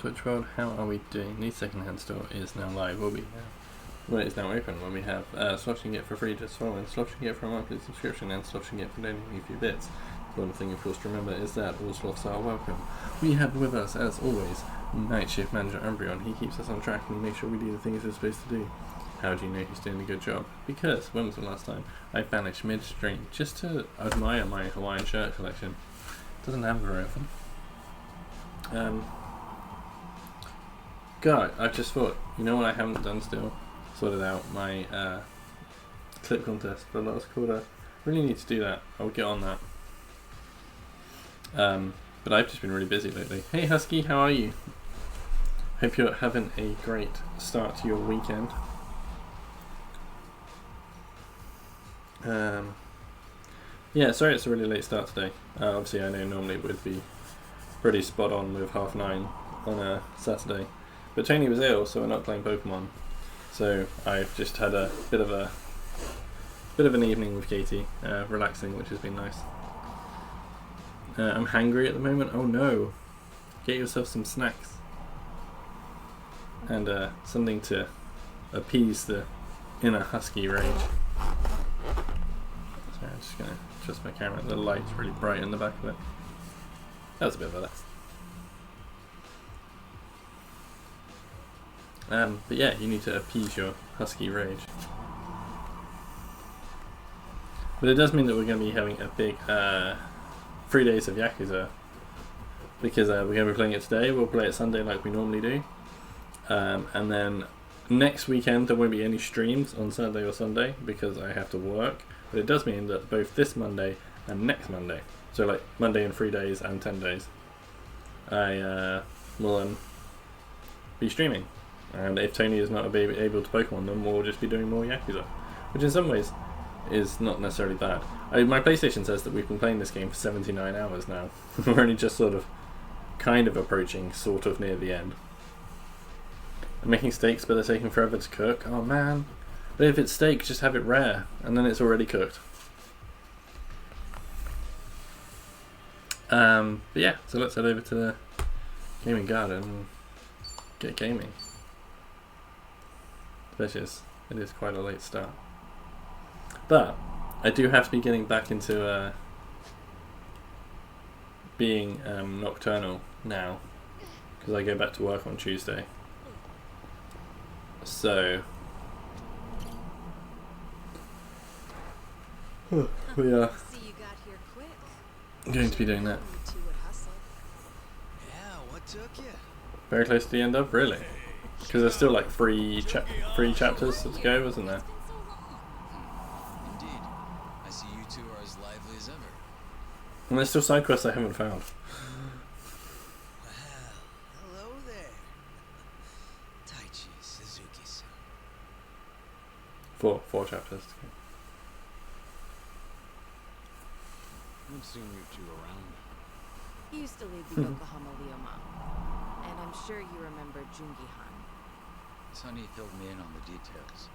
Twitch World, how are we doing? The second-hand store is now live. Well, it is now open when we have Sloshing It for free just following, Sloshing It for a monthly subscription, and Sloshing It for donating a few bits. One thing, of course, to remember is that all sloths are welcome. We have with us, as always, Night Shift Manager Umbreon. He keeps us on track and he makes sure we do the things we're supposed to do. How do you know he's doing a good job? Because, when was the last time I vanished mid-stream just to admire my Hawaiian shirt collection? Doesn't happen very often. God, I've just thought, you know what I haven't done still? Sorted out my clip contest for last quarter. Really need to do that. I'll get on that. But I've just been really busy lately. Hey Husky, how are you? Hope you're having a great start to your weekend. Yeah, sorry it's a really late start today. Obviously I know normally it would be pretty spot on with 9:30 on a Saturday. But Tony was ill, so we're not playing Pokemon. So I've just had a bit of an evening with Katie, relaxing, which has been nice. I'm hangry at the moment. Oh no! Get yourself some snacks and something to appease the inner husky rage. Sorry, I'm just gonna adjust my camera. The light's really bright in the back of it. That was a bit better. But yeah, you need to appease your husky rage. But it does mean that we're going to be having a big 3 days of Yakuza. Because we're going to be playing it today, we'll play it Sunday like we normally do. And then next weekend there won't be any streams on Saturday or Sunday because I have to work. But it does mean that both this Monday and next Monday, so like Monday in 3 days and 10 days, I will be streaming. And if Tony is not able to Pokemon them, we'll just be doing more Yakuza. Which in some ways is not necessarily bad. My PlayStation says that we've been playing this game for 79 hours now. We're only just kind of approaching sort of near the end. I'm making steaks but they're taking forever to cook. Oh man. But if it's steak, just have it rare and then it's already cooked. But yeah, so let's head over to the gaming garden and get gaming. It is quite a late start. But I do have to be getting back into being nocturnal now because I go back to work on Tuesday. So we are going to be doing that. Very close to the end of, really? Because there's still like three chapters to go, isn't there? Indeed. I see you two are as lively as ever. And there's still side quests I haven't found. Well, hello there. Taichi Suzuki-san. Four chapters to go. I've seen you two around. He used to lead the Yokohama Leoma, and I'm sure you remember Jungi-han. Sonny filled me in on the details,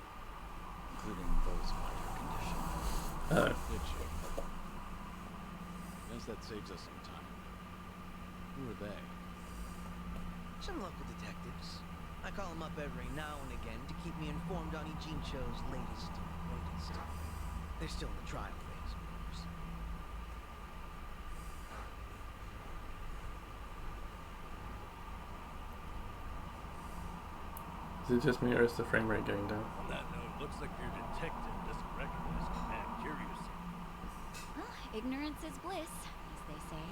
including those about your condition. Oh. Did she? Guess that saves us some time. Who are they? Some local detectives. I call them up every now and again to keep me informed on Ijincho's latest and greatest. They're still in the trial phase, of course. Is it just me or is the frame rate going down? On that note, looks like your detective doesn't recognize Command Curious. Well, ignorance is bliss, as they say.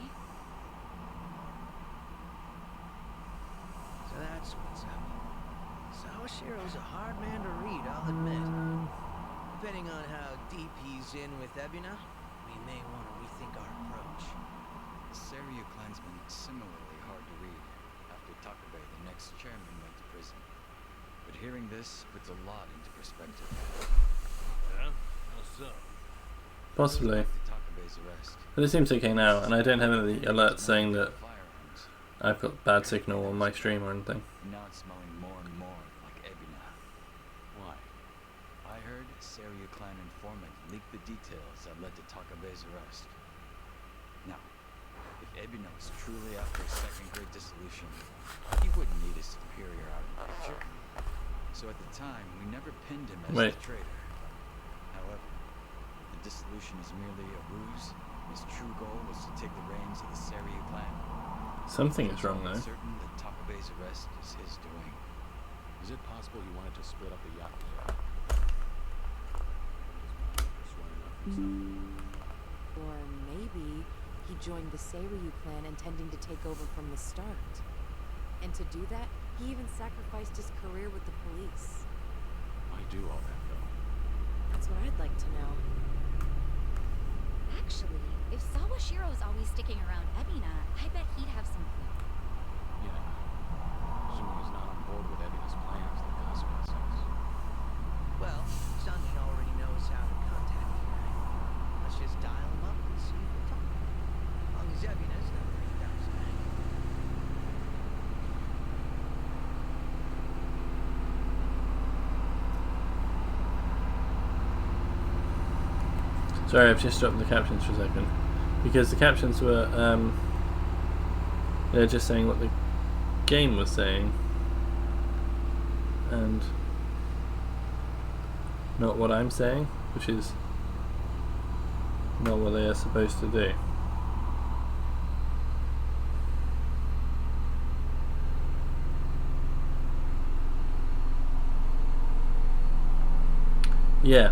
So that's what's happening. Sawashiro's a hard man to read, I'll admit. Depending on how deep he's in with Ebuna, we may want to rethink our approach. Seiryu clansman similarly hard to read after Takabe, the next chairman, went to prison. But hearing this puts a lot into perspective. Yeah? How so? Possibly. Takabe's arrest. But it seems okay now, and I don't have any alerts saying that Firearms. I've got bad signal on my stream or anything. Now it's smelling more and more like Ebuna. Why? I heard Seiryu clan informant leaked the details that led to Takabe's arrest. Now, if Ebuna was truly after a second great dissolution, he wouldn't so at the time, we never pinned him as Wait. the traitor. However, the dissolution is merely a ruse. His true goal was to take the reins of the Seryu clan. Something is wrong I'm though. certain that Takabe's arrest is his doing. Is it possible he wanted to split up the Yakuza? Or maybe he joined the Seiryu clan intending to take over from the start. And to do that, he even sacrificed his career with the police. Why do all that, though? That's what I'd like to know. Actually, if Sawashiro's always sticking around Ebina, I bet he'd have some clue. Yeah. Assuming he's not on board with Ebina's plans, like Kasuga says. Well, Sonny already knows how to contact Karen. Let's just dial him up and see if we'll talk. As long as Ebina's not bringing down his name. Sorry, I've just dropped the captions for a second because the captions were they're just saying what the game was saying and not what I'm saying, which is not what they are supposed to do. Yeah,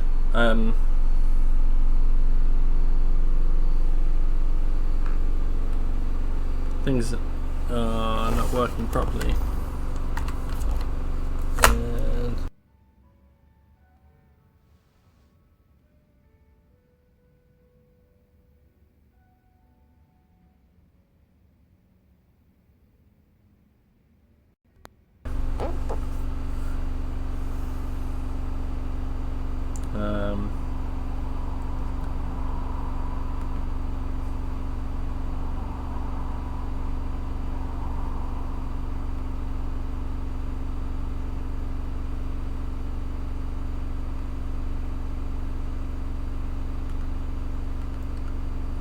things are not working properly. And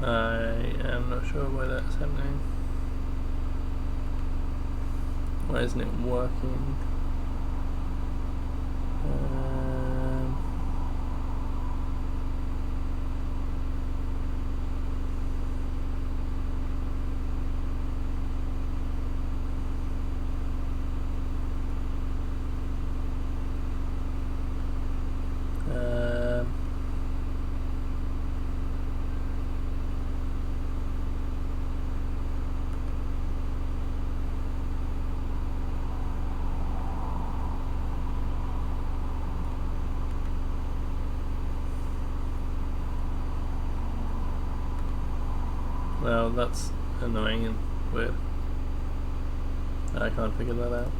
I am not sure why that's happening. Why isn't it working? Well, that's annoying and weird. I can't figure that out.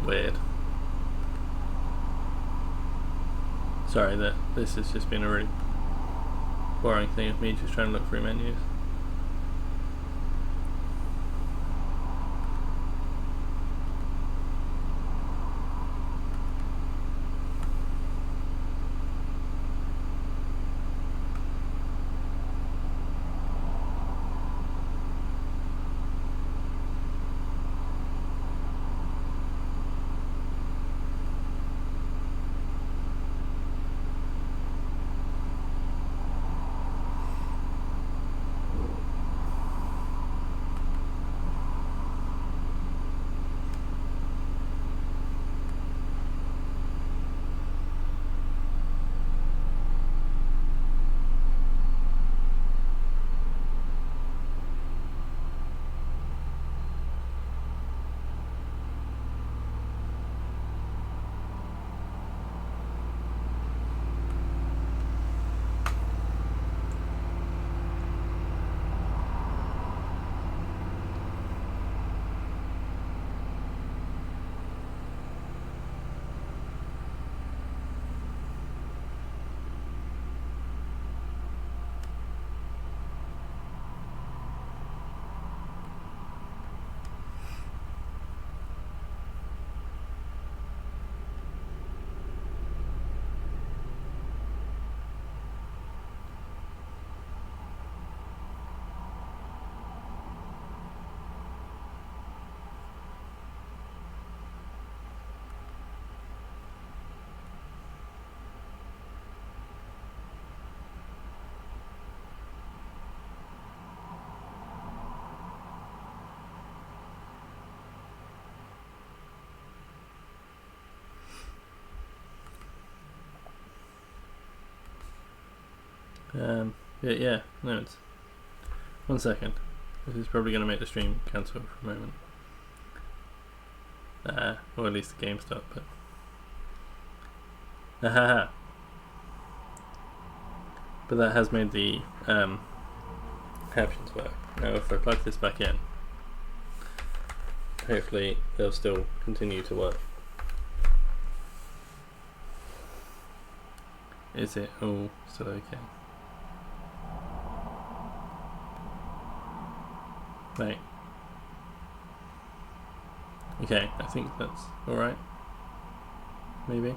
Weird. Sorry that this has just been a really boring thing of me just trying to look through menus. Yeah, no, it's 1 second. This is probably going to make the stream cancel for a moment. Or at least the game stop, but but that has made the captions work. Now if I plug this back in, hopefully they'll still continue to work. Is it all still okay? Right. Okay, I think that's alright. Maybe?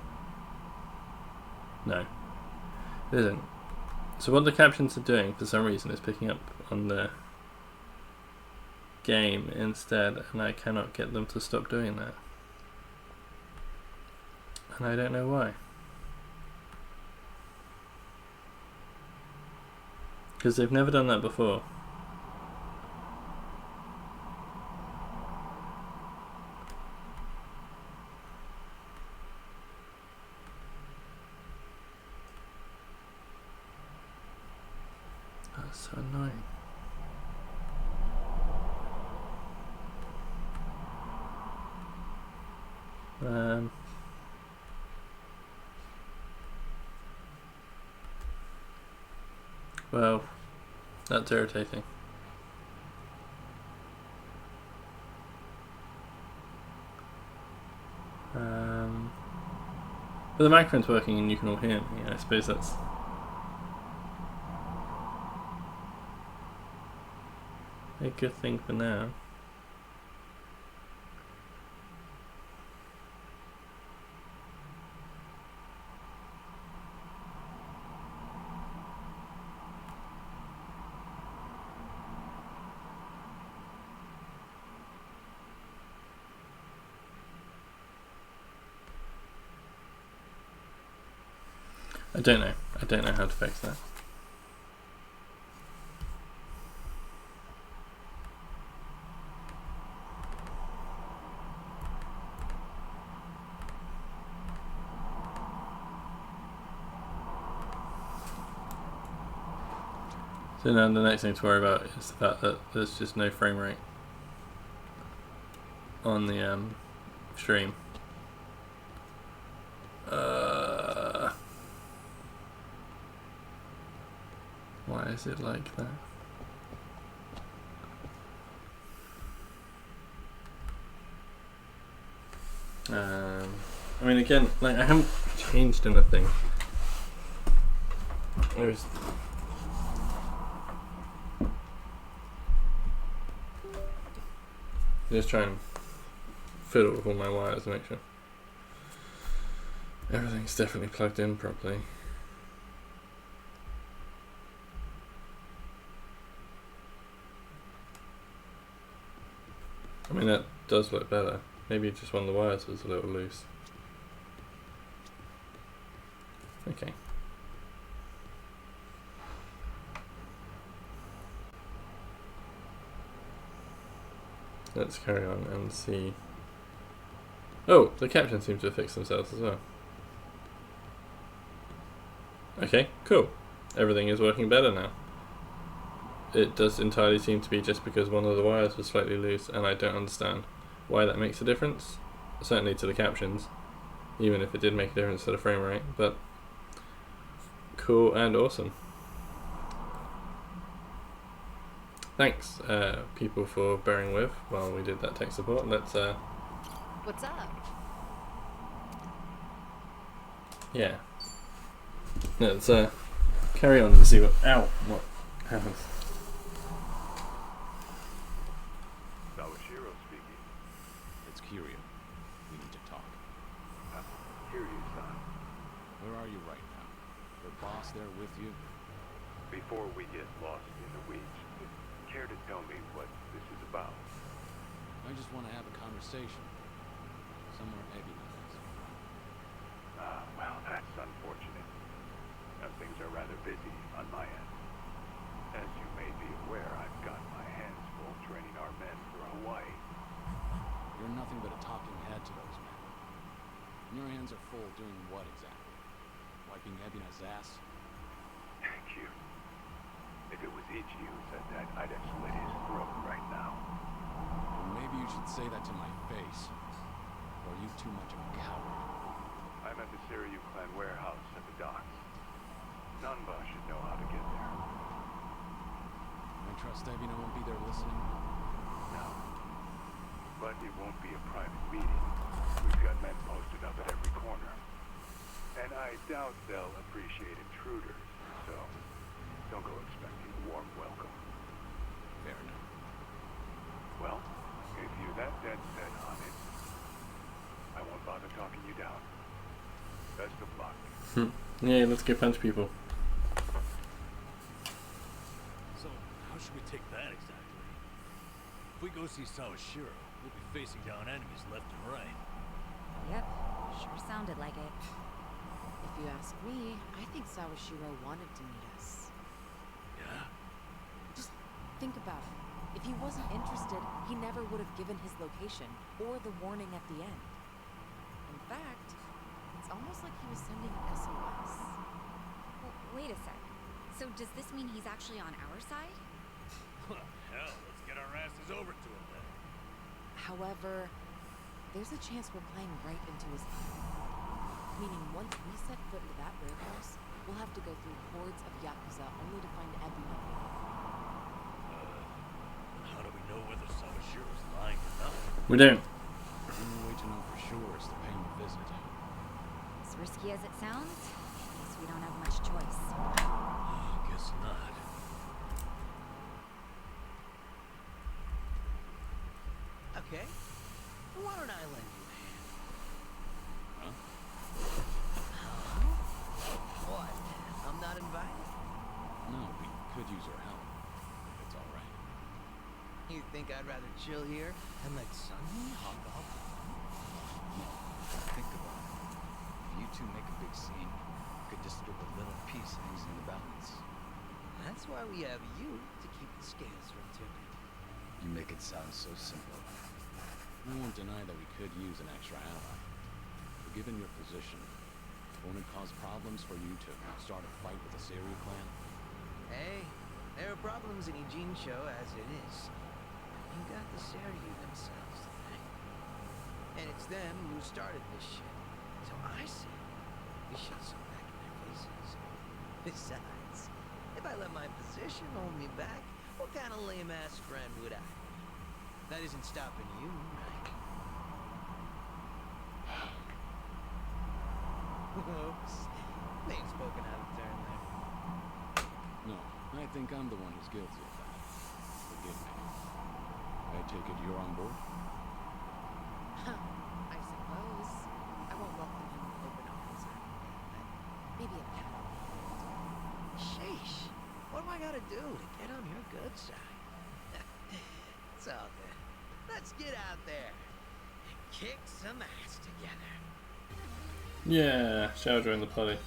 No. It isn't. So what the captions are doing for some reason is picking up on the game instead, and I cannot get them to stop doing that. And I don't know why. Because they've never done that before. That's so annoying. Well, that's irritating. But the microphone's working and you can all hear me. I suppose that's a good thing for now. I don't know. I don't know how to fix that. So now the next thing to worry about is the fact that there's just no frame rate on the stream. Why is it like that? I mean, again, like I haven't changed anything. There's just try and fiddle with all my wires to make sure everything's definitely plugged in properly. I mean, that does look better. Maybe just one of the wires was a little loose. Okay. Let's carry on and see. Oh, the captions seem to have fixed themselves as well. Okay, cool. Everything is working better now. It does entirely seem to be just because one of the wires was slightly loose, and I don't understand why that makes a difference. Certainly to the captions, even if it did make a difference to the frame rate, but cool and awesome. Thanks, people, for bearing with while we did that tech support. Let's, What's up? yeah. Let's, carry on and see what happens. Sawashiro speaking. It's Kiryu. We need to talk. Kiryu-san, Where are you right now? Your boss there with you? before we get lost in the weeds, care to tell me what this is about? I just want to have a conversation. Somewhere Ebina is. Well, that's unfortunate. Things are rather busy on my end. As you may be aware, I've got my hands full training our men for Hawaii. You're nothing but a talking head to those men. And your hands are full doing what exactly? Wiping Ebina's ass? Thank you. If it was Ichi who said that, I'd have slit his throat right now. Well, maybe you should say that to my face. Or are you too much of a coward? I'm at the Seiryu clan warehouse at the docks. Nanba should know how to get there. I trust Ebina won't be there listening. No. But it won't be a private meeting. We've got men posted up at every corner. And I doubt they'll appreciate intruders, so don't go expecting a warm welcome. Fair enough. Well, if you're that dead set on it, I won't bother talking you down. Best of luck. Yeah, let's go punch people. So, how should we take that exactly? If we go see Sawashiro, we'll be facing down enemies left and right. Yep, sure sounded like it. If you ask me, I think Sawashiro wanted to meet us. Yeah? Just think about it. If he wasn't interested, he never would have given his location or the warning at the end. In fact, it's almost like he was sending an SOS. Well, wait a sec. So does this mean he's actually on our side? Hell, let's get our asses over to him then. However, there's a chance we're playing right into his hand. Meaning once we set foot into that warehouse, we'll have to go through hordes of Yakuza only to find Ebina there. How do we know whether Sawashiro's lying or not? We don't. The only way to know for sure is to pay him a visit. As risky as it sounds, guess we don't have much choice. Guess not. Okay. Why don't I lend you a hand? Huh? What? I'm not invited? No, we could use your help. If it's alright. You think I'd rather chill here and let Sunny hog off? Think about it. If you two make a big scene, you could disturb a little piece hangs in the balance. That's why we have you to keep the scales from tipping. You make it sound so simple. I won't deny that we could use an extra ally. But given your position, won't it cause problems for you to start a fight with the Seiryu clan? Hey, there are problems in Ijincho as it is. You got the Seiryu themselves to thank. And it's them who started this shit. So I say, we shove some back in their faces. Besides, if I let my position hold me back, what kind of lame-ass friend would I be? That isn't stopping you, right? Oops. Name spoken out of turn there. No, I think I'm the one who's guilty of that. Forgive me. I take it you're on board? I suppose. I won't welcome him with open arms or anything, but maybe a pat on the hand. Sheesh. What do I gotta do to get on your good side? It's all good. Let's get out there and kick some ass together. Yeah, Xiao joined the party.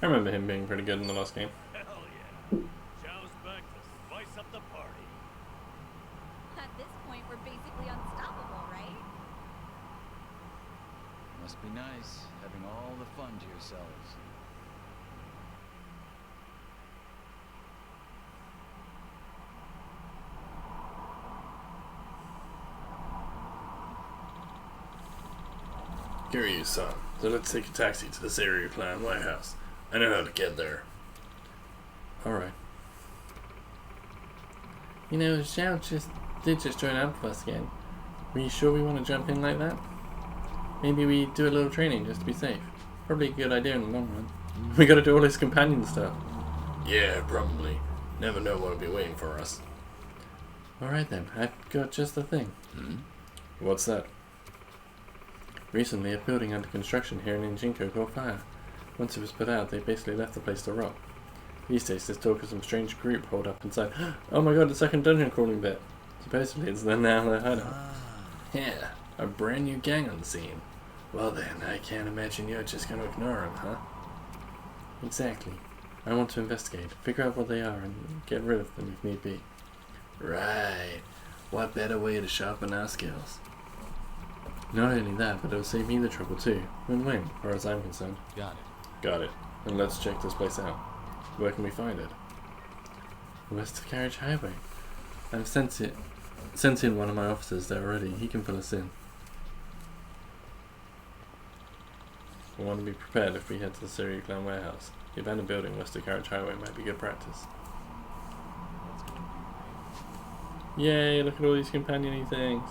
I remember him being pretty good in the last game. Hell yeah. Zhao's back to spice up the party. At this point, we're basically unstoppable, right? Must be nice having all the fun to yourselves. Kiryu-san, so let's take a taxi to the Serial Clan warehouse. I know how to get there. Alright. You know, Xiao did just join up with us again. Are you sure we want to jump in like that? Maybe we do a little training just to be safe. Probably a good idea in the long run. We gotta do all this companion stuff. Yeah, probably. Never know what'll be waiting for us. Alright then, I've got just the thing. What's that? Recently, a building under construction here in Injinko caught fire. Once it was put out, they basically left the place to rot. These days, there's talk of some strange group holed up inside. Oh my god, the second dungeon crawling bit. Supposedly, it's then now their hideout. Yeah, a brand new gang on the scene. Well then, I can't imagine you're just gonna ignore them, huh? Exactly. I want to investigate, figure out what they are, and get rid of them if need be. Right. What better way to sharpen our skills? Not only that, but it'll save me the trouble too. Win-win, as far as I'm concerned. Got it. Got it. Then let's check this place out. Where can we find it? West of Carriage Highway. I've sent in one of my officers there already. He can fill us in. We want to be prepared if we head to the Serial Clan warehouse. The abandoned building west of Carriage Highway might be good practice. Yay, look at all these companion-y things.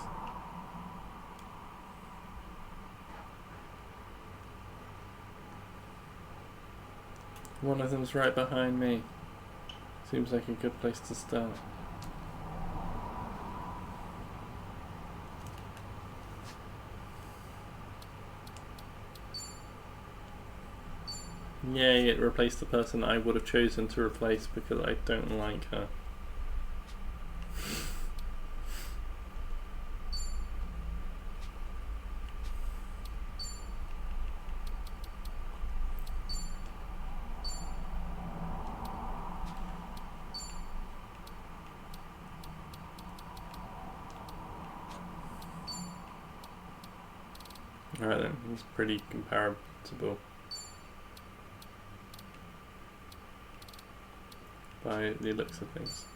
One of them's right behind me. Seems like a good place to start. Yay, it replaced the person I would have chosen to replace because I don't like her. Alright then, he's pretty comparable by the looks of things.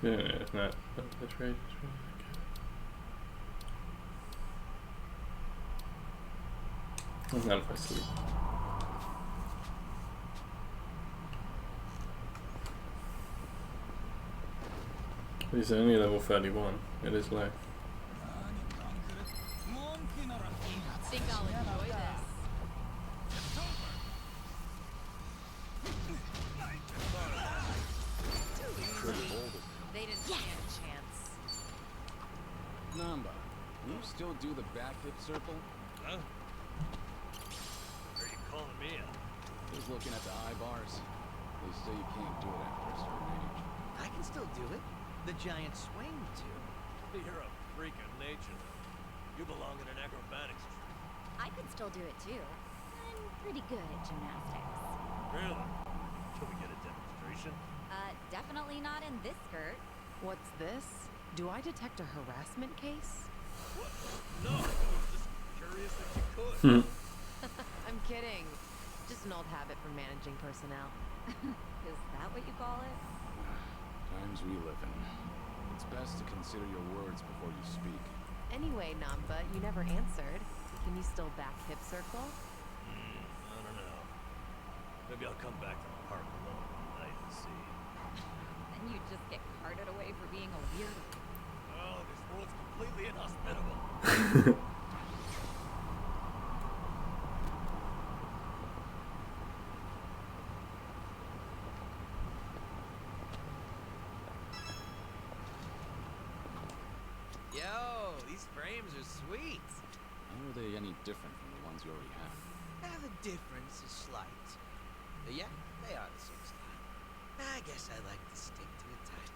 Yeah, it's not. That's right. Not if I sleep. It's only level 31. It is low. Think I'll enjoy this. They didn't stand a chance. Namba, can you still do the back hip circle? Huh? Are you calling me out? Just looking at the eye bars. They say you can't do it after a certain age. I can still do it. The giant swing, too. You're a freak of nature, though. You belong in an acrobatics troupe. I could still do it too. I'm pretty good at gymnastics. Really? Can we get a demonstration? Definitely not in this skirt. What's this? Do I detect a harassment case? What? No, I was just curious if you could. I'm kidding. Just an old habit from managing personnel. Is that what you call it? Times we live in. It's best to consider your words before you speak. Anyway, Namba, you never answered. Can you still back hip circle? I don't know. Maybe I'll come back to the park alone tonight and see. Then you just get carted away for being a weirdo. Oh, this world's completely inhospitable. Yo, these frames are sweet. How are they any different from the ones you already have? Now the difference is slight. But yeah, they are the same style. I guess I like to stick to a type.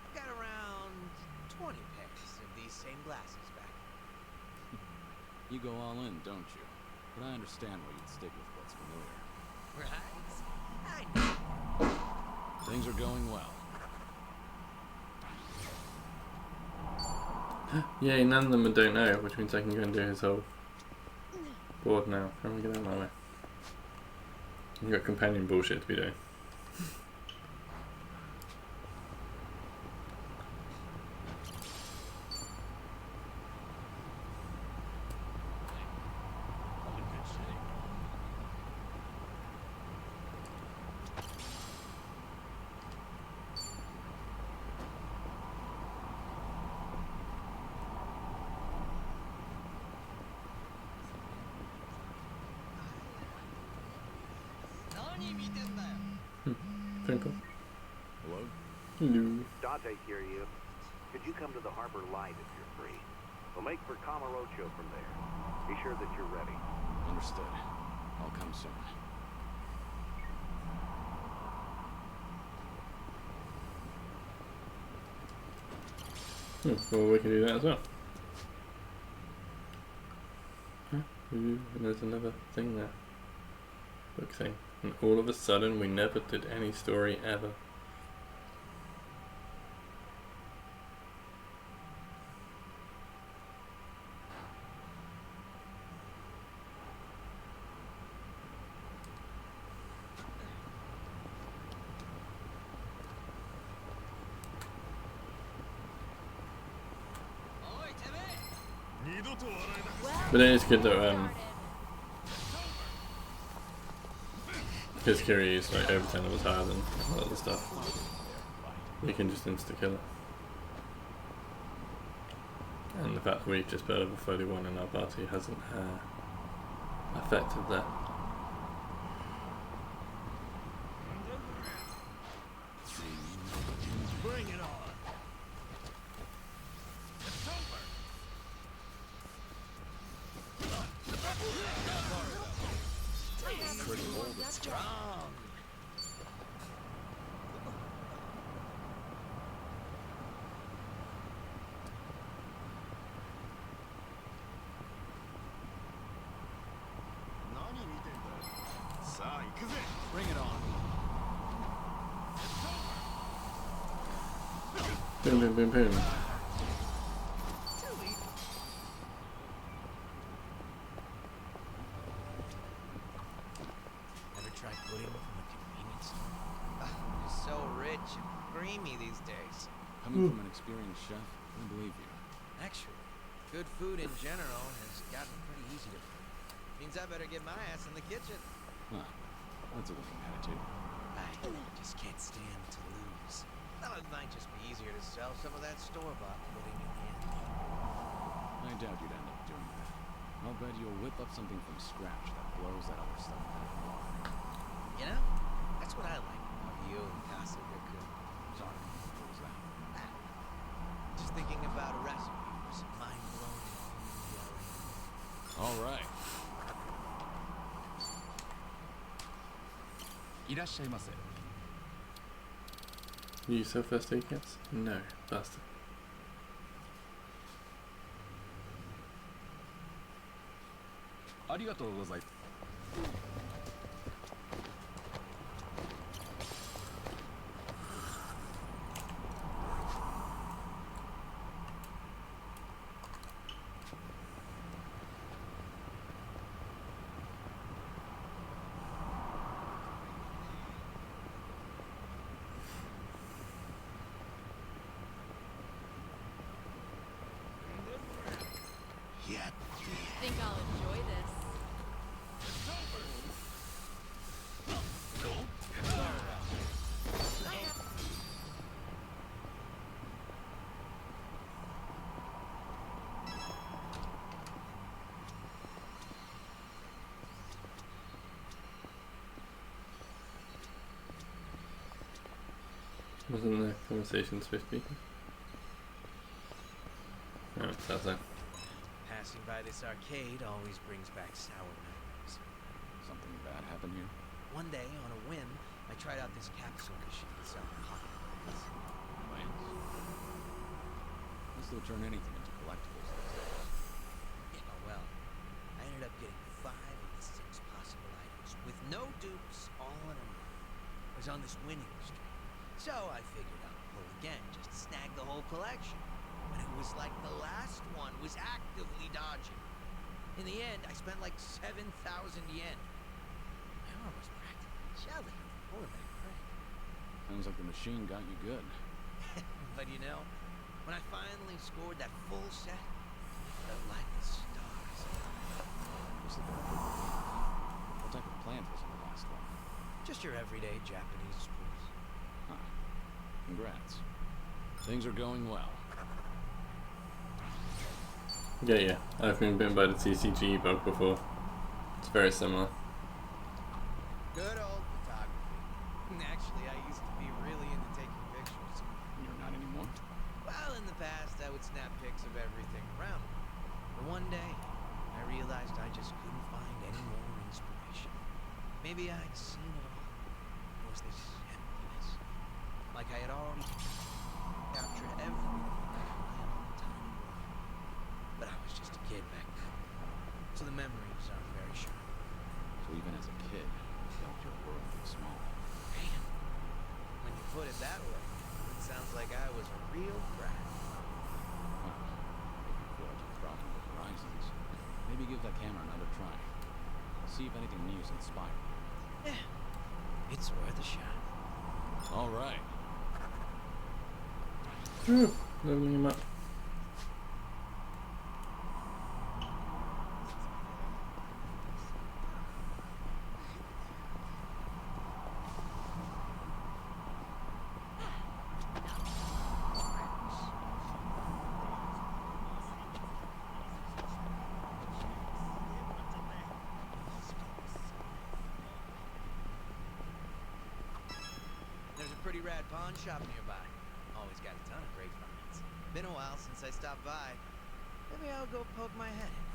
I've got around 20 pairs of these same glasses back. You go all in, don't you? But I understand why you'd stick with what's familiar. Right? I know. Things are going well. Yay, none of them don't know, which means I can go and do his whole board now. How am I get out of my way? You've got companion bullshit to be doing. In good shape. Twinkle. Hello? Hello. Dante here, you. Could you come to the Harbor Light if you're free? We'll make for Camarocho from there. Be sure that you're ready. Understood. I'll come soon. Well, we can do that as well. Huh? Ooh, and there's another thing there. Book thing. And all of a sudden, we never did any story ever. But it is good that because Kiri is like over 10 levels higher than a lot of the stuff. We can just insta kill it. And the fact that we've just put over 31 in our party hasn't affected that. Bring it on. Pretty bold and Strong. Bring it on. Boom, boom, boom, boom. Ever tried pudding from a convenience store? They're so rich and creamy these days. Coming from an experienced chef, I believe you. Actually, good food in general has gotten pretty easy to prep. Means I better get my ass in the kitchen. Huh. That's a winning attitude. I just can't stand to lose. Thought it might just be easier to sell some of that store-bought pudding in the end. I doubt you'd end up doing that. I'll bet you'll whip up something from scratch that blows that other stuff out of the water. You know, that's what I like about you and Casa Rica. Sorry, what was that? Just thinking about a recipe for some mind-blowing almond jelly. All right. いらっしゃいませ。 You sell first aid kits? No, bastard. ありがとうございます。 Think I'll enjoy this. Wasn't the conversation supposed to be? No, that's it. Passing by this arcade always brings back sour memories. Something bad happened here? One day, on a whim, I tried out this capsule machine selling pocket plants. Plants? They still turn anything into collectibles these days. Yeah, well, I ended up getting 5 of the 6 possible items with no dupes, all in a row. I was on this winning streak. So I figured I'd pull again, just to snag the whole collection. But it was like the last one was actively dodging. In the end, I spent like 7,000 yen. My arm was practically jelly, pulling that crank. Sounds like the machine got you good. But you know, when I finally scored that full set, it felt like the stars. Was it the What type of plant was in the last one? Just your everyday Japanese spruce. Huh. Congrats. Things are going well. Yeah. I've been bitten by the TCG bug before. It's very similar. Good old photography. Actually, I used to be really into taking pictures. You're not anymore? Well, in the past, I would snap pics of everything around me. But one day, I realized I just couldn't find any more inspiration. Maybe I'd seen it all. There was this emptiness. Like I had already captured everything in my own tiny world. But I was just a kid back then. So the memories aren't very sharp. So even as a kid, you felt your world was small. Man, when you put it that way, it sounds like I was a real brat. Well, if you feel like you've broadened your horizons, maybe give that camera another try. See if anything new's inspired you. Yeah, it's worth a shot. All right. Whew, leveling him up. There's a pretty rad pawn shop nearby. Always got a ton of great finds. Been a while since I stopped by. Maybe I'll go poke my head in.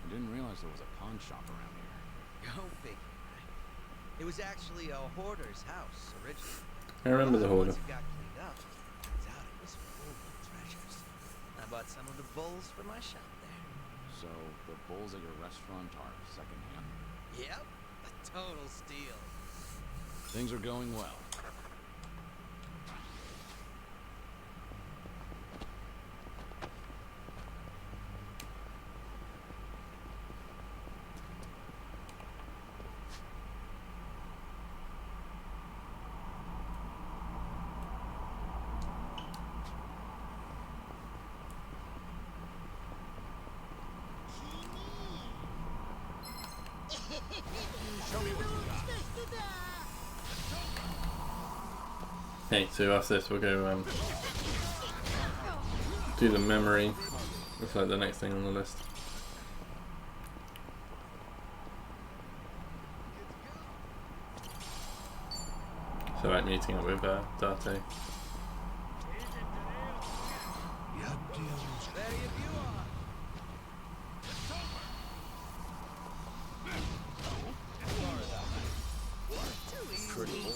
I didn't realize there was a pawn shop around here. Go figure, right? It was actually a hoarder's house originally. I remember the But hoarder. once it got cleaned up, turns out it was full of treasures. I bought some of the bowls for my shop there. So the bowls at your restaurant are secondhand. Yep, a total steal. Things are going well. Okay, so after this we'll go do the memory. Looks like the next thing on the list. So like meeting up with Date. Ready if you are. Pretty bold.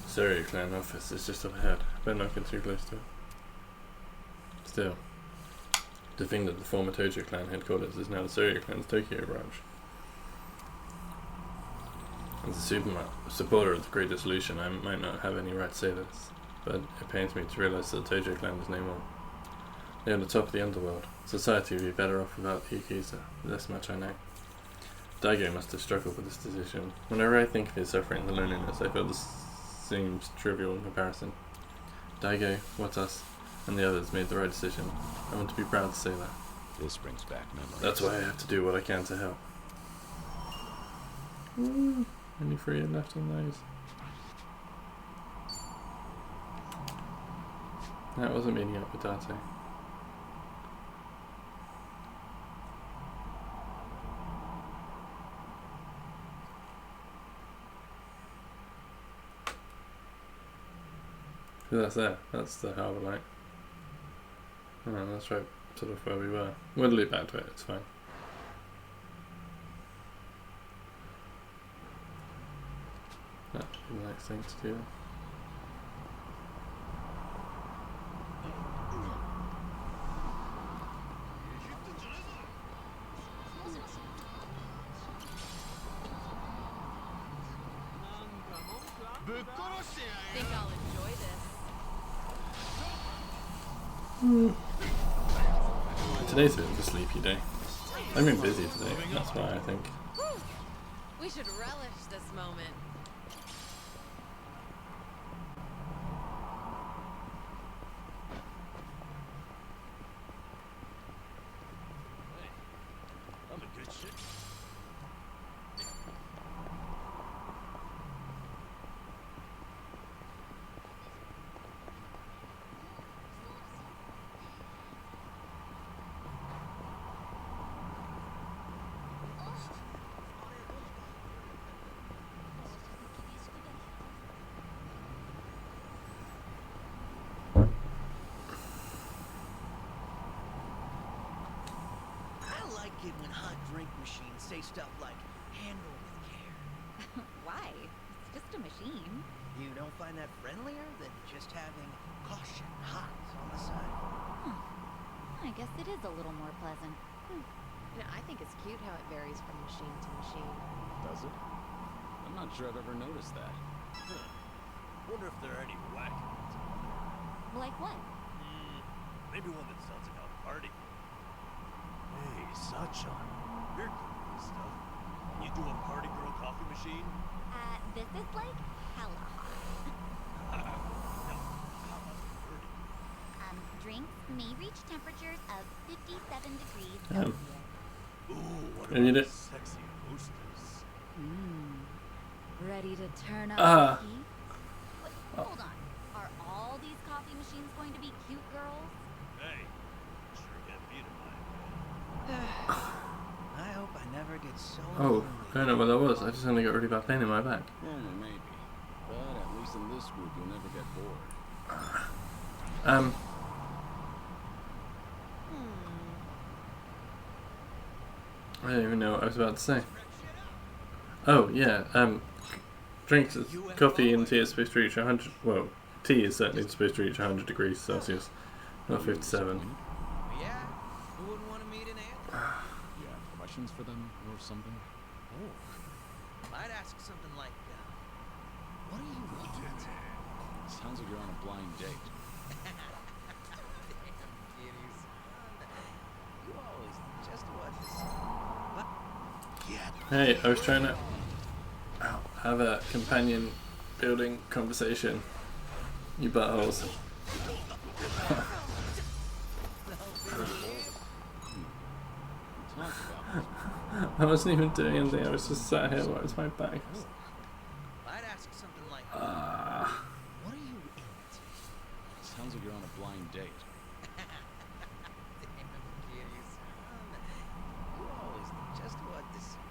Seiryu Clan office is just up ahead. Better not get too close to it. Still, to think that the former Tojo Clan headquarters is now the Seiryu Clan's Tokyo branch. As a supporter of the Great Dissolution, I might not have any right to say this, but it pains me to realise that the Tojo Clan is no more. They are the top of the underworld. Society would be better off without the Yakuza. This much I know. Daigo must have struggled with this decision. Whenever I think of his suffering and the loneliness, I feel this seems trivial in comparison. Daigo, Watas, and the others made the right decision. I want to be proud to say that. This brings back memories. That's why I have to do what I can to help. Only 3 left on those. That wasn't meeting up with Date. So that's there. That's the harbour light. Oh, that's right, sort of where we were. We'll loop back to it, it's fine. That'd be the next thing to do. Think I'll enjoy this. Today's a bit of a sleepy day. I've been busy today, that's why I think. We should relish this moment. I'm in good shit. I like it when hot drink machines say stuff like handle with care. Why? It's just a machine. You don't find that friendlier than just having caution hot on the side? I guess it is a little more pleasant. You know, I think it's cute how it varies from machine to machine. Does it? I'm not sure I've ever noticed that. Wonder if there are any whack ones out there. Like what? Maybe one that sounds like a party. Hey, Sachan, you're good at this stuff. Can you do a party girl coffee machine? This is like hella hot. No, how about 30? Drinks may reach temperatures of 57 degrees Um, Celsius. Ooh, what And you about did- sexy hostess? Ready to turn up Ah. the heat? Wait, hold on. Are all these coffee machines going to be cute girls? Hey, sure get me to my I hope I never get so Oh, lonely. I don't know what that was. I just suddenly got really bad pain in my back. Well, maybe. But at least in this group, you'll never get bored. I don't even know what I was about to say. Oh, yeah, drinks, coffee and tea is supposed to reach 100, well, tea is certainly supposed to reach 100 degrees Celsius, not 57. Yeah, who wouldn't want to meet an ant? You have questions for them or something? Ooh. Might ask something like, what do you want? Sounds like you're on a blind date. Damn, kitty son. You always just what to say. Hey, I was trying to have a companion building conversation. You buttholes. I wasn't even doing anything, I was just sat here while it's my back. Might ask something like, what are you into? Sounds like you're on a blind date. Damn, kitty son. You always know just what to say.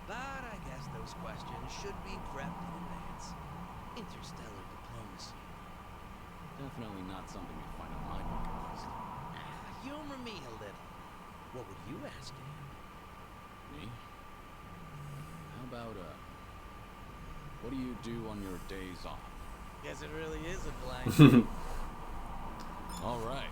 But I guess those questions should be prepped in advance. Interstellar diplomacy. Definitely not something you'd find on my bucket list. Humor me a little. What would you ask him? Me? How about, what do you do on your days off? Guess it really is a blind. All right.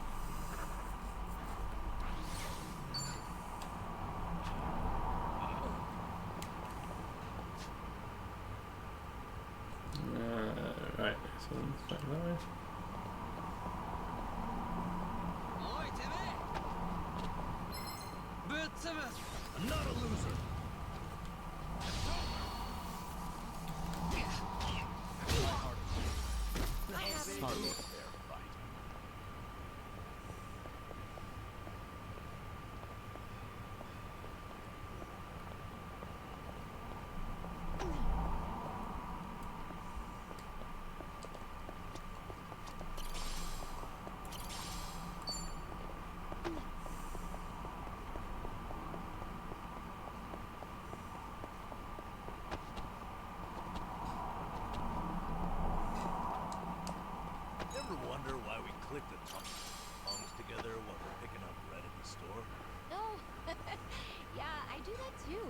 Right, this one's back that way. Oi, Timmy! I'm not a loser. Hardly a fair fight. Ever wonder why we click the tongues together when we're picking up bread at the store? Oh, yeah, I do that too.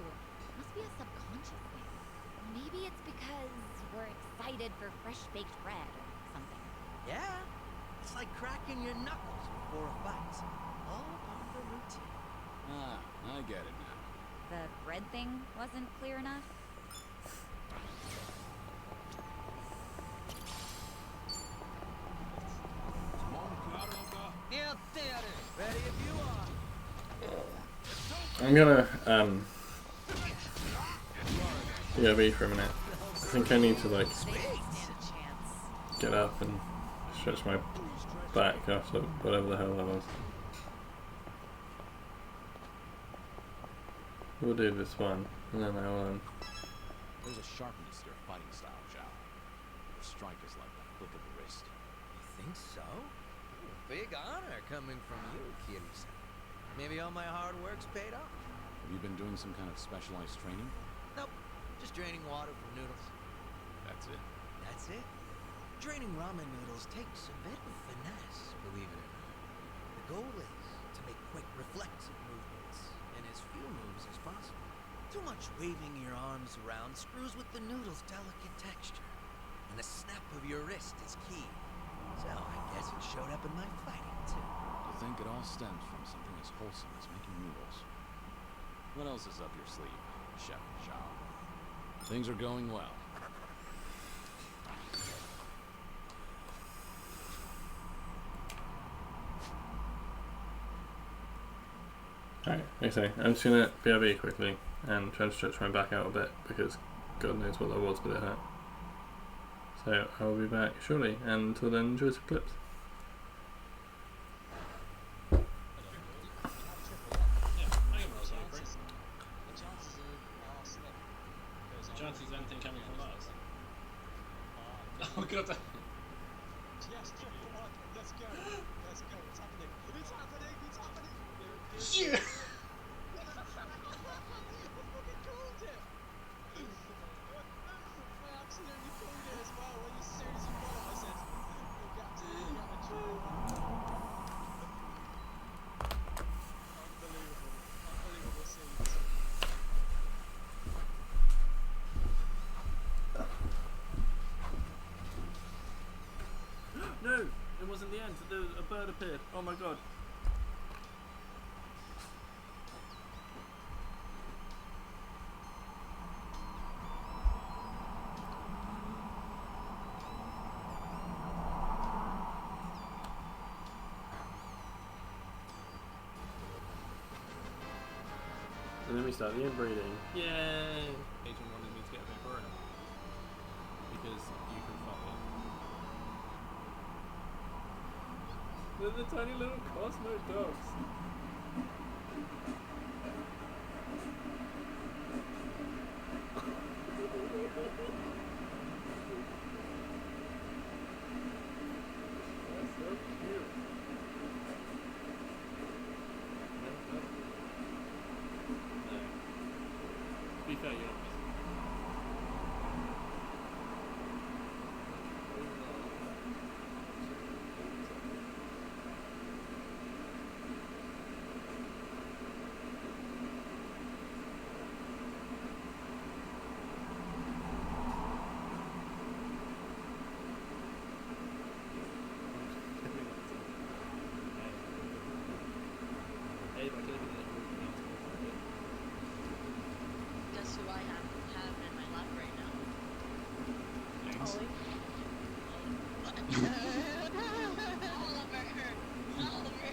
Must be a subconscious thing. Maybe it's because we're excited for fresh baked bread or something. Yeah, it's like cracking your knuckles before a fight. All part of the routine. Ah, I get it now. The bread thing wasn't clear enough? Ready if you are. I'm gonna BRB for a minute. I think I need to like Stand a chance. get up and stretch my back after whatever the hell that was. We'll do this one, and then I'll There's a sharpness to your fighting style, Zhao. Your strike is like the flick of the wrist. You think so? Ooh, big honor coming from you, kitty. Maybe all my hard work's paid off. Have you been doing some kind of specialized training? Nope, just draining water from noodles. That's it. That's it. Draining ramen noodles takes a bit of finesse, believe it or not. The goal is to make quick, reflexive movements, and as few moves as possible. Too much waving your arms around screws with the noodle's delicate texture, and the snap of your wrist is key. So I guess it showed up in my fighting too. I think it all stems from something as wholesome as making noodles. What else is up your sleeve, Chef Zhao? Things are going well. Alright, like I say, I'm just gonna BRB quickly and try to stretch my back out a bit because God knows what that was, but it hurt. So I'll be back shortly, and until then, enjoy some clips. Chances of anything coming from us? Oh God! Yes, come on, let's go. Let's go. It's happening. It's happening. It's happening. Yeah. I fucking called it. I absolutely called it as well. When as soon as you got it, I said, "You'll get to Unbelievable. Unbelievable scenes. No, it wasn't the end. A bird appeared. Oh my God. we start the inbreeding. Yay! Agent wanted me to get a bit burner because you can fuck it. They're the tiny little Cosmo dogs. That's so cute. No. To be fair, you're not missing. Guess who I have in my lap right now? Ollie. Oliver.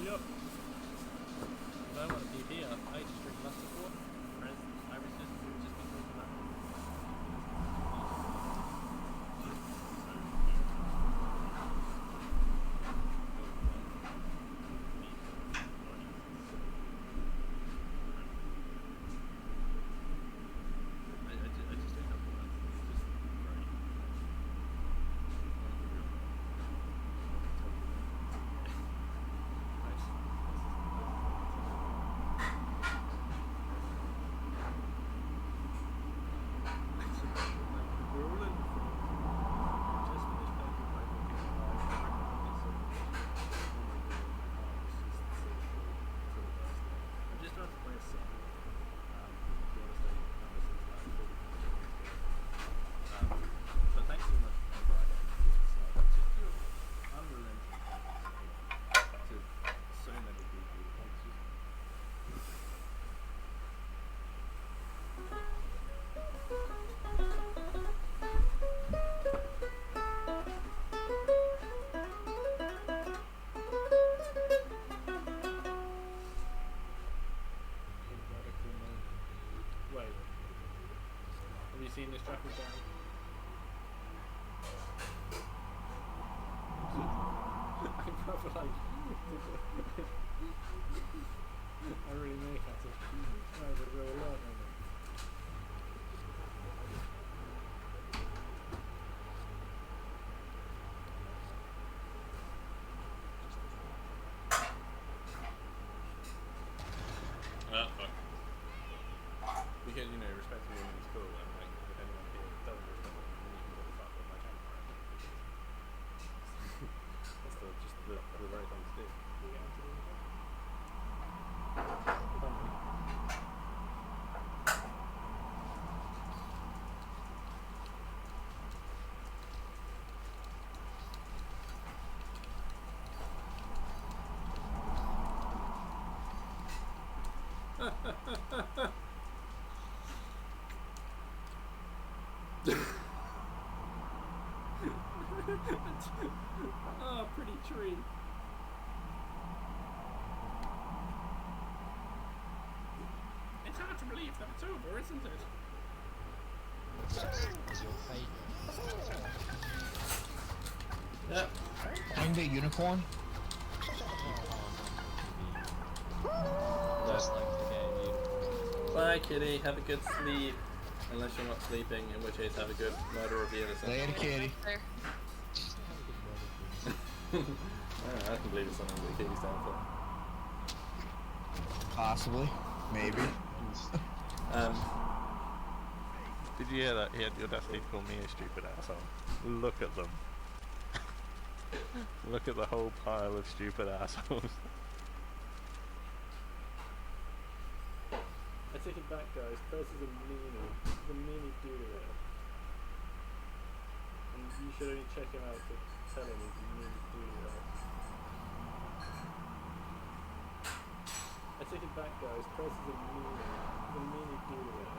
Yep. If I want a PP, I just drink mustard water. Whereas I was just been drinking that. I just don't have words. It's just great. But thanks so much for providing just your unrelenting to so many people. It's just Wait. Have you seen this traffic jam? I'm probably like I really make that a real lot of it. Because, you know, respecting women is cool, and like, if anyone here doesn't respect women, then you can go fuck with my channel. That's just the right thing to do. You get into the oh, pretty tree. It's hard to believe that it's over, isn't it? Was your favourite? Yeah. Find a unicorn? Just like the game, you. Bye, kitty. Have a good sleep. Unless you're not sleeping, in which case have a good murder of the innocent. Later, kitty. There. I can believe it's something that kitty stand for. Possibly. Maybe. Did you hear that? He had the audacity to call me a stupid asshole. Look at them. Look at the whole pile of stupid assholes. I take it back, guys. Purse is a meanie. He's a meanie dude. And you should only check him out to tell him he's a meanie dude. I take it back, guys. Purse is a meanie. He's a meanie dude.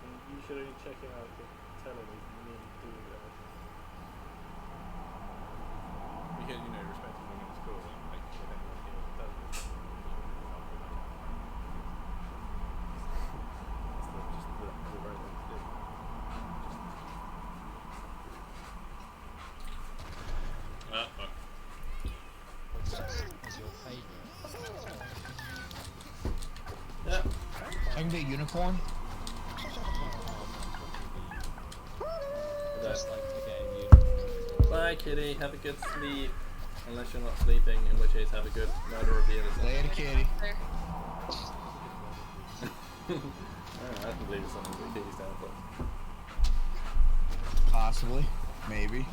And you should only check him out to tell him he's a meanie dude. Because, you know, respecting women in school, and like, if anyone here does this, just the right thing to do. Fuck. What's your favorite? Yeah. Find a unicorn? Just like the game, you. Bye, kitty. Have a good sleep. Unless you're not sleeping, in which case have a good murder of the innocent. Later, kitty. There. I can believe it's something that kitty stand for. Possibly. Maybe.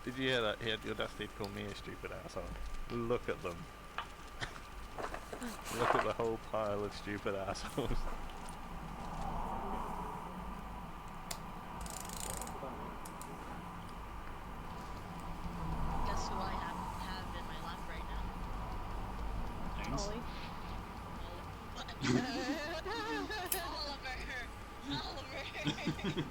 Did you hear that? He had the audacity to call me a stupid asshole. Look at them. Look at the whole pile of stupid assholes. Guess who I have in my lap right now? Ollie. Oliver.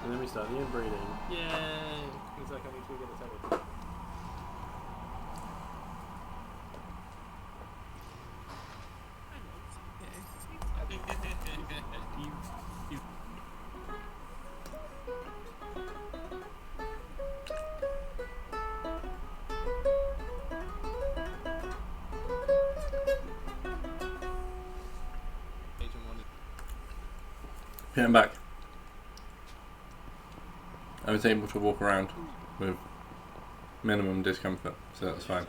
And then we start the inbreeding. Yay! Looks like only 2 get attacked. Yeah, I'm back. I was able to walk around with minimum discomfort, so that's fine.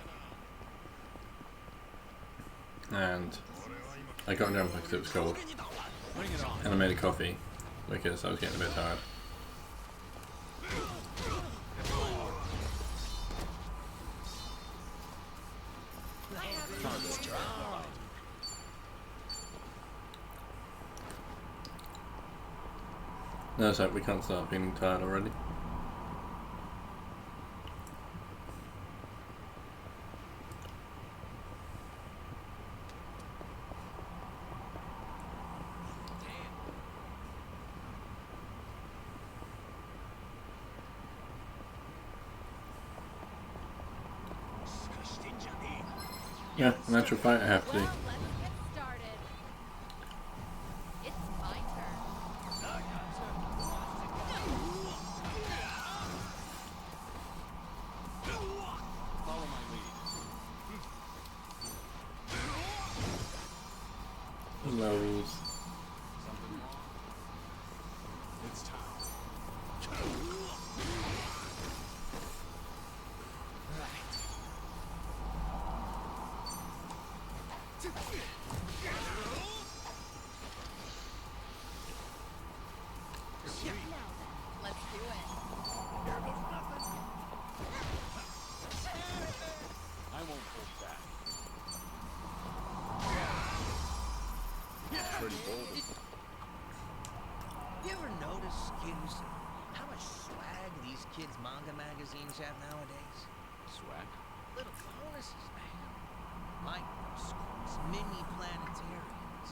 And I got a jumper because it was cold. And I made a coffee because I was getting a bit tired. No, it's like we can't start feeling tired already. Yeah, an actual fight I have to do. Lows. It's time. You ever notice, Skims, how much swag these kids' manga magazines have nowadays? Swag? Little bonuses, man. Microscopes, mini planetariums.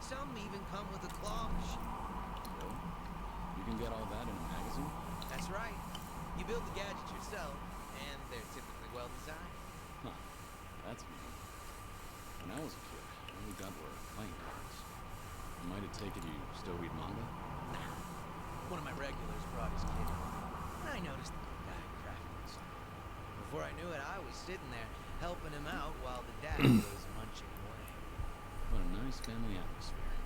Some even come with a claw machine. Really? You can get all that in a magazine? That's right. You build the gadgets yourself, and they're typically well designed. Huh. That's neat. When I was a kid, all we got were playing cards. You might have taken you still read manga? One of my regulars brought his kid home, and I noticed the guy cracking something. Before I knew it, I was sitting there helping him out while the dad was munching away. What a nice family atmosphere.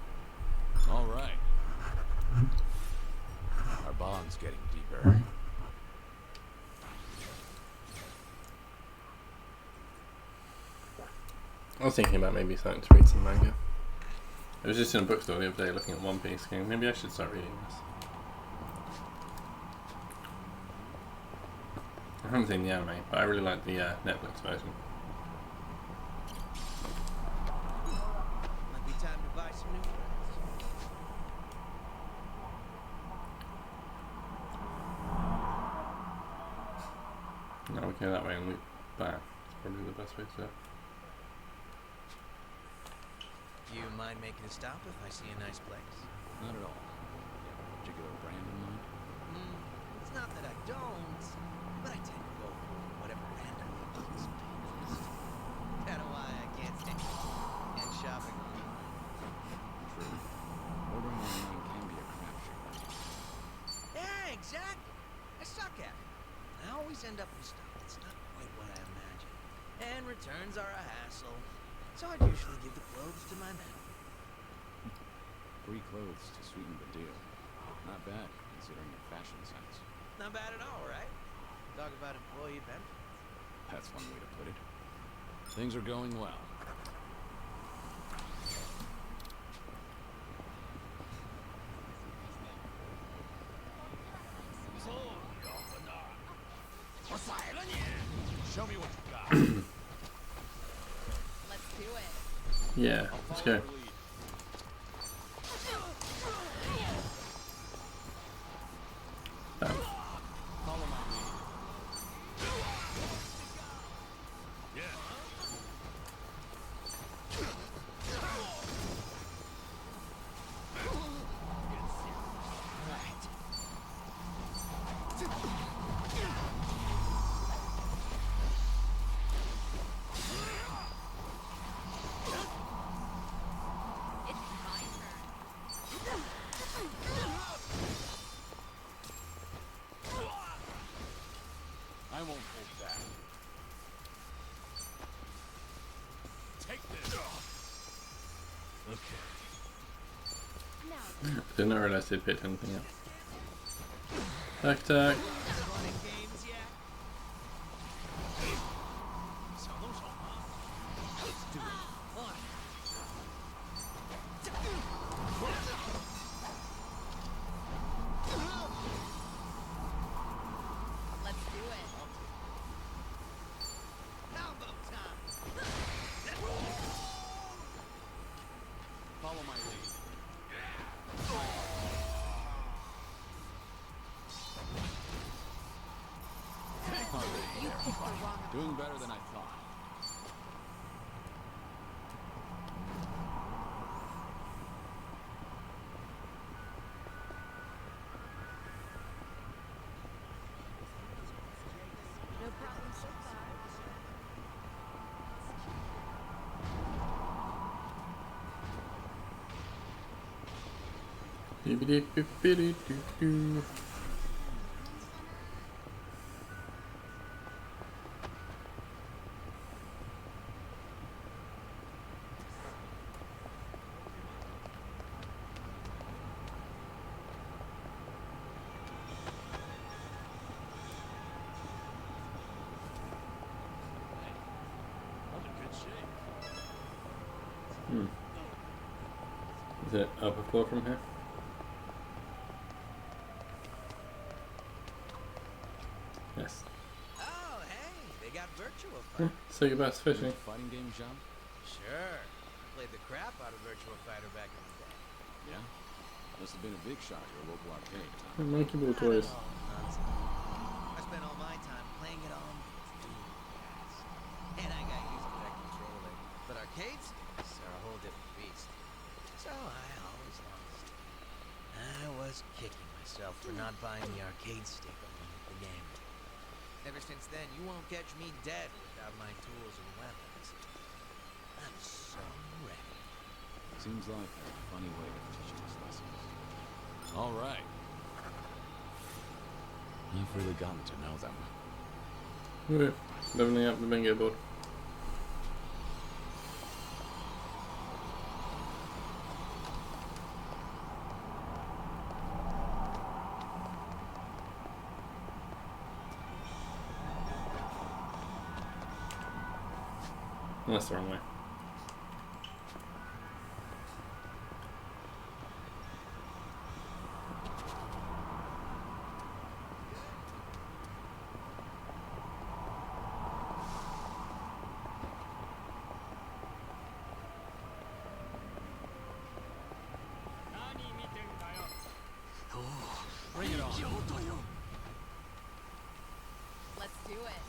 All right. Our bond's getting deeper. I was thinking about maybe starting to read some manga. I was just in a bookstore the other day looking at One Piece, going, maybe I should start reading this. I haven't seen the anime, but I really like the Netflix version. Might be time to buy some new friends. Now we go that way and loop back. It's probably the best way to do it. You mind making a stop if I see a nice place? Not at all. You have a particular brand in mind? It's not that I don't, but I tend to go for whatever randomly keeps me honest. That's why I can't stand and shopping online. True. Ordering online can be a crapshoot. Yeah, exactly. I suck at it. I always end up with stuff that's not quite what I imagined. And returns are a hassle. So I'd usually give the clothes to my man. Free clothes to sweeten the deal. Not bad, considering your fashion sense. Not bad at all, right? Talk about employee benefits. That's one way to put it. Things are going well. Show me what you got. Let's do it. Yeah, let's go. Bam. Follow my lead. Yeah. I won't hold back. Take this. Okay. Didn't realize they'd picked anything up. Tac tac. Let's do it. Follow my lead. You picked the wrong. Doing better than I thought. No problem so far. Doobity-doobity-doo-doo. I'm in good shape. Is it upper floor from here? Yes. Oh, hey, they got Virtua Hmm, Fighter. say goodbye to fishing. Fighting game, John? Sure. Played the crap out of Virtua Fighter back in the day. Must have been a big shot at your local arcade, huh? Monkey ball toys. I spent all my time playing it on Dreamcast. And I got used to that controller. But arcades are a whole different beast. So I always lost. I was kicking myself for not buying the arcade stick along with the game. Ever since then, you won't catch me dead without my tools and weapons. I'm so ready. Seems like a funny way of teaching us lessons. All right. You've really gotten to know them. Right. Leveling up the bingo board. That's the wrong way. Bring it on. Let's do it.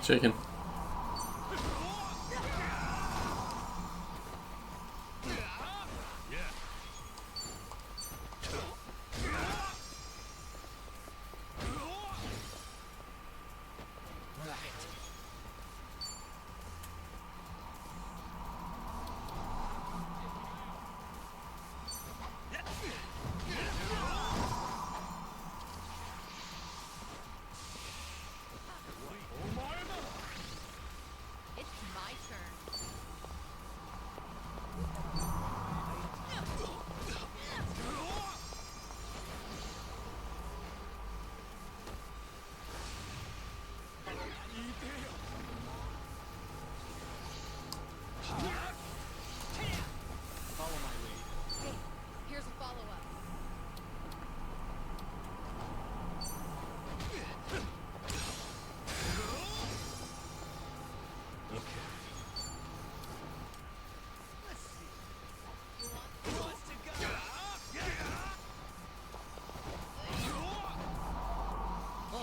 Chicken. It's my turn. Follow my lead. Hey, here's a follow-up. Let's see. You want to go? On.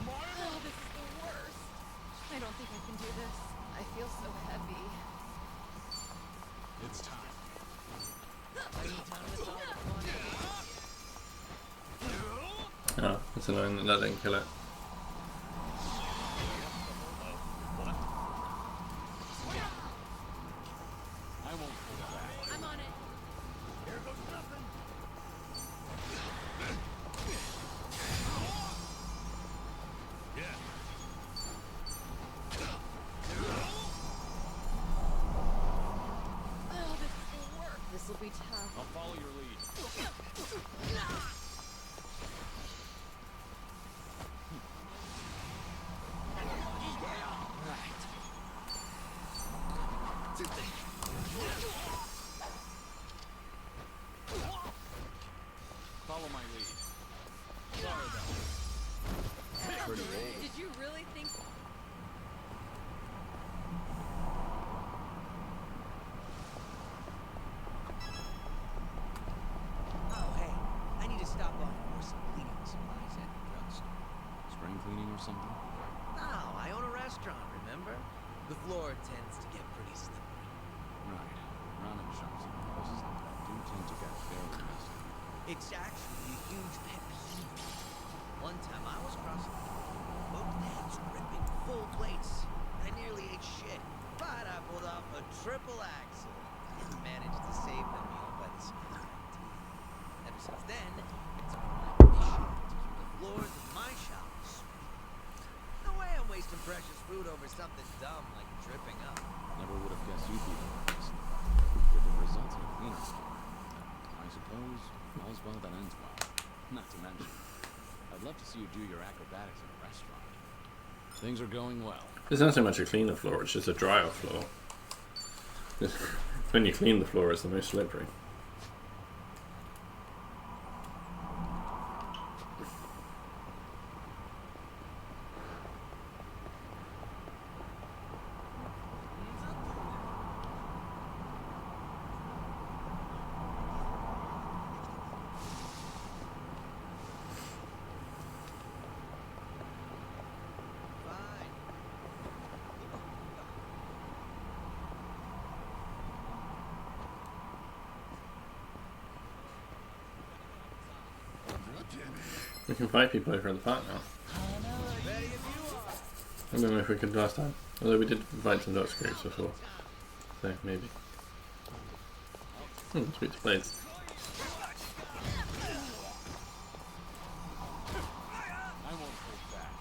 Oh, this is the worst. I don't think I can do this. I feel so heavy. It's time. Oh, it's annoying that didn't kill it. I won't hold back. I'm on it. Here goes nothing. Oh, this is the worst. This will be tough. I'll follow your lead. Follow my lead. Sorry about that. Pretty old. Did you really think? Oh, hey. I need to stop off for some cleaning supplies at the drugstore. Spring cleaning or something? No, I own a restaurant, remember? The floor tends to get pretty slippery. Right. Ramen shops and places like that do tend to get fairly messy. It's actually a huge pet peeve. One time I was crossing the floor, both heads ripping full plates. I nearly ate shit, but I pulled off a triple axel and managed to save the meal by the skin of my teeth. Ever since then, it's been my mission to keep the floors of my shop sweet. No way I'm wasting precious food over something dumb like dripping up. Never would have guessed you'd be the one. suppose all's well that ends well. Not to mention, I'd love to see you do your acrobatics in a restaurant. Things are going well. It's not so much a cleaner floor, it's just a drier floor. When you clean the floor, it's the most slippery. We can fight people over at the park now. I don't know if we could last time. Although we did fight some dog screws before. So maybe. Sweet blades. I won't hold back.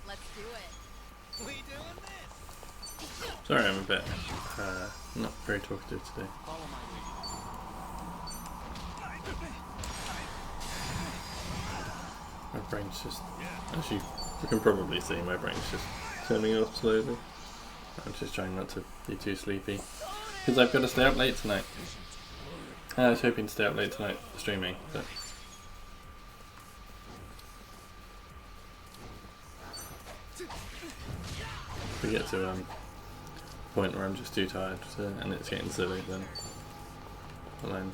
Let's do it. We doing this? Sorry, I'm a bit not very talkative today. Follow my lead. My brain's just, as you can probably see, my brain's just turning off slowly. I'm just trying not to be too sleepy. Because I've got to stay up late tonight. I was hoping to stay up late tonight streaming, but... if we get to a point where I'm just too tired to, and it's getting silly, then I'll end.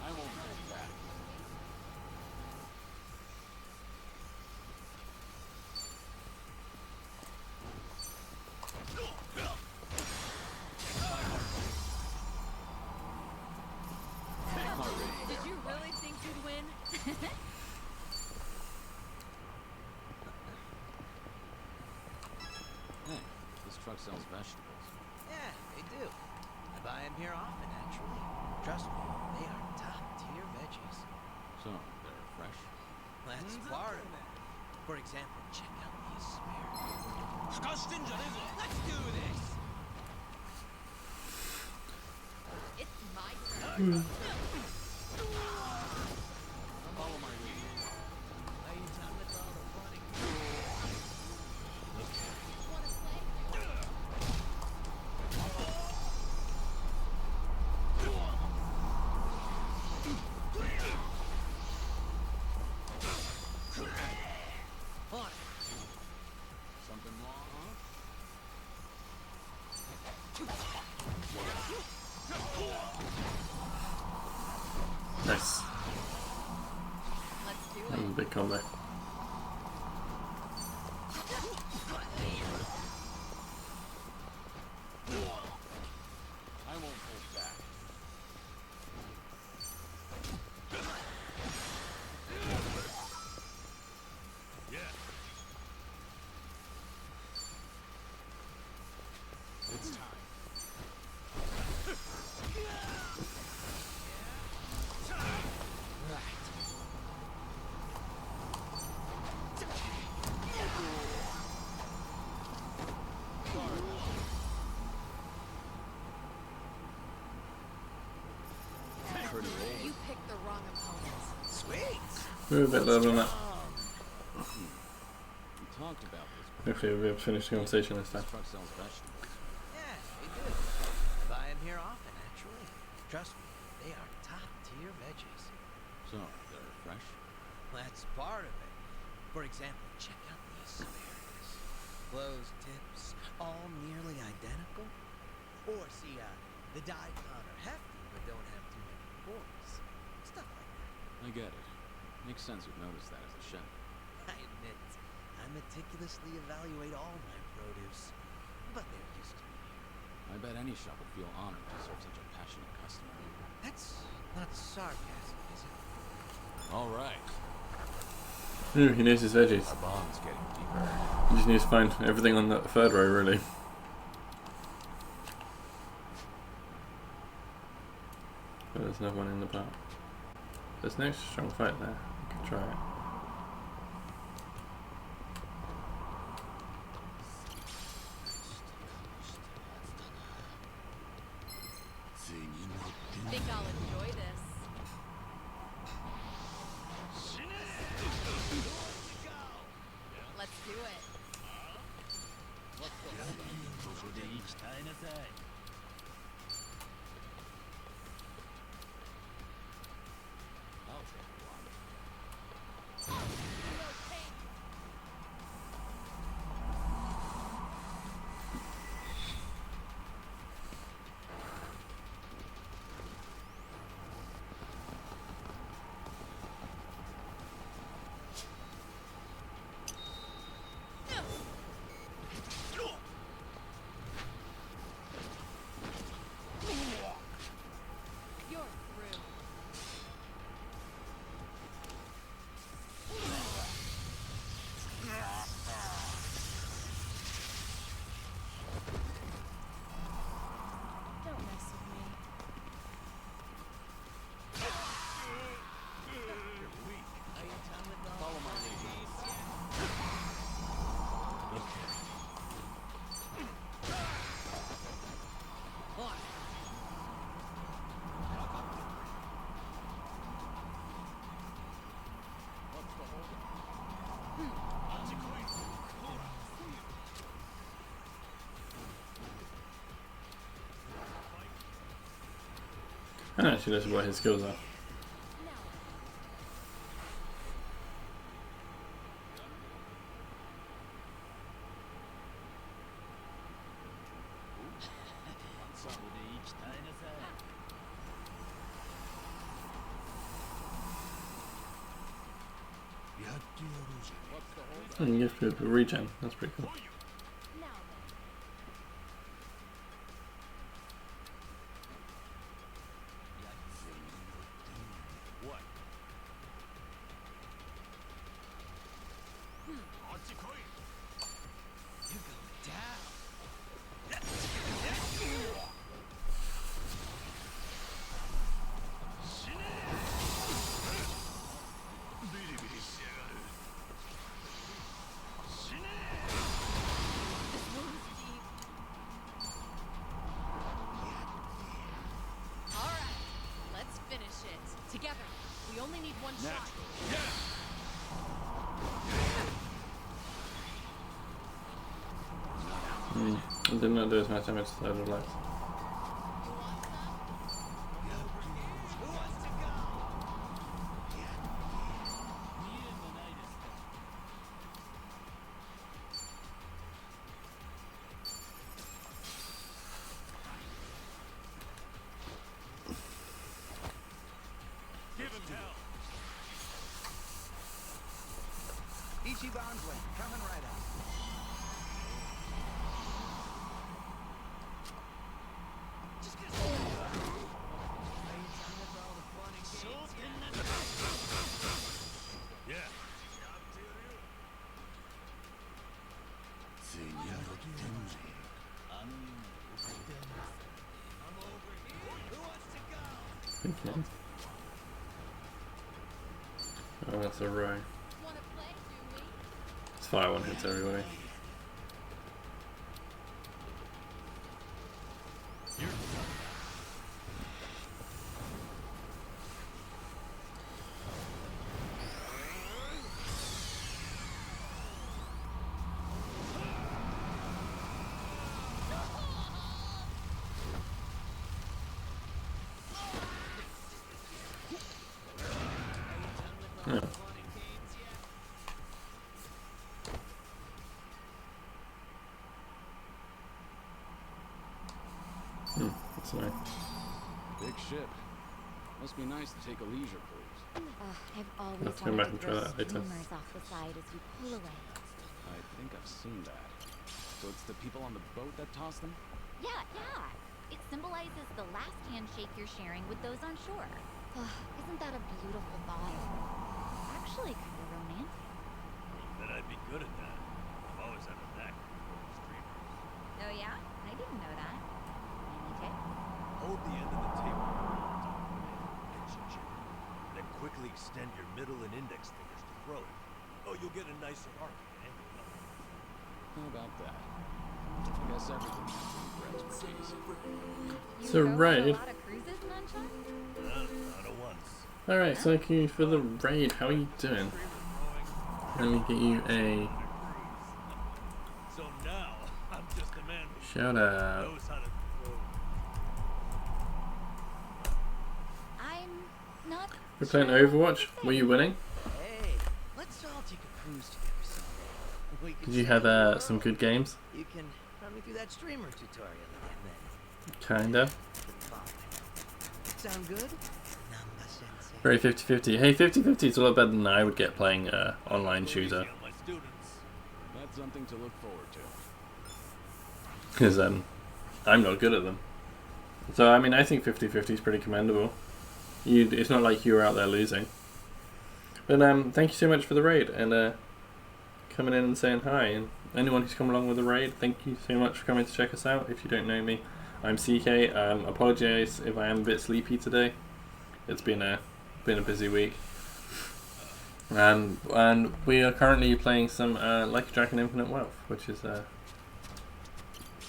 I won't hold back. Did you really think you'd win? Hey, this truck sells vegetables. Yeah, they do. I buy them here often, actually. Trust me, they are top-tier veggies. So, they're fresh? That's part of it. For example, check out these asparagus. Let's do this! It's my turn. Follow my lead. Are you done with all the running? Wanna play? On. Something wrong, huh? Nice. Let's do That was a it. big combo. I won't hold back. Yeah. It's time. Pretty old. You picked the wrong opponent. Sweet! Move a bit lower than that. We talked about this. Hopefully we'll be able to finish the conversation this time. This truck sells vegetables. Yeah, they do. I buy them here often, actually. Trust me, they are top-tier veggies. So, they're fresh? That's part of it. For example, check out these asparagus. clothes, tips, all nearly identical? Or see, the daikon are hefty but don't have too many pores. Stuff like that. I get it. Makes sense you'd notice that as a chef. I admit, I meticulously evaluate all my produce, but they're used to me. I bet any shop would feel honored to serve such a passionate customer. That's not sarcasm, is it? All right. Ooh, he knows his veggies. Our bond's getting deeper. You just need to find everything on that third row, really. But there's another one in the park. There's no strong fight there. You can try it. Think I'll enjoy this. Let's do it. You're through. Don't mess with me. Follow my lead. I don't actually know what his skills are. And you give people regen. That's pretty cool. What? You're going down. Alright, let's finish it. Together. We only need one shot. I did not do as much damage as I would have liked. Give him hell. Ichiban's way, coming right up. Yeah. Okay. Oh, that's a row. Wanna play, do we? It's fire one hits everybody. That's nice. Big ship. Must be nice to take a leisure cruise. I've always Let's go back wanted and to try throw that later. streamers off the side as you pull away. I think I've seen that. So it's the people on the boat that toss them? Yeah. It symbolizes the last handshake you're sharing with those on shore. Isn't that a beautiful thought? Actually, kind of romantic. Then I'd be good at that. I've always had a knack for throwing streamers. Oh yeah? I didn't know that. Any tips? Hold the end of the table on top of an pinch it. Then quickly extend your middle and index fingers to throw it. Oh, you'll get a nicer arc at the end. How about that? I guess everything has to be Brett's expertise. It's a raid. A lot of cruises, Nunchuck? Not at once. Alright, thank you for the raid. How are you doing? Let me get you a So now I'm just a man who shout out. knows how to throw. I'm not. We're playing Overwatch. Were you winning? Hey, let's all take a cruise together someday. We can Did you see have the world. some good games? You can run me through that streamer tutorial again then. Kinda. Sound good? Namba sensei. Very 50-50. Hey, 50-50 is a lot better than I would get playing online shooter. My students. That's something to look forward to. Because I'm not good at them. So, I mean, I think 50-50 is pretty commendable. It's not like you were out there losing. But thank you so much for the raid and coming in and saying hi. And anyone who's come along with the raid, thank you so much for coming to check us out. If you don't know me, I'm CK. Apologise if I am a bit sleepy today. It's been a busy week. And we are currently playing some Like a Dragon Infinite Wealth, which is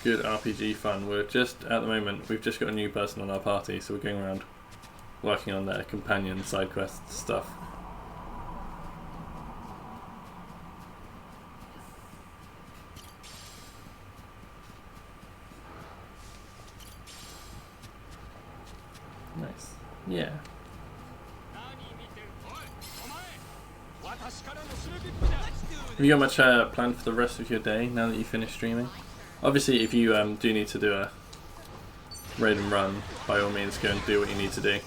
good RPG fun. We're just, at the moment, we've just got a new person on our party, so we're going around working on their companion side quest stuff. Nice. Yeah. Have you got much planned for the rest of your day now that you finish streaming? Obviously, if you do need to do a raid and run, by all means go and do what you need to do.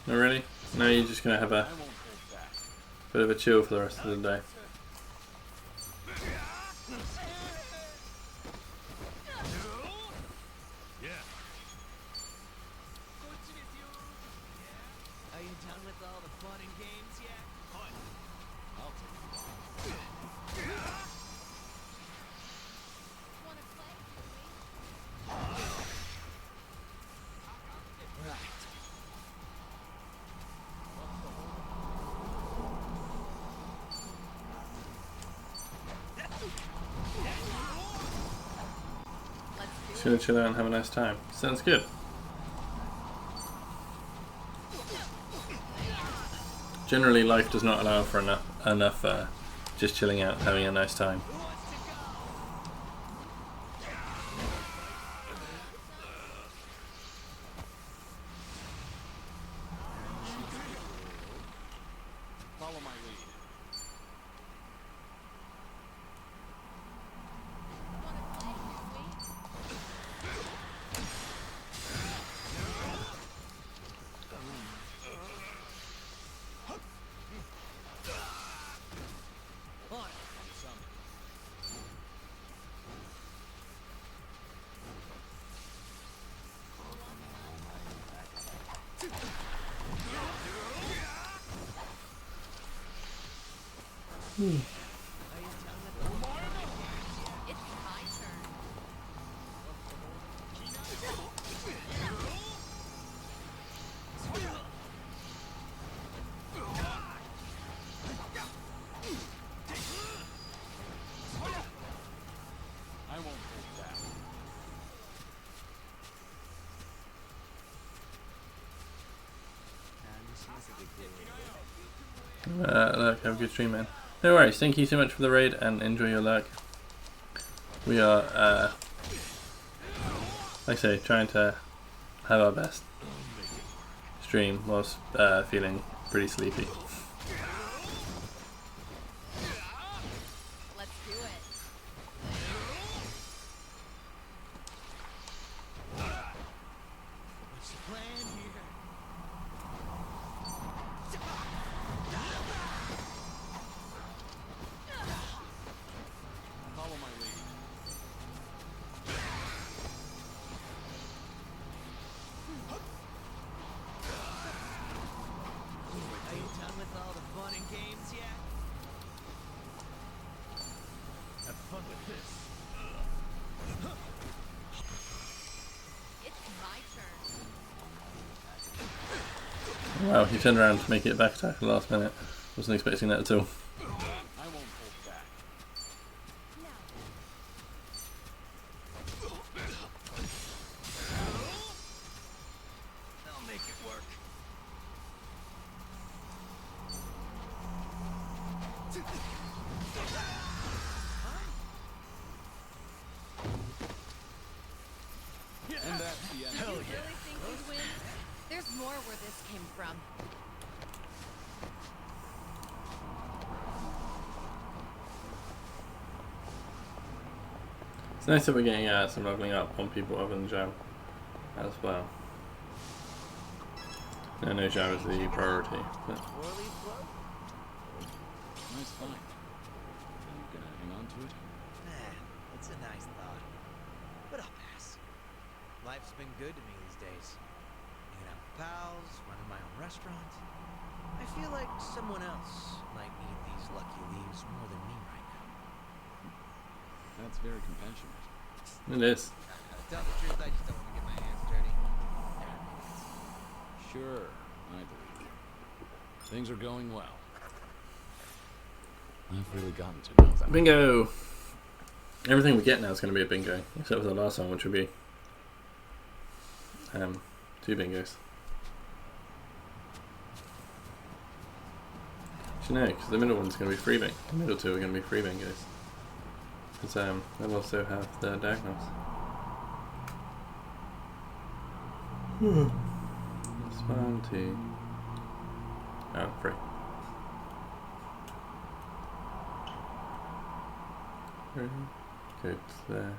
No, really? No, you're just going to have a bit of a chill for the rest of the day. Are you done with all the fun and games yet? I'll take it. Wanna play? Right. Just gonna chill out and have a nice time. Sounds good. Generally, life does not allow for enough just chilling out and having a nice time. Follow my lead. It's my turn. I won't hold back. Look, have a good stream, man. No worries, thank you so much for the raid and enjoy your luck. We are, like I say, trying to have our best stream whilst feeling pretty sleepy. Let's do it. Done with all the fun and games yet? Have fun with this. It's my turn. Wow, he turned around to make it a back attack at the last minute. Wasn't expecting that at all. I won't hold back. I'll make it work. And that's the end. You really think we'd win? There's more where this came from. It's nice that we're getting some leveling up on people other than Zhao as well. I know Zhao is the priority, but Swirly flow? Nice find. Are you gonna hang on to it? Nah, it's a nice thought. But I'll pass. Life's been good to me these days. Hanging out with pals, running my own restaurant. I feel like someone else might need these lucky leaves more than me right now. That's very compassionate. it is. To tell the truth, I just don't want to get my hands dirty. Sure, I believe you. Things are going well. I've really gotten to know them. Bingo! Everything we get now is going to be a bingo, except for the last one, which would be 2 bingos. Actually, no, because the middle one's going to be 3 bingos. The middle 2 are going to be 3 bingos. Because they'll also have the diagonals. That's 1, 2. Oh, 3. Good. There.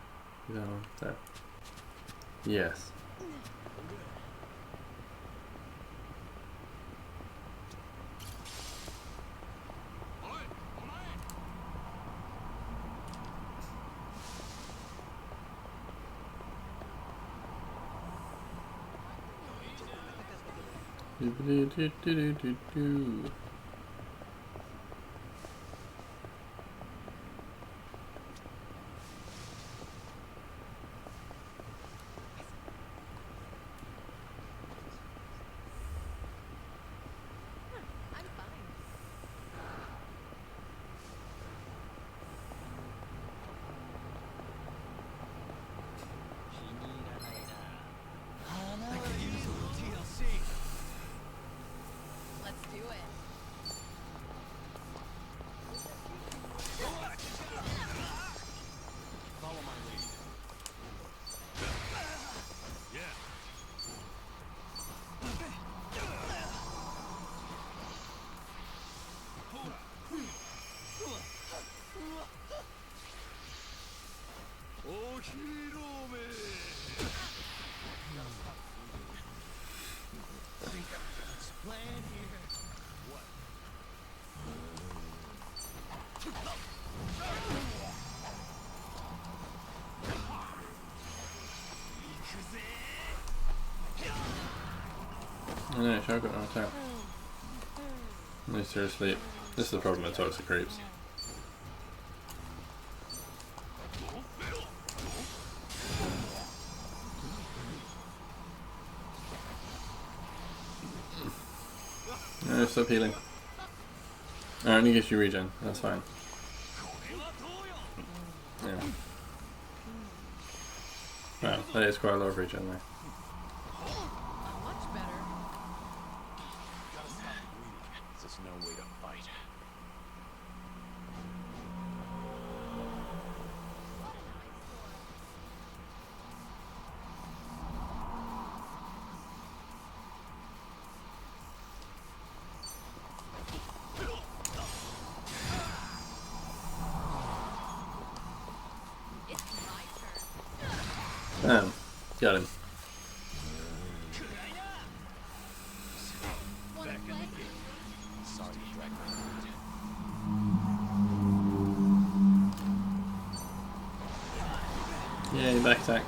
Down. There. Yes. Do. I'm fine. I could use a little TLC. Let's do it. Follow my lead. Yeah. Oh, Hirome! Let's plan here. What? I know, Shao got an attack. No, seriously, this is the problem with toxic creeps. No, stop healing. Alright, only gives you regen, that's fine. Yeah. Wow, that is quite a lot of regen there. Much better. Gotta stop bleeding. This is no way to fight. It's my turn. Bam. Got him. Wanna play? Sorry to drag my feet. Yay, back attack.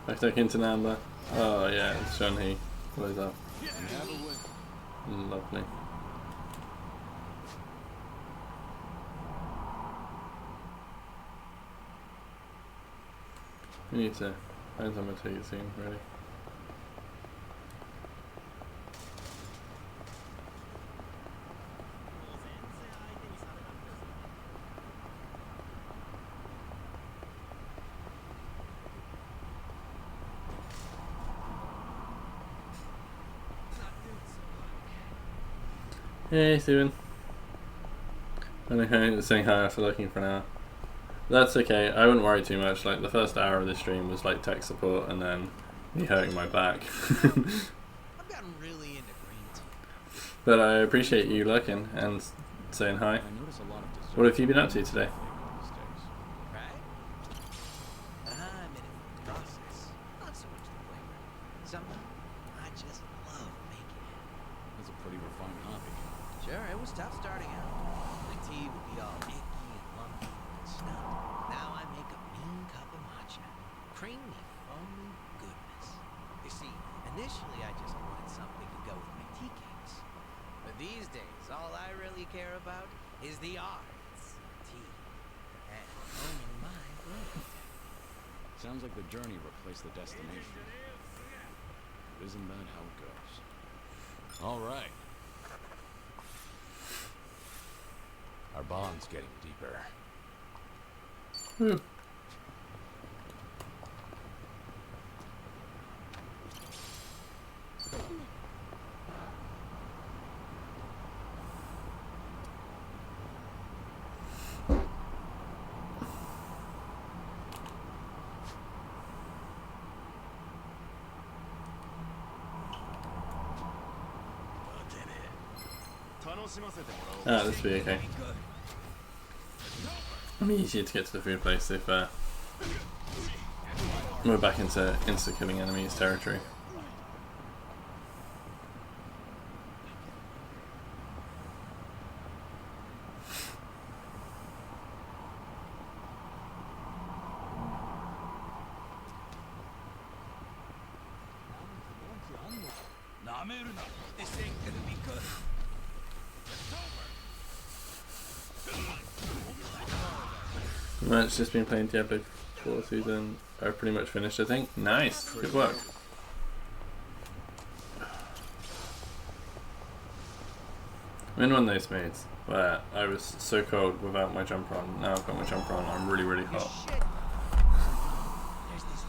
Back attack into Namba. Oh yeah, it's Shun He blows up. And have a win. Lovely. We need to find someone to take it soon, really. Hey, Steven. I'm saying hi after looking for an hour. That's okay, I wouldn't worry too much. Like, the first hour of the stream was like tech support and then me hurting my back. I've gotten really into green tea. But I appreciate you looking and saying hi. I notice a lot of dessert What have you been up to today? these days. Right? I'm in it for the process, not so much the flavor. Somehow, I just love making it. That's a pretty refined hobby. Sure, it was tough starting out. The tea would be all icky and lumpy and snubbed. Now I make a mean cup of matcha. Creamy, foamy goodness. You see, initially I just wanted something to go with my tea cakes. But these days, all I really care about is the arts of tea. And owning my bread. Sounds like the journey replaced the destination. But isn't that how it goes? All right. Our bond's getting deeper. Ah, this will be okay. It'll be easier to get to the food place if we're back into insta-killing enemies territory. This ain't gonna be good. It's just been playing Diablo 4 season. I've pretty much finished, I think. Nice, good work. I'm in one of those modes where I was so cold without my jumper on. Now I've got my jumper on, I'm really, really hot. There's this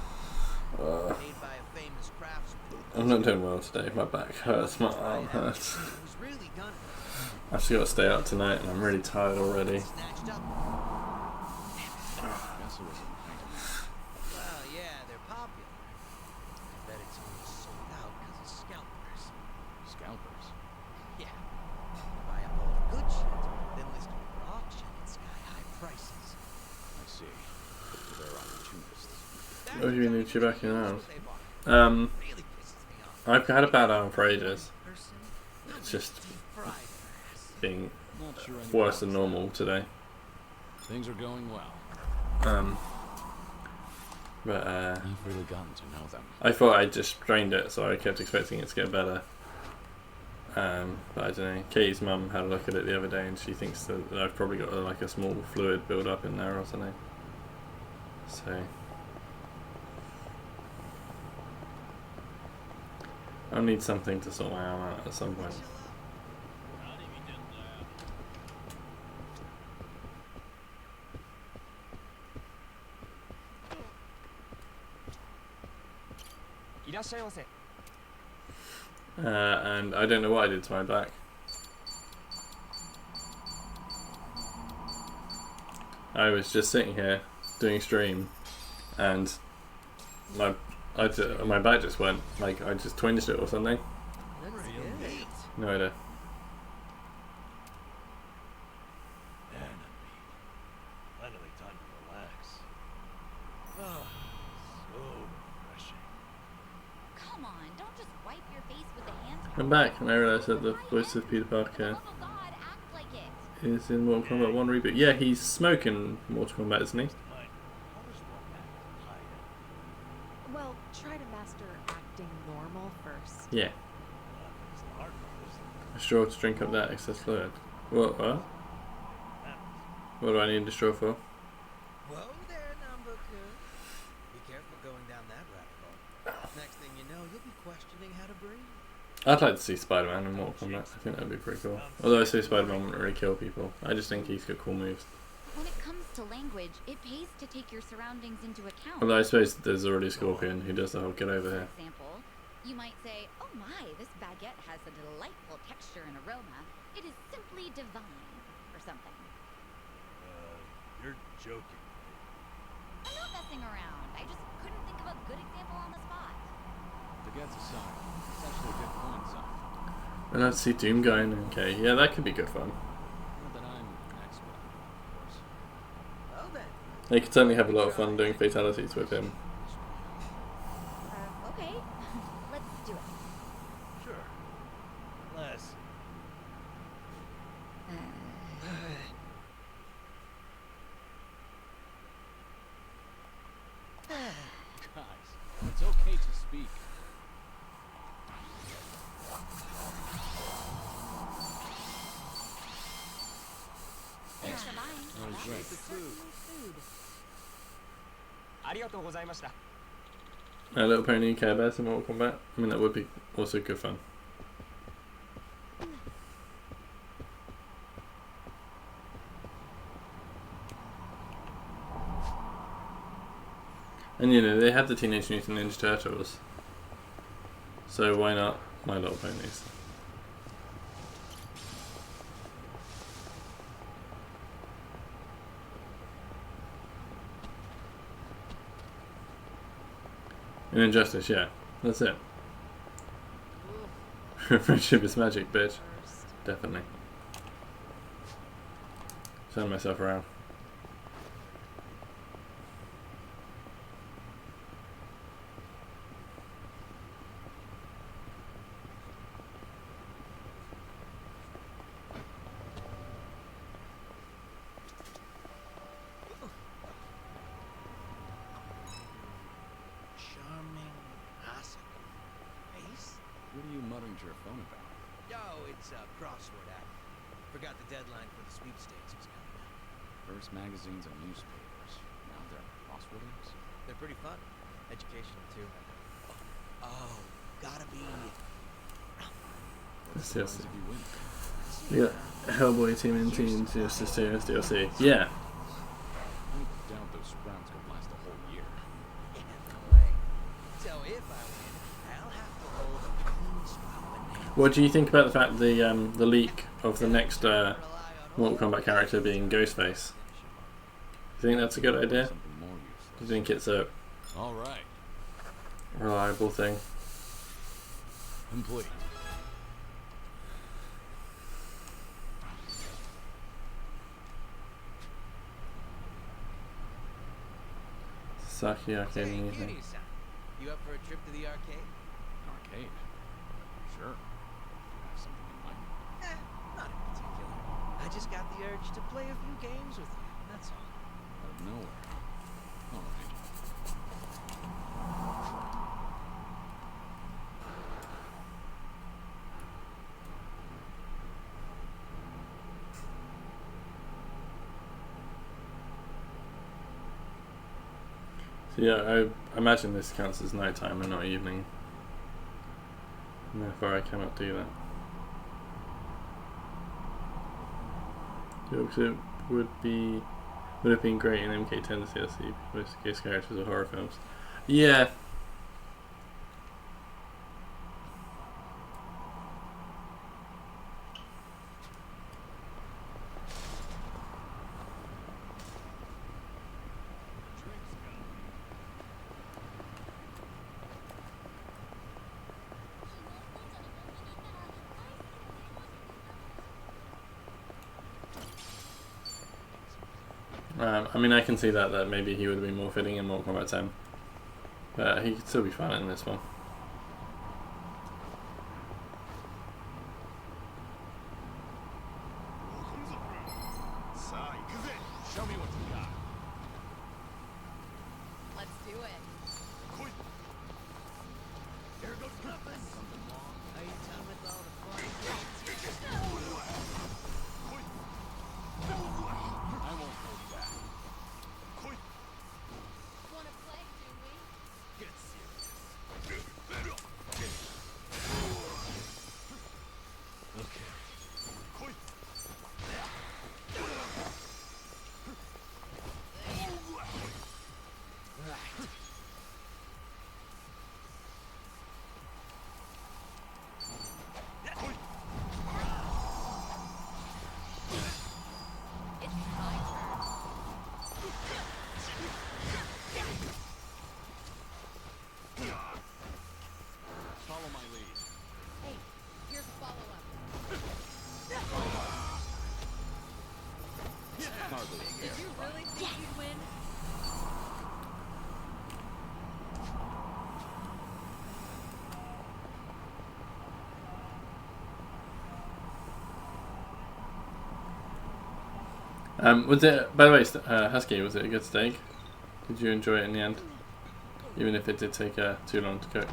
made by a famous craftsman. I'm not doing well today. My back hurts, my arm hurts. It was really done. I've just got to stay up tonight and I'm really tired already. Snatched up. Guess it was a pint of Well, yeah, they're popular. I bet it's only sold out because of scalpers. scalpers. Yeah. Buy up all the good shit, then list it for auction at sky-high prices. I see. So they're opportunists. What do you mean you're back in now? Really pisses me off. I've had a bad arm for ages. Person, It's just fried ass. being Not sure anyone worse than else normal today. Things are going well. But You've really gotten to know them. I thought I just strained it, so I kept expecting it to get better. But I don't know. Katie's mum had a look at it the other day, and she thinks that I've probably got like a small fluid build up in there or something. So I'll need something to sort my arm out at some point. And I don't know what I did to my back. I was just sitting here doing stream, and my back just went, like I just twinged it or something. That's good. No idea. Finally time to relax. Oh, so refreshing. Come on, don't just wipe your face with the hand. I'm back, and I realised that the voice of Peter Parker Oh God, act like it. is in Mortal Kombat 1 reboot. Yeah, he's smoking Mortal Kombat, isn't he? Well, try to master acting normal first. Yeah. straw to drink up that excess fluid. What? What do I need a straw for? Whoa there, Nambu-kun. Be careful going down that rabbit hole. Next thing you know, you'll be questioning how to breathe. I'd like to see Spider-Man in Mortal Kombat. I think that'd be pretty cool. Although I say Spider-Man wouldn't really kill people. I just think he's got cool moves. When it comes to language, it pays to take your surroundings into account. Although I suppose there's already Scorpion who does the whole get over For here. example, you might say, "Oh my, this baguette has a delightful texture and aroma. It is simply divine," or something. You're joking. I'm not messing around. I just couldn't think of a good example on the spot. Baguettes aside, it's actually a good point, son. And I'd see Doom going. Okay, yeah, that could be good fun. Not that I'm an expert, of course. Well then. They could certainly have a lot of fun doing fatalities with him. Okay. Let's do it. Sure. Unless. Guys, it's okay to speak. Thanks for buying. Oh, That's great. certainly food. ありがとうございました。 A Little Pony Care Bears in Mortal Kombat. I mean, that would be also good fun. And you know, they have the Teenage Mutant Ninja Turtles. So why not My Little Ponies? In Injustice, yeah. That's it. Friendship is magic, bitch. Definitely. Turn myself around. Charming Asuka. Ace? What are you muttering to your phone about? Oh, it's a crossword act. Forgot the deadline for the sweepstakes was coming up. First magazines and newspapers. Now they're crossword apps? They're pretty fun. Educational, too. Oh, gotta be... It's Surprised DLC. if you win. You got Hellboy Team in Team Justice 2 as DLC. Yeah. I doubt those sprouts could last a whole year. No way. So if I win, I'll have to hold a clean swap banana. What do you think about the fact the leak of the next Mortal Kombat character being Ghostface? Do you think that's a good idea? Something more Do you useless. think it's a All right. reliable thing? Complete. Saki Arcade Say, Music. Kiryu-san, you up for a trip to the arcade? Arcade. Sure. You have something in mind? Not in particular. I just got the urge to play a few games with you, that's all. Out of nowhere. All right. So yeah, I imagine this counts as nighttime and not evening. And therefore I cannot do that. Because it would have been great in MK10 DLC, most case characters of horror films. Yeah. I mean, I can see that maybe he would have been more fitting in Mortal Kombat 10. But he could still be fun in this one. Show me what you got. Let's do it. Here goes nothing. Are you done with all the fun games? Here's a follow-up. Hardly a Did you really think you'd win? Was it, by the way, Husky, was it a good steak? Did you enjoy it in the end? Even if it did take too long to cook.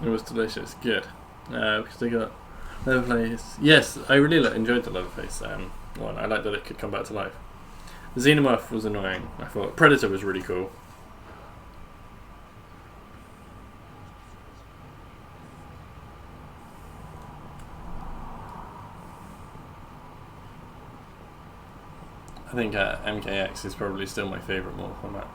It was delicious, good. Because they got Leatherface. Yes, I really enjoyed the Leatherface one. I liked that it could come back to life. The Xenomorph was annoying. I thought Predator was really cool. I think MKX is probably still my favourite morph on that.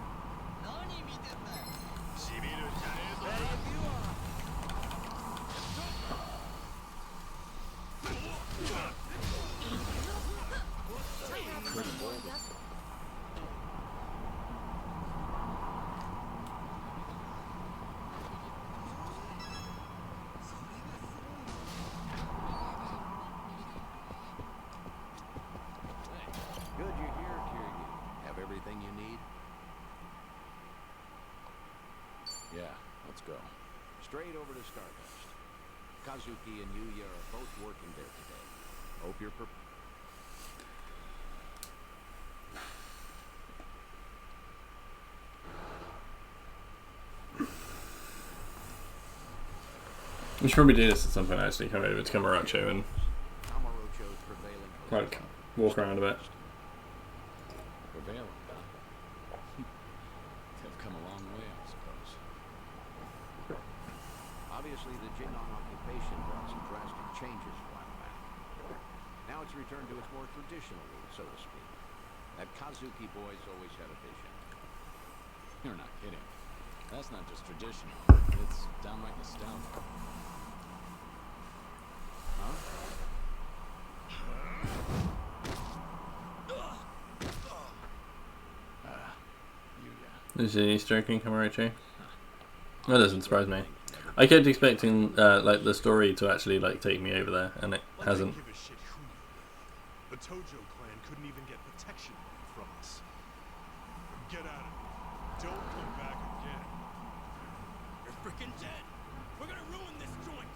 Good you're here, Kiryu. Have everything you need? Yeah, let's go. Straight over to Stardust. Kazuki and Yuya are both working there today. Hope you're We should probably do this at some point actually, come over to Kamurocho and Kamurocho's prevailing like walk around a bit. Prevailing, huh? They've come a long way, I suppose. Obviously, the Jingon occupation brought some drastic changes a while back. Now it's returned to its more traditional roots, so to speak. That Kazuki boy's always had a vision. You're not kidding. That's not just traditional. It's downright nostalgic. Huh? Is it Easter egg in Kamurocho? That doesn't surprise me. I kept expecting like the story to actually like take me over there, and it hasn't. Give a shit who you were. The Tojo clan couldn't even get protection from us. Get out of here. Don't come back again. You're freaking dead. We're gonna ruin this joint.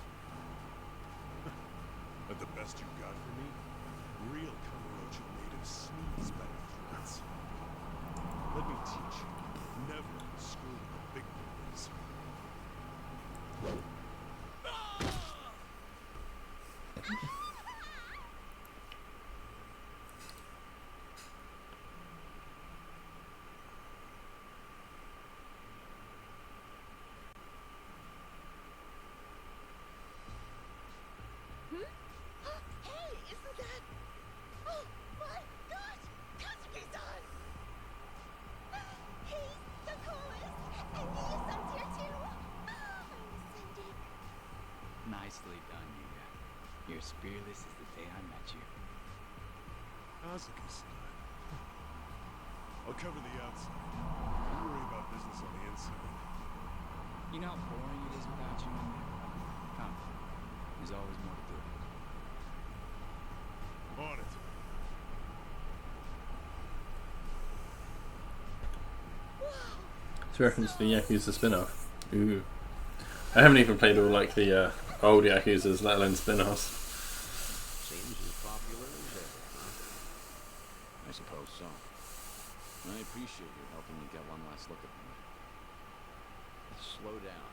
But the best you got for me? Real Kamurocho natives sneeze better threats. Let me teach you. Never screw the big boys. Hey, isn't that... Oh my god! Kazuki-san! He's the coolest! And Yuya-san's here too! I'm ascending. Nicely done, Yuya. You're as fearless as the day I met you. Kazuki-san. I'll cover the outside. You worry about business on the inside. You know how boring it is without you in there? Come. There's always more to do. On it. It's a reference to the Yakuza spin-off. Ooh. I haven't even played all like the old Yakuzas, let alone spin-offs. Seems as popular as ever, huh? I suppose so. I appreciate you helping me get one last look at them. Slow down.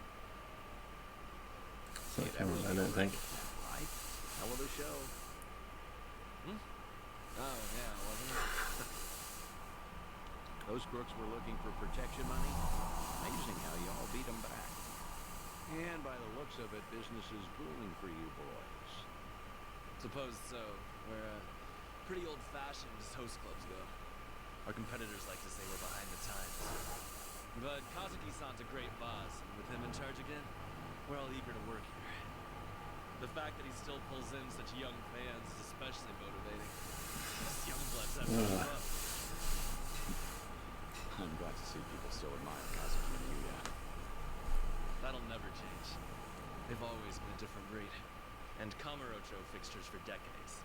It's not coming, I don't think. Right? Hell of a show. Oh, yeah, wasn't it? Those crooks were looking for protection money. Amazing how you all beat them back. And by the looks of it, business is booming for you boys. Suppose so. We're pretty old-fashioned as host clubs go. Our competitors like to say we're behind the times. But Kazuki-san's a great boss, and with him in charge again, we're all eager to work here. The fact that he still pulls in such young fans is especially motivating. These young bloods have to keep up. I'm glad to see people still admire Kazuki and Yuya. That'll never change. They've always been a different breed. And Kamurocho fixtures for decades.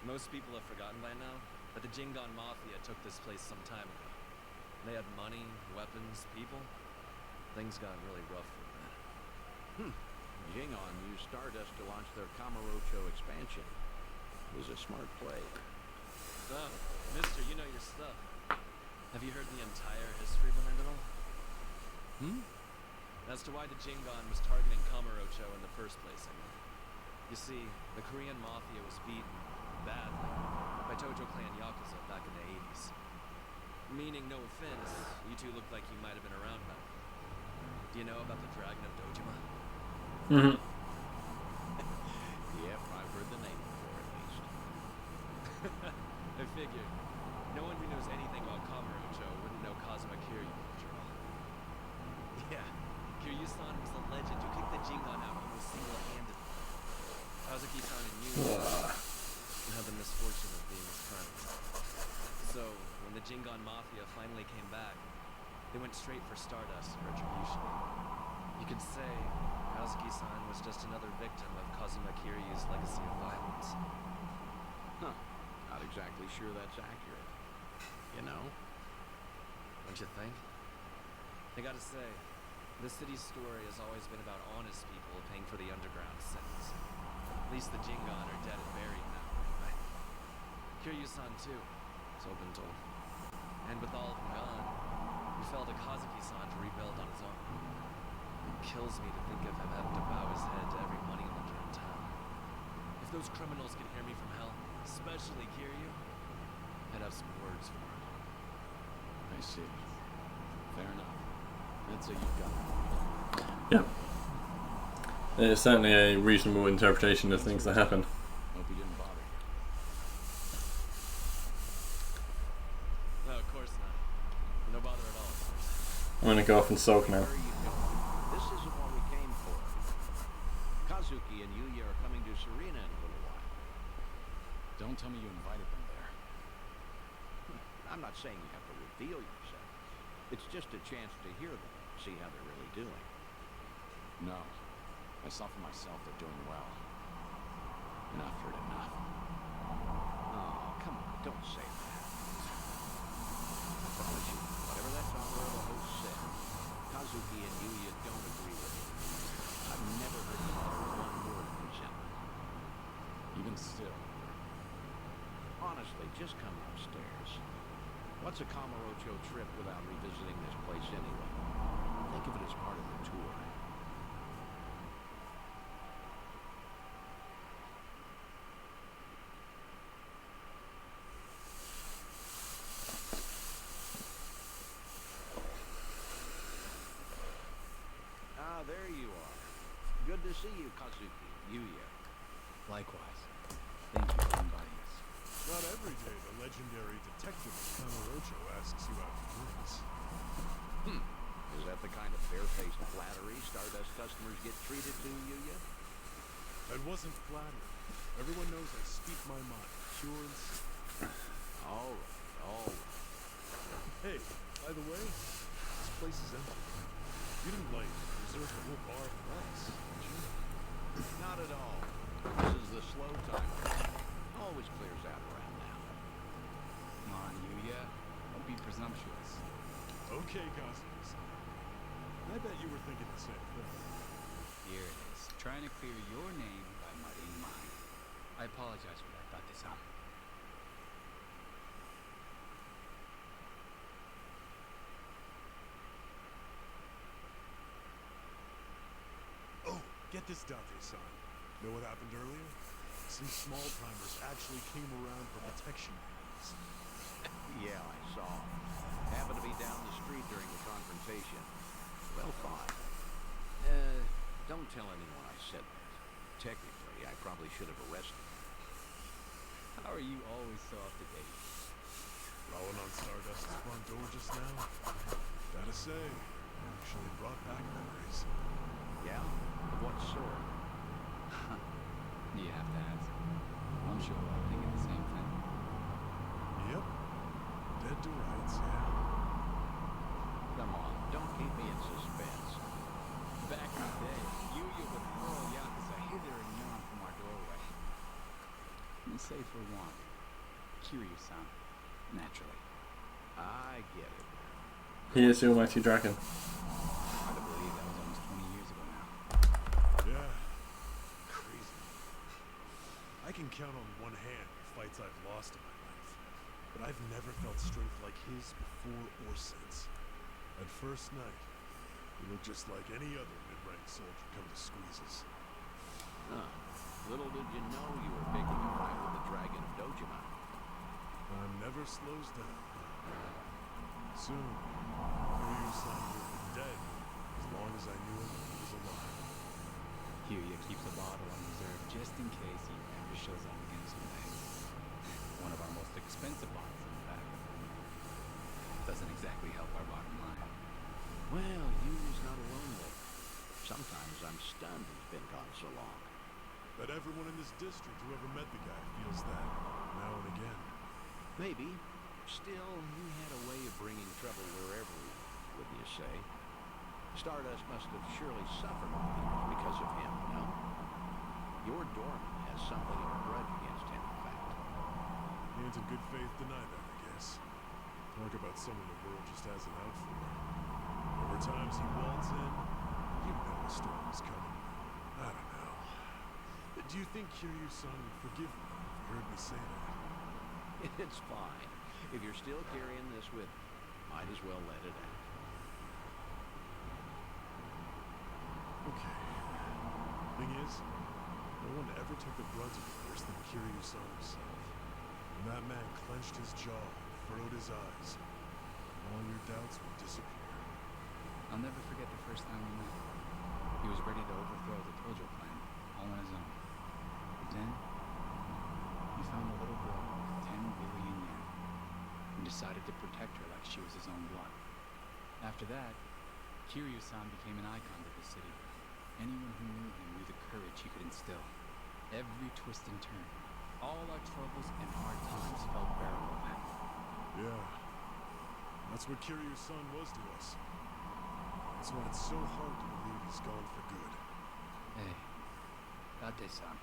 Most people have forgotten by now that the Jingon Mafia took this place some time ago. They had money, weapons, people. Things got really rough for them. Jingon used Stardust to launch their Kamurocho expansion. It was a smart play. Oh, mister, you know your stuff. Have you heard the entire history behind it all? As to why the Jingon was targeting Kamurocho in the first place, I mean. You see, the Korean Mafia was beaten, badly, by Tojo Clan Yakuza back in the 80s. Meaning, no offense, you two look like you might have been around back then. Do you know about the Dragon of Dojima? Yep, I've heard the name before, at least. I figured. No one who knows anything about Kamurocho wouldn't know Kazuma Kiryu, after all. Yeah, Kiryu-san was the legend who kicked the Jingon out almost single-handedly. Kazuki-san and you had the misfortune of being his friends. So, when the Jingon Mafia finally came back, they went straight for Stardust and retribution. You could say Kazuki-san was just another victim of Kazuma Kiryu's legacy of violence. Not exactly sure that's accurate. You know? Don't you think? I gotta say, this city's story has always been about honest people paying for the underground sins. At least the Jingon are dead and buried now, anyway. Kiryu-san too, so I've been told. And with all of them gone, we fell to Kazuki-san to rebuild on his own. It kills me to think of him having to bow his head to every moneylender in town. If those criminals could hear me from hell, especially Kiryu, I'd have some words for him. I see. Fair enough. That's a you've got Yeah. It's certainly a reasonable interpretation of things that happen. Hope he didn't bother you. No, of course not. No bother at all, of course. I'm gonna go off and sulk now. This isn't what we came for. Kazuki and Yuya are coming to Serena in a little while. Don't tell me you invited them there. I'm not saying you have to reveal yourself. It's just a chance to hear them, see how they're really doing. No. I saw for myself they're doing well. And I've heard enough. Oh, come on, don't say that. I promise you, whatever that top row of the host said, Kazuki and Yuya don't agree with it. I've never heard them utter one word of resentment. Even still. Honestly, just come upstairs. What's a Kamurocho trip without revisiting this place anyway? Think of it as part of the tour. Ah, there you are. Good to see you, Kazuki. Yuya. Likewise. Thank you for inviting us. Not every day the legendary detective of Kamurocho asks you out for drinks. Is that the kind of bare-faced flattery Stardust customers get treated to, Yuya? That wasn't flattering. Everyone knows I speak my mind, pure and simple. All right, all right. Hey, by the way, this place is empty. You didn't reserve the whole bar for us, did you? Not at all. This is the slow time. Always clears out around now. Come on, Yuya. Don't be presumptuous. Okay, Kazuki-san. I bet you were thinking the same thing. Here it is. Trying to clear your name by muddying mine. I apologize for that, Date-san. Oh, get this, Date-san. Know what happened earlier? Some small-timers actually came around for protection reasons. Yeah, I saw. Happened to be down the street during the confrontation. Well, fine. Don't tell anyone I said that. Technically, I probably should have arrested him. How are you always so up to date? Rolling on Stardust's front door just now. Gotta say, actually brought back memories. say for one, Kiryu-san, naturally. I get it. He is the almighty dragon. Hard to believe that was almost 20 years ago now. Yeah. Crazy. I can count on one hand the fights I've lost in my life, but I've never felt strength like his before or since. At first night, he looked just like any other mid-rank soldier come to squeezes. Huh. Little did you know you were picking a fight with the Dragon of Dojima. Time never slows down. Soon, Kiryu-san would have been dead as long as I knew him he was alive. Kiryu keeps a bottle on reserve just in case he ever shows up again someday. One of our most expensive bottles, in fact. Doesn't exactly help our bottom line. Well, Yu's not alone there. Sometimes I'm stunned he's been gone so long. Bet everyone in this district who ever met the guy feels that now and again. Maybe. Still, he had a way of bringing trouble wherever he went, wouldn't you say? Stardust must have surely suffered because of him, no? Your doorman has something of a grudge against him, in fact. He ain't in good faith deny that, I guess. Talk about someone the world just has it out for. Over times he waltz in, you know a storm is coming. I don't know. Do you think Kiryu-san would forgive me if he heard me say that? It's fine. If you're still carrying this with you, might as well let it out. Okay. Thing is, no one ever took the brunt of it worse than Kiryu-san himself. When that man clenched his jaw and furrowed his eyes, all your doubts would disappear. I'll never forget the first time we met. He was ready to overthrow the Tojo clan, all on his own. But then, he found a little girl with 10 billion yen, and decided to protect her like she was his own blood. After that, Kiryu-san became an icon to the city. Anyone who knew him knew the courage he could instill. Every twist and turn, all our troubles and hard times felt bearable then. Yeah. That's what Kiryu-san was to us. That's why it's so hard to believe he's gone for good. Hey, Date-san.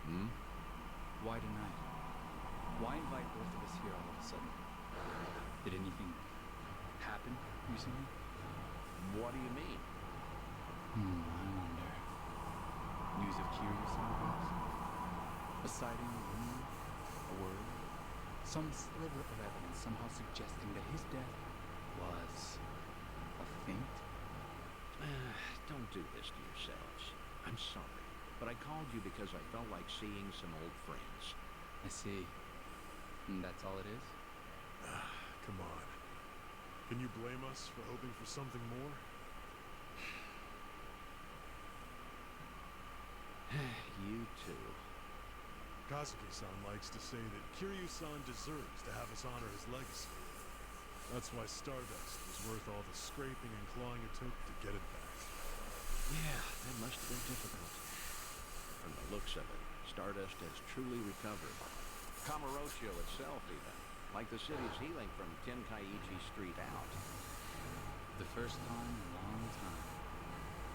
Hmm? Why tonight? Why invite both of us here all of a sudden? Did anything happen recently? What do you mean? I wonder. News of Kiryu-san, perhaps? A sighting, a rumor, a word? Some sliver of evidence somehow suggesting that his death was a feint? Don't do this to yourselves. I'm sorry, but I called you because I felt like seeing some old friends. I see. And that's all it is? Come on. Can you blame us for hoping for something more? You too. Kazuki-san likes to say that Kiryu-san deserves to have us honor his legacy. That's why Stardust was worth all the scraping and clawing it took to get it back. Yeah, that must have been difficult. From the looks of it, Stardust has truly recovered. Kamurocho itself even, like the city's healing from Tenkaichi Street out. The first time in a long time.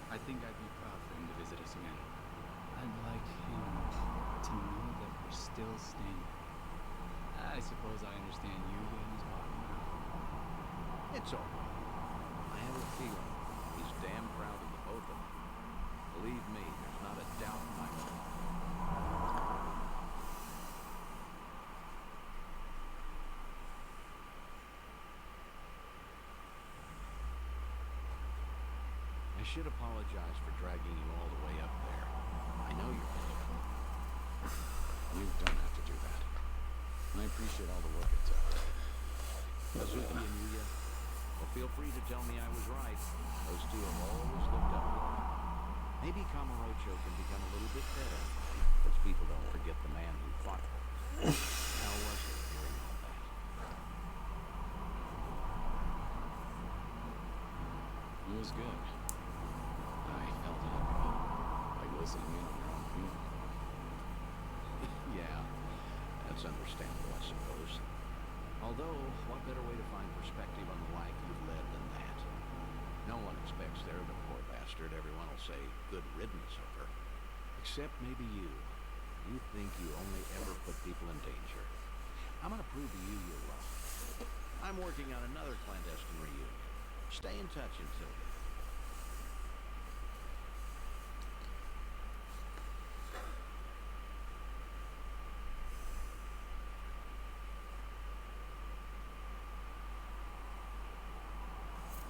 I think I'd be proud for him to visit us again. I'd like him to know that we're still standing. I suppose I understand you getting his bottom now. It's all right. I have a feeling he's damn proud of the both of them. Believe me, there's not a doubt in my mind. I should apologize for dragging you all the way up there. I know you're busy. You don't have to do that. I appreciate all the work it took. Kazuki and Yuya, well, feel free to tell me I was right. Those two have always looked up to me. Maybe Kamurocho can become a little bit better, because people don't forget the man who fought for it. How was it hearing all that? It was good. I felt it every bit, like listening in on your own funeral. Yeah, that's understandable, I suppose. Although, what better way to find perspective on the life you've led than that? No one expects they're the poor bastard everyone will say good riddance over. Except maybe you. You think you only ever put people in danger. I'm gonna prove to you you're wrong. I'm working on another clandestine reunion. Stay in touch until then.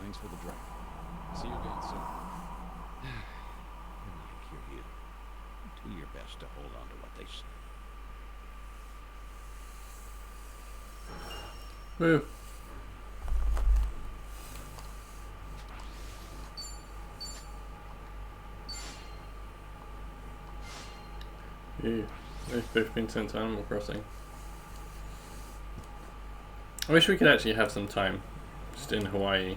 Thanks for the drink. See you again soon. Like you're you. Do your best to hold on to what they say. Woo. Yeah, we've both been sent to Animal Crossing. I wish we could actually have some time just in Hawaii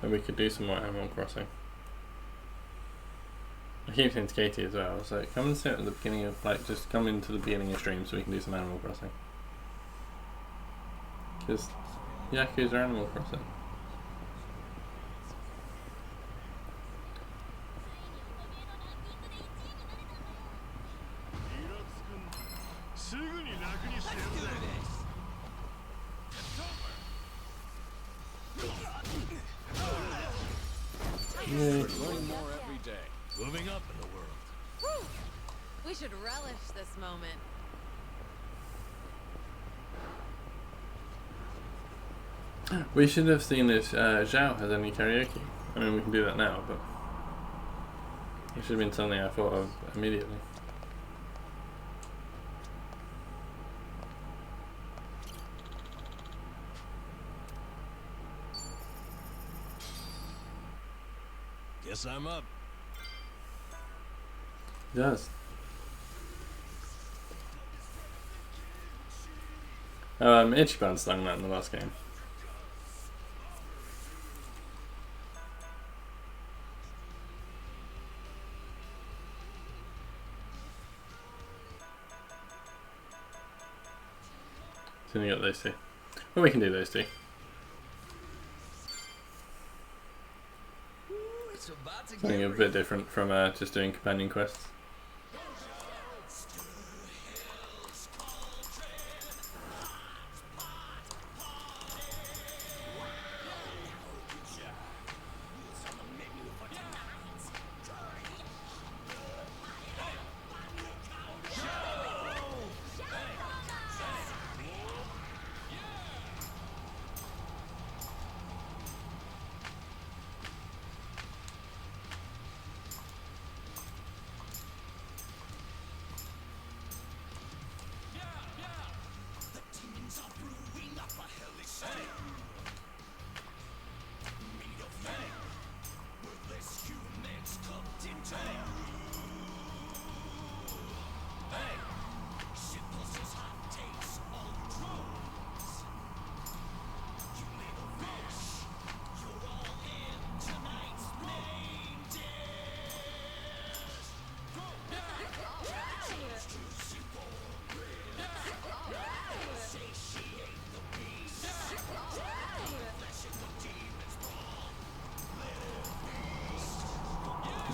and we could do some more Animal Crossing. I keep saying to Katie as well, I was like, come and sit at the beginning of, like, just come into the beginning of stream so we can do some Animal Crossing. Because Yakuza are Animal Crossing. Learning more every day. Moving up in the world. Whew. We should relish this moment. We should have seen if Zhao has any karaoke. I mean, we can do that now, but it should have been something I thought of immediately. Guess I'm up. It does. Ichiban sung that in the last game. So we got those two. Well, we can do those two. Something a bit different from just doing companion quests.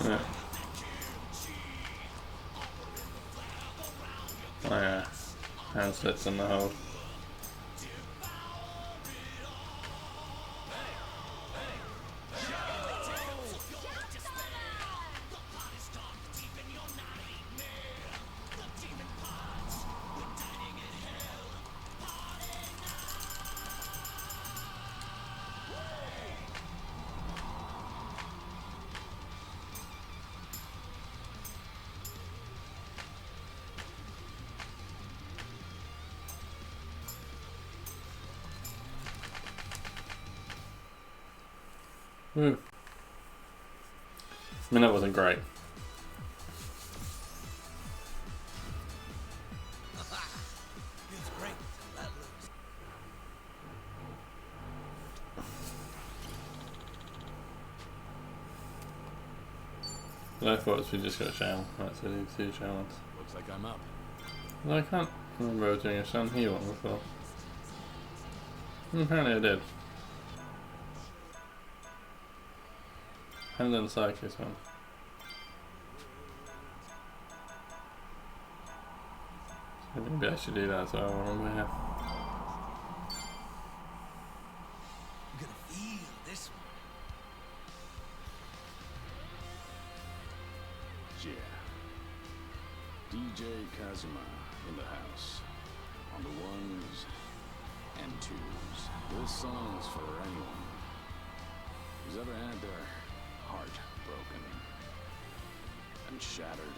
Yeah. Oh yeah, hand slits on the hole. I mean, that wasn't great. But I thought we just got a shell. Right, so we do two shell ones. Looks like I'm up. Well, I can't remember I was doing a Sun He one before. Apparently I did. I haven't done the Cyclist one. Maybe I should do that so I remember here. I'm gonna feel this one. Yeah. DJ Kazuma in the house. On the ones and twos. This song's for anyone who's ever had their heart broken and shattered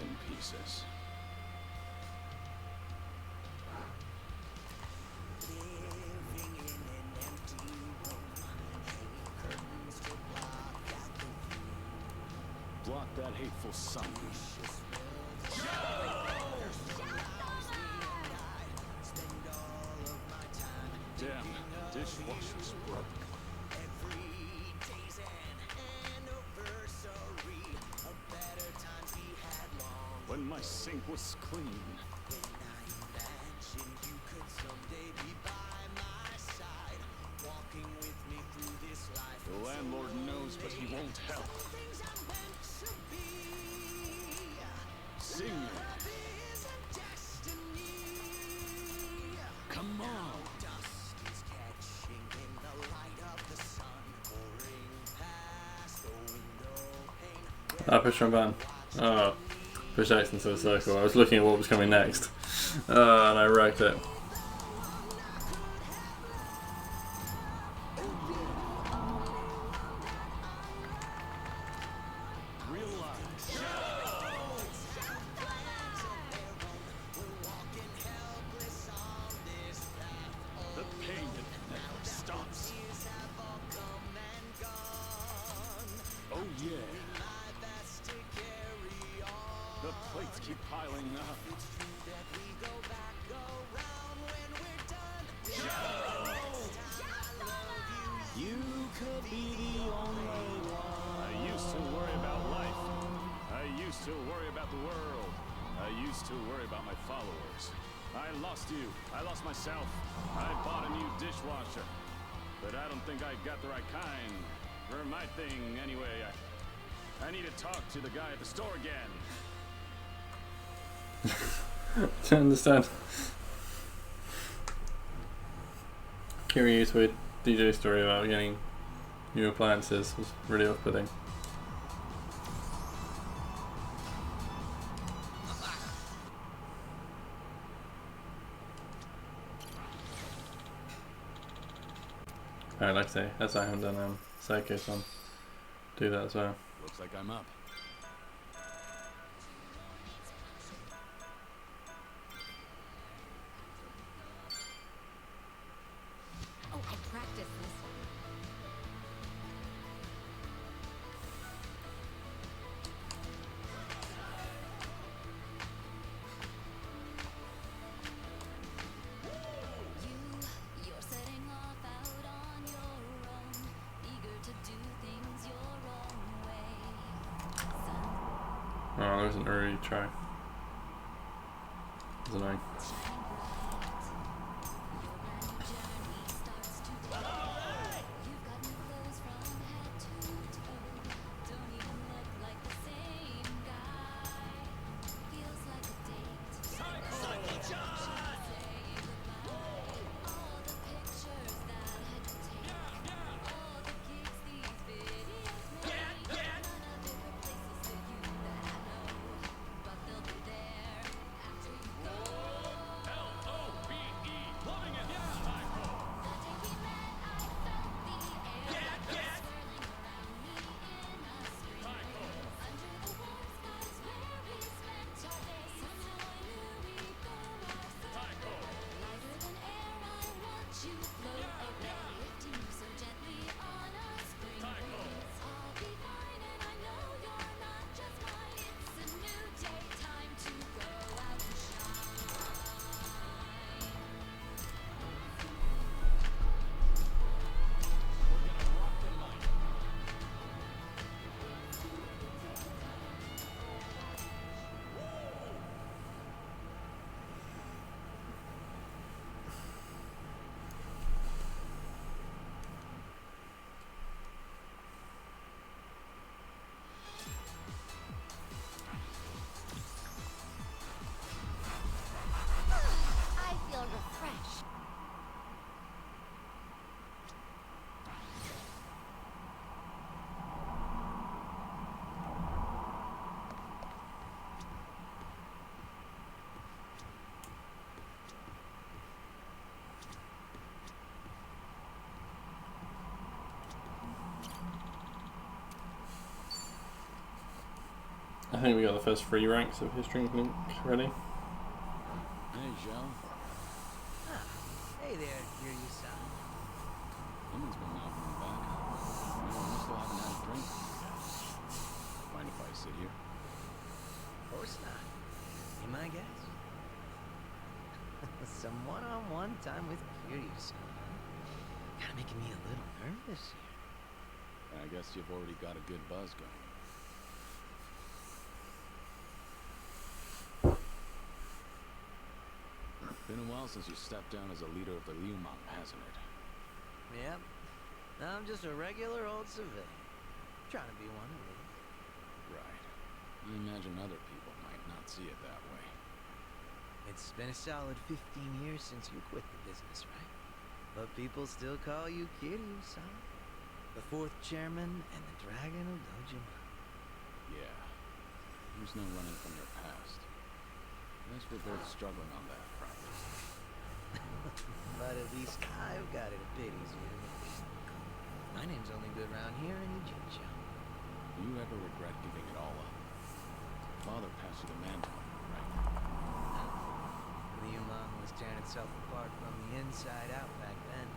in pieces. Block that hateful sun. Damn, dishwasher's broke. When my sink was clean. The landlord knows, but he won't help. Sing it. Come on. Push from button. Oh, push X into the circle. I was looking at what was coming next. And I wrecked it. To the guy at the store again. I understand. Hearing you to a DJ story about getting new appliances was really off-putting. Alright, like I say, as I haven't done Psycho, so I'll do that as well. Looks like I'm up. Oh, there wasn't a early try. It's annoying. think we got the first 3 ranks of his drink link ready. Hey, Zhao. Ah, hey there, Kiryu-san. Someone's been knocking me back. We still haven't had a drink yet. Mind if I sit here? Of course not. Be my guest. Some one-on-one time with Kiryu-san. Kinda making me a little nervous here. I guess you've already got a good buzz going. Been a while since you stepped down as a leader of the Liu Mang, hasn't it? Yep. I'm just a regular old civilian. Trying to be one at least. Right. I imagine other people might not see it that way. It's been a solid 15 years since you quit the business, right? But people still call you Kiryu-san. The 4th chairman and the Dragon of Dojima. Yeah. There's no running from your past. Guess we're both struggling on that front. But at least I've got it a bit easier. My name's only good around here in Ijincho. Do you ever regret giving it all up? Father passed you the mantle, right? Liu Mang was tearing itself apart from the inside out back then.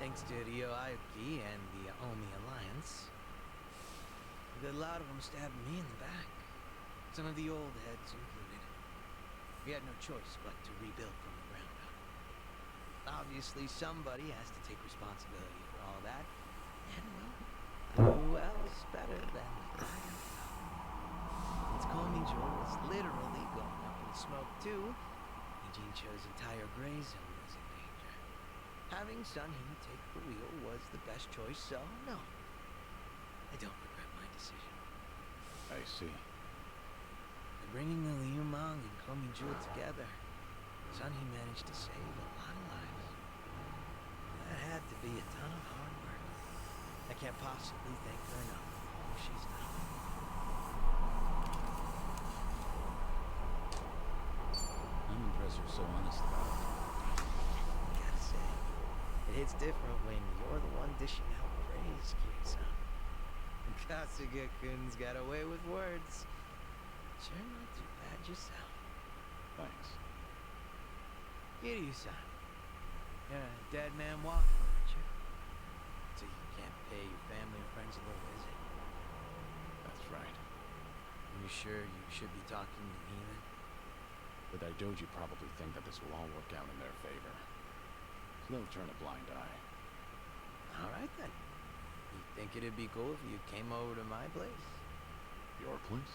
Thanks to Ryo Aoki and the Omi Alliance. A good lot of them stabbed me in the back. Some of the old heads included. We had no choice but to rebuild from the ground up. Obviously, somebody has to take responsibility for all that. And, well, who else better than the guy himself? Its Komijo was literally going up in smoke, too. Ijincho's entire gray zone was in danger. Having Sunhee take the wheel was the best choice, so no. I don't regret my decision. I see. By bringing the Liu Mang and Komijo together, Sunhee managed to save a lot of lives. That had to be a ton of hard work. I can't possibly thank her enough for all she's done. I'm impressed you're so honest about it. Gotta say, it hits different when you're the one dishing out praise, Kiryu-san. Kasuga-kun's got away with words. Sure not too bad yourself. Thanks. Kiryu-san, you're a dead man walking, aren't you? So you can't pay your family and friends a little visit? That's right. You sure you should be talking to me then? The Daidoji probably think that this will all work out in their favor. So they'll turn a blind eye. Alright then. You think it'd be cool if you came over to my place? Your place?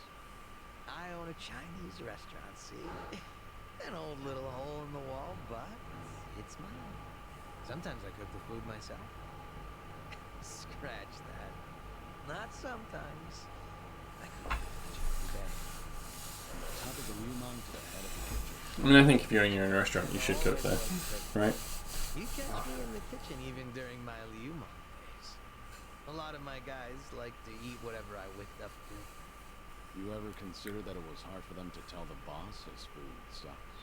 I own a Chinese restaurant, see? An old little hole in the wall, but it's mine. Sometimes I cook the food myself. Scratch that. Not sometimes. I cook every day. From the top of the Liu Mang to the head of the kitchen. I mean, I think if you're in your own restaurant, you should cook there, right? You catch me in the kitchen even during my Liu Mang days. A lot of my guys like to eat whatever I whipped up to. You ever consider that it was hard for them to tell the boss his food sucks?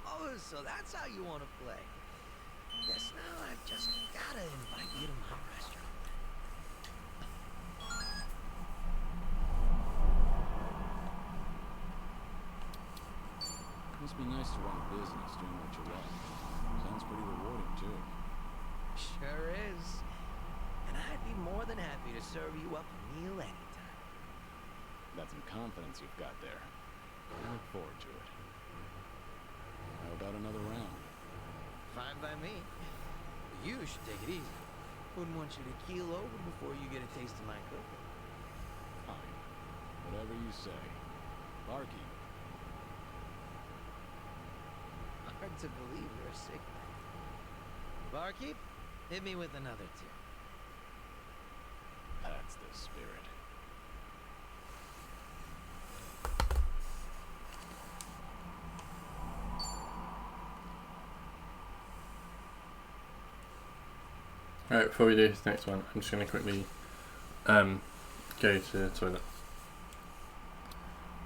Oh, so that's how you want to play. Guess now I've just gotta invite you to my restaurant. Must be nice to run a business doing what you love. Sounds pretty rewarding, too. Sure is. And I'd be more than happy to serve you up a meal anytime. That's some confidence you've got there. I look forward to it. How about another round? Fine by me. But you should take it easy. Wouldn't want you to keel over before you get a taste of my cooking. Fine. Whatever you say. Barkeep. Hard to believe you're a sick man. Barkeep, hit me with another two. That's the spirit. Alright, before we do this next one, I'm just going to quickly go to the toilet.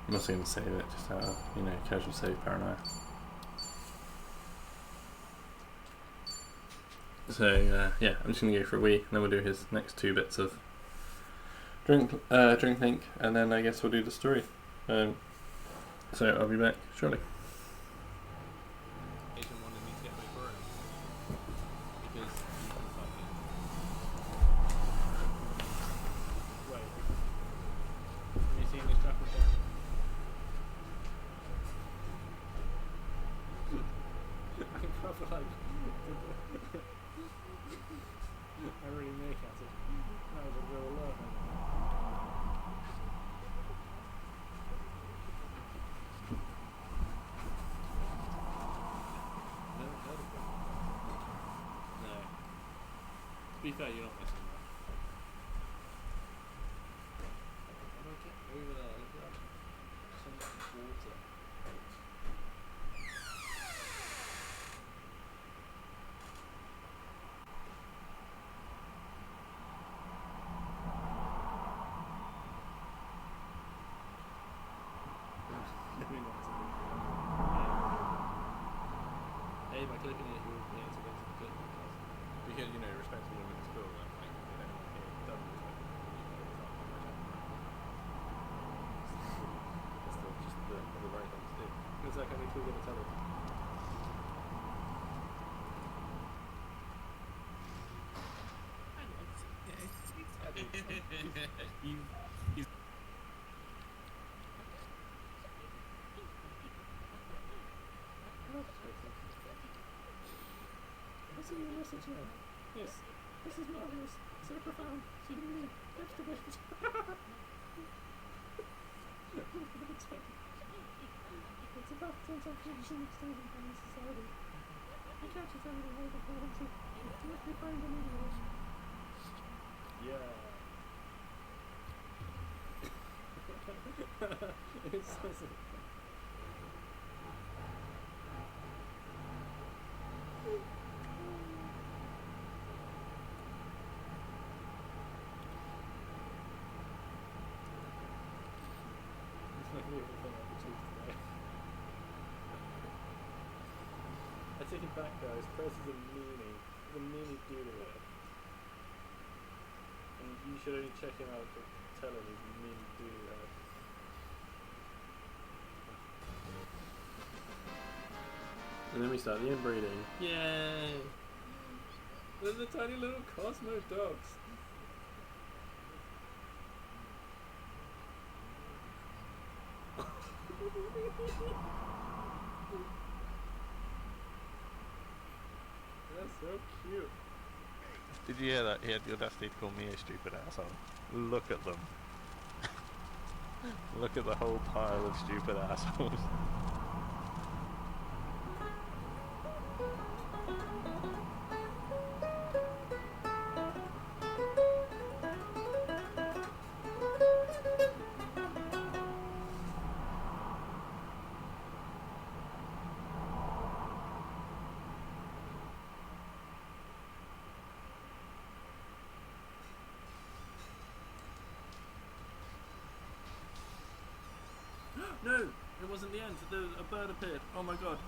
I'm also going to save it, just out of, casual save paranoia. So, yeah, I'm just going to go for a wee, and then we'll do his next 2 bits of drink Link, and then I guess we'll do the story. So I'll be back shortly. Asian wanted me to get my burn because you can fucking right. Have you seen this traffic jam? I'm probably like I really make at it. That was a real love. No. To be fair, you're not missing much. How do I get over there? Look at that. So much water. Hey, by clicking it, you'll be able to get to the clip because Because respectable women in school, and like anyone here doesn't respect them, it's still just the right thing to do. it's like having two gonna tell it. You What's in your message now? Yes. This is marvelous. So profound. So unique. Captivating. It's about anti-tradition extending from society. I can't just tell you the whole technology. You have to find the medium. Yeah. It says it. It's my favourite thing I've achieved today. I take it back guys, Press is a meanie. He's a meanie doodler. And you should only check him out to tell him he's a meanie doodler. And then we start the inbreeding. Yay! They're the tiny little Cosmo dogs. That's so cute. Did you hear that? He had the audacity to call me a stupid asshole. Look at them. Look at the whole pile of stupid assholes. No, it wasn't the end. A bird appeared. Oh my god.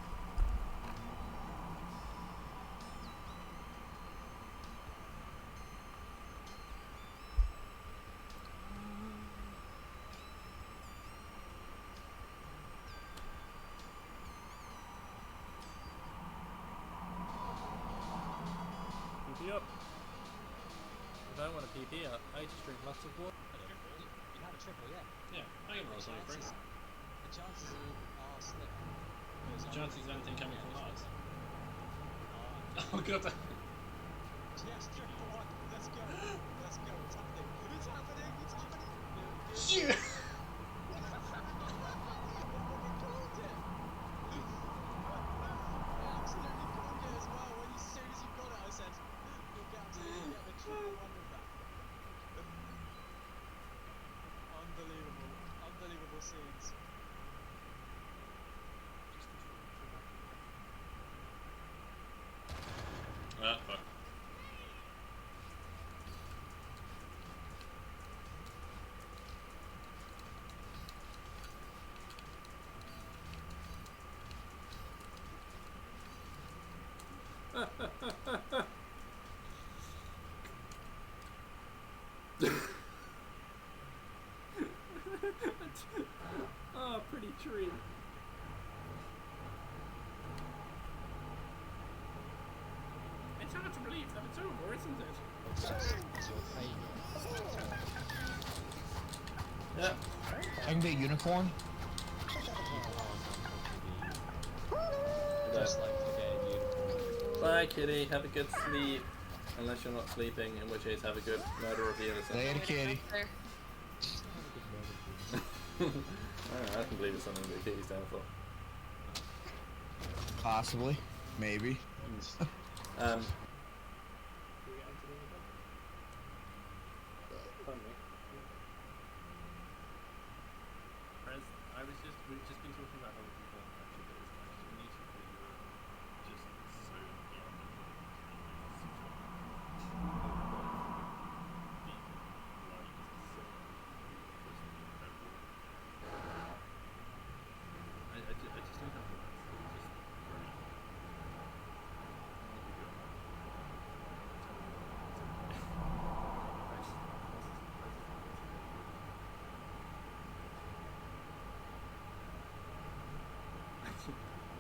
PP up. If I want to PP up, I just drink lots of water. You have a triple, yeah. Yeah, I can roll something free. The chances are slim. The chances of anything coming from Mars. Oh god. Yes, triple one. Let's go. Let's go. It's happening. It's happening. It's happening. Yeah. Absolutely called it as well. When as soon as you got it, I said, you'll get the triple one with that. Unbelievable. Unbelievable scenes. Ah, fuck. dream. It's hard to believe that it's over, isn't it? Yeah. I can be a unicorn. Just like to get a unicorn. Bye, kitty. Have a good sleep. Unless you're not sleeping, in which case have a good murder of the innocent. Later, kitty. I can believe it's something that kitty's down for. Possibly. Maybe. Pardon me. We've just been talking about other people actually that is nice. We need to put you just so I just don't have the words.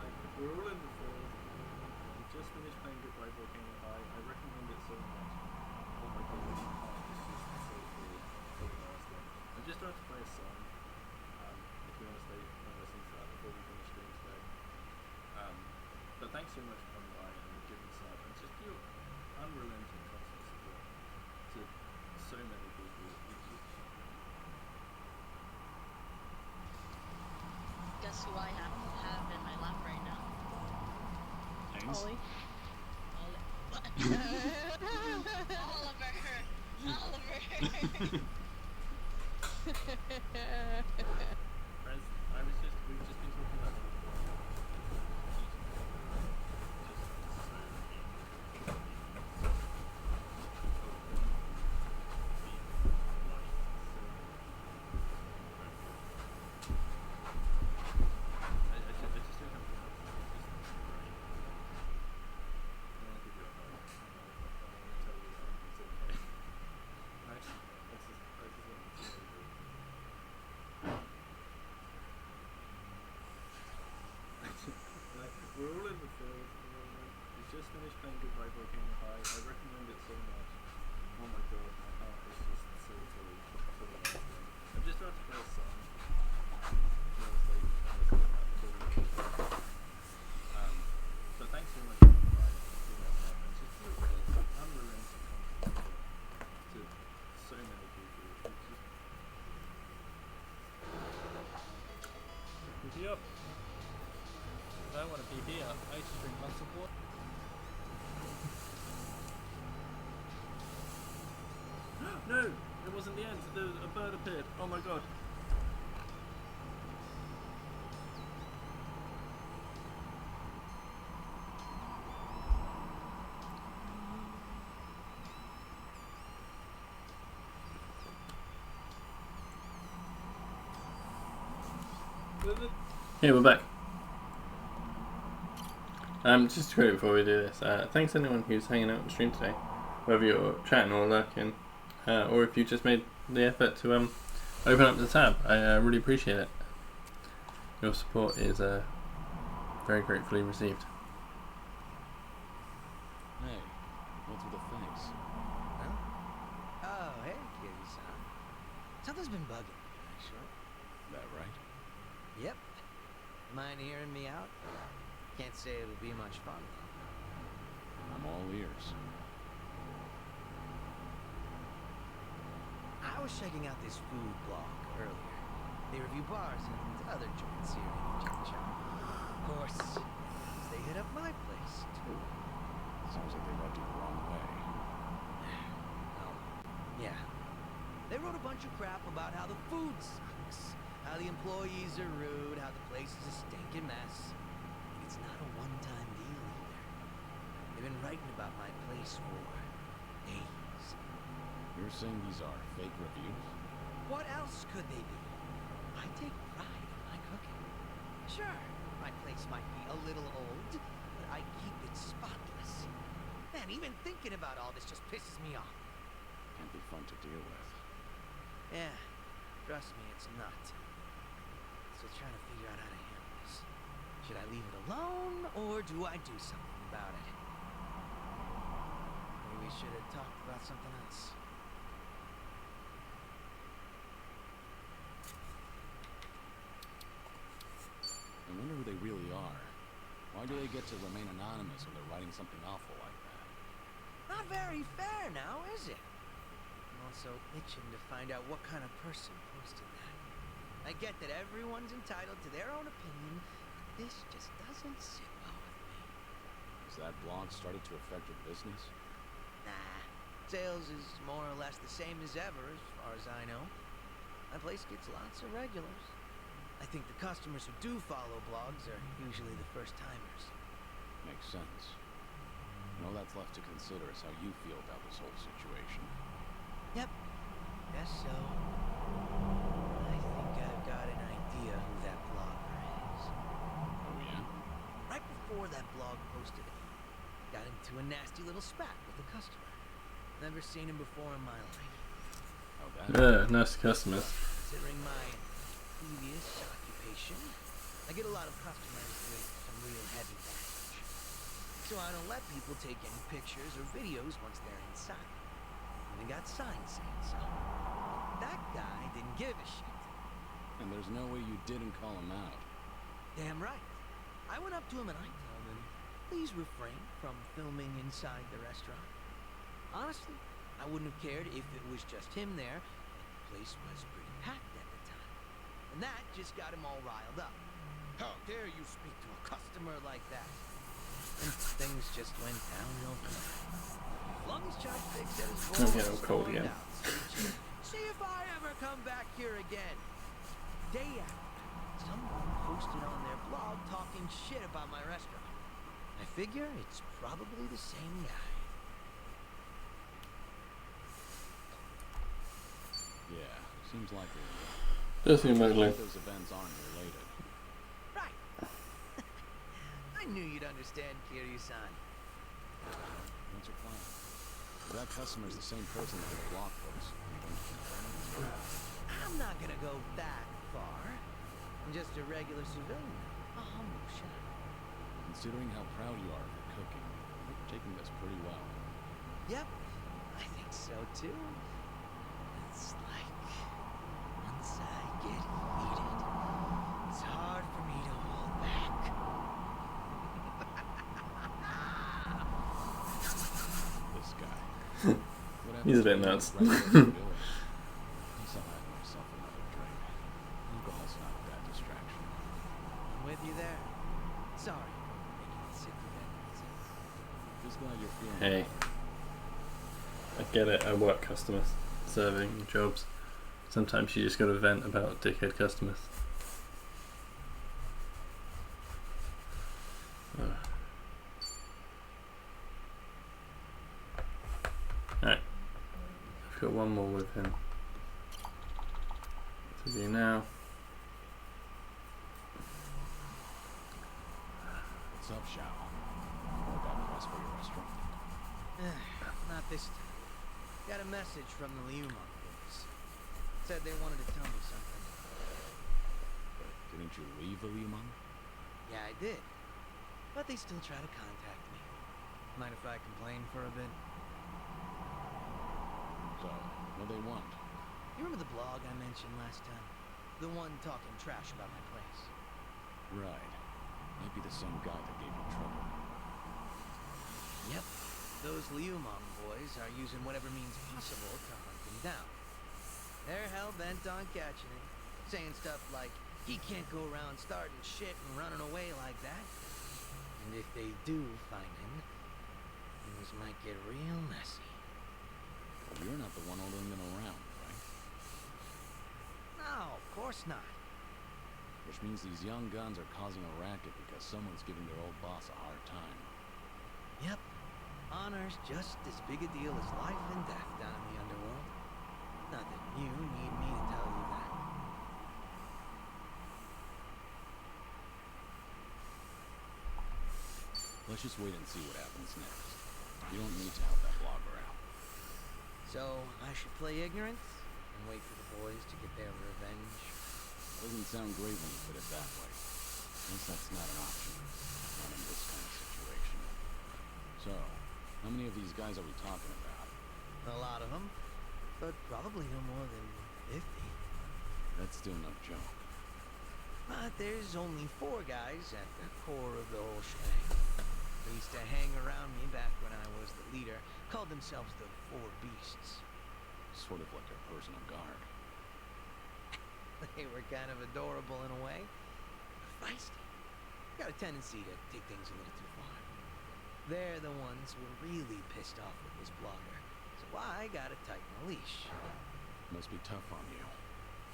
Like, we're all in the field. We just finished playing Goodbye Volcano High. I recommend it so much. Oh my god, this is just so cool. So interesting. I'm just about to play a song. If you want to stay and listen to that before we finish stream today. But thanks so much for coming by and giving sub and just your unrelenting constant support to so many people. It's just Guess who I have in my lap right now? Ollie. Oliver. We've just been talking about we're all in the field. We just finished playing Goodbye Volcano High. I recommend it so much. Oh my god, my heart is just so full. I'm just about to play a song. But thanks so much for coming by and giving us love and just your unrelenting support to so many people. It's just PP up. I want a PP up. I just drink lots of water. No! It wasn't the end. A bird appeared. Oh my god. Hey, we're back. Just quickly before we do this, thanks anyone who's hanging out on the stream today, whether you're chatting or lurking, or if you just made the effort to open up the tab. I really appreciate it. Your support is very gratefully received. Hey, what's with the face? Huh? Oh, hey, kitty-san. Something's been bugging me, actually. That right? Yep. Mind hearing me out? Can't say it'll be much fun, though. I'm all ears. I was checking out this food blog earlier. They review bars and other joints here in Jinchon. Of course, they hit up my place, too. Sounds like they rubbed you the wrong way. Oh, yeah. They wrote a bunch of crap about how the food sucks, how the employees are rude, how the place is a stinking mess. And it's not a one-time deal either. They've been writing about my place for days. You're saying these are fake reviews? What else could they be? I take pride in my cooking. Sure, my place might be a little old, but I keep it spotless. Man, even thinking about all this just pisses me off. Can't be fun to deal with. Yeah, trust me, it's not. still trying to figure out how to handle this. Should I leave it alone, or do I do something about it? Maybe we should have talked about something else. I wonder who they really are. Why do they get to remain anonymous when they're writing something awful like that? Not very fair now, is it? I'm also itching to find out what kind of person posted that. I get that everyone's entitled to their own opinion, but this just doesn't sit well with me. Has that blog started to affect your business? Nah. Sales is more or less the same as ever, as far as I know. My place gets lots of regulars. I think the customers who do follow blogs are usually the first-timers. Makes sense. And all that's left to consider is how you feel about this whole situation. Yep. Guess so. I think I've got an idea who that blogger is. Oh, yeah? Right before that blog posted it, got into a nasty little spat with a customer. Never seen him before in my life. Oh, that? Nice customers. Considering my previous occupation, I get a lot of customers with some real heavy baggage. So I don't let people take any pictures or videos once they're inside. And they got signs saying so. That guy didn't give a shit. And there's no way you didn't call him out. Damn right. I went up to him and I told him, please refrain from filming inside the restaurant. Honestly, I wouldn't have cared if it was just him there, and the place was pretty packed at the time. And that just got him all riled up. How dare you speak to a customer like that? And things just went downhill from there. Flung his chopsticks at his bowl Okay, I'm cold again. See if I ever come back here again. Day after, someone posted on their blog talking shit about my restaurant. I figure it's probably the same guy. Yeah, seems likely. Does seem likely. Those events aren't related. Right. I knew you'd understand, Kiryu-san. What's your plan? If that customer's the same person that did the blog post, I'm not gonna go that far. I'm just a regular civilian. A humble shop. Considering how proud you are of your cooking, you're taking this pretty well. Yep, I think so too. It's like, once I get heated, it's hard for me to hold back. This guy. He's a bit nuts. I guess I'll have myself another drink. Alcohol's not a bad distraction. I'm with you there. Sorry, making you sit through that nonsense. Just glad you're feeling Hey. I get it, I work customers, serving jobs. Sometimes you just gotta vent about dickhead customers. Alright. I've got one more with him. To do now. What's up, Shao? More bad press for your restaurant? Not this time. Got a message from the Liuma boys. Said they wanted to tell me something. Didn't you leave the Liuma? Yeah, I did. But they still try to contact me. Mind if I complain for a bit? So, what do they want? You remember the blog I mentioned last time? The one talking trash about my place? Right. Might be the same guy that gave you trouble. Yep. Those Liumang boys are using whatever means possible to hunt him down. They're hell-bent on catching him, saying stuff like, he can't go around starting shit and running away like that. And if they do find him, things might get real messy. You're not the one ordering them around, right? No, of course not. Which means these young guns are causing a racket because someone's giving their old boss a hard time. Yep. Honor's just as big a deal as life and death down in the underworld. Not that you need me to tell you that. Let's just wait and see what happens next. You don't need to help that blogger out. So, I should play ignorant and wait for the boys to get their revenge? Doesn't sound great when you put it that way. At least that's not an option. Not in this kind of situation. So, how many of these guys are we talking about? A lot of them, but probably no more than 50. That's still no joke. But there's only 4 guys at the core of the whole shebang. They used to hang around me back when I was the leader. Called themselves the 4 Beasts. Sort of like their personal guard. They were kind of adorable in a way. Feisty. Got a tendency to take things a little too far. They're the ones who were really pissed off with this blogger. So I gotta tighten the leash. Must be tough on you.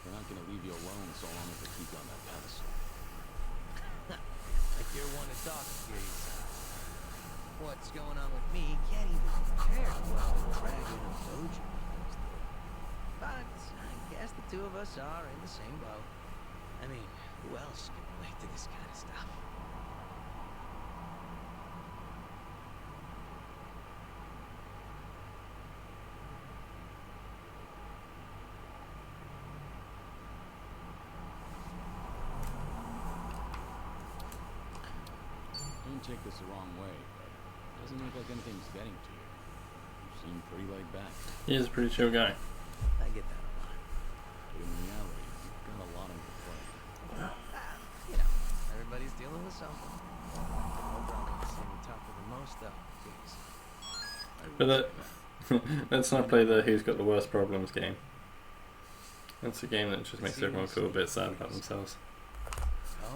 They're not gonna leave you alone so long as they keep you on that pedestal. Like you're one to talk seriously. What's going on with me can't even compare to what the Dragon of Dojo goes through. But I guess the 2 of us are in the same boat. I mean, who else can relate to this kind of stuff? Don't take this the wrong way, but it doesn't look like anything's getting to you. You seem pretty laid back. He is a pretty chill guy. I get that a lot. But in reality, you've got a lot on your plate. You know, everybody's dealing with something. No problem staying top of the most, though. Jeez. But let's not play the who's got the worst problems game. That's a game that just makes everyone feel a bit sad about themselves.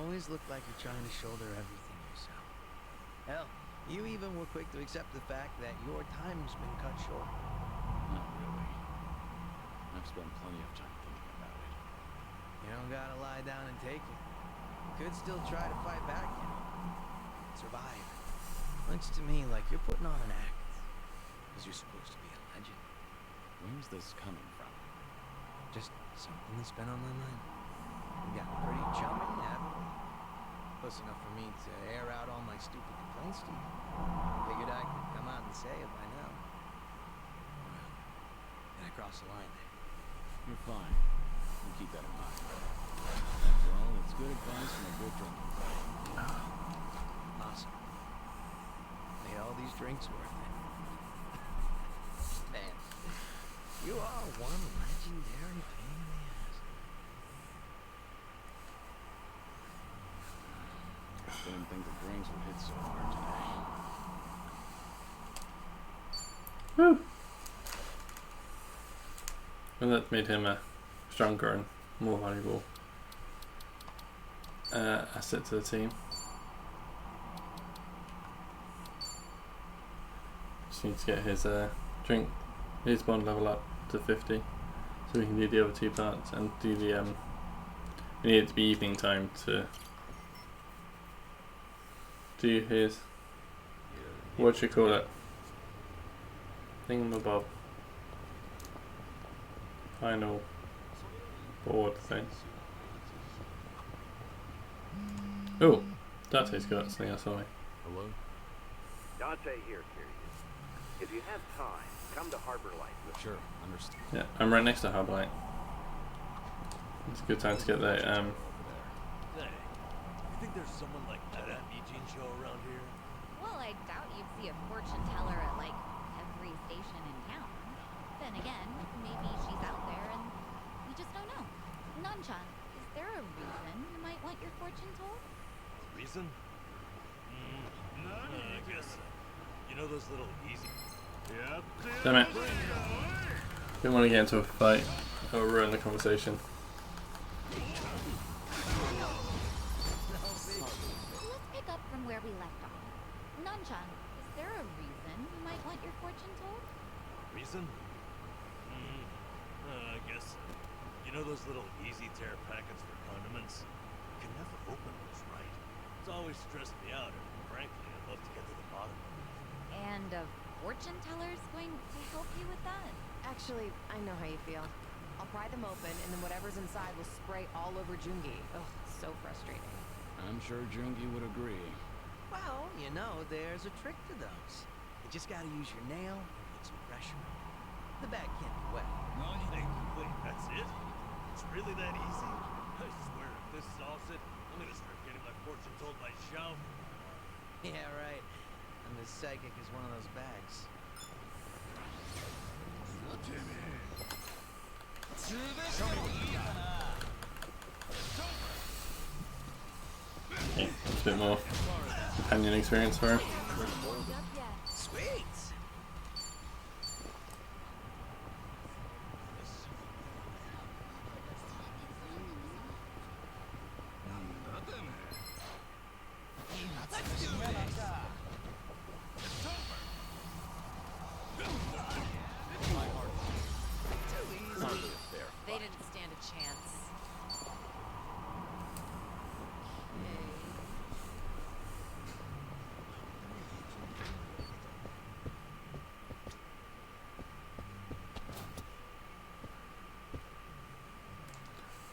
Always look like you're trying to shoulder everything yourself. Hell, you even were quick to accept the fact that your time's been cut short. Not really. I've spent plenty of time thinking about it. You don't gotta lie down and take it. You could still try to fight back, you know. Survive. Looks to me like you're putting on an act. Because you're supposed to be a legend. Where's this coming from? Just something that's been on my mind. We got pretty chummy, haven't we? Close enough for me to air out all my stupid complaints to you. Figured I could come out and say it by now. Well, did I cross the line there? You're fine. You keep that in mind. After all, it's good advice from a good drinking buddy. Awesome. Made all these drinks worth it. Man, you are one legendary pain in the ass. Didn't think the drinks would hit so hard today. Woo! Well, that made him a stronger and more valuable asset to the team. Just need to get his his bond level up to 50, so we can do the other 2 parts and do the we need it to be evening time to do his, what you call it, thingamabob, final board thing. Oh, Dante's got something else on me. Hello? Dante here, Tyrion. If you have time, come to Harbor Light with me. Sure, understand. Yeah, I'm right next to Harblight. It's a good time to get that. Hey, you think there's someone like that at Eugene show around here? Well, I doubt you'd see a fortune teller at, like, every station in town. Then again, maybe she's out there and we just don't know. Nanchan, is there a reason you might want your fortune told? Reason? I guess. You know those little easy. Yep. Damn it. Didn't want to get into a fight. That would ruin the conversation. Let's pick up from where we left off. Nanchan, is there a reason you might want your fortune told? Reason? I guess. You know those little easy tear packets for condiments? You can never open those right. It's always stressed me out, and frankly, I'd love to get to the bottom of it. And a fortune teller's going to help you with that? Actually, I know how you feel. I'll pry them open, and then whatever's inside will spray all over Jungi. Ugh, so frustrating. I'm sure Jungi would agree. Well, you know, there's a trick to those. You just gotta use your nail and put some pressure on it. The bag can't be wet. Wait, that's it? It's really that easy? I swear, if this solves it, I'm gonna start getting my fortune told by Xiao. Yeah, right. And the psychic is one of those bags. Okay, that's a bit more companion experience for her. Sweet. They didn't stand a chance.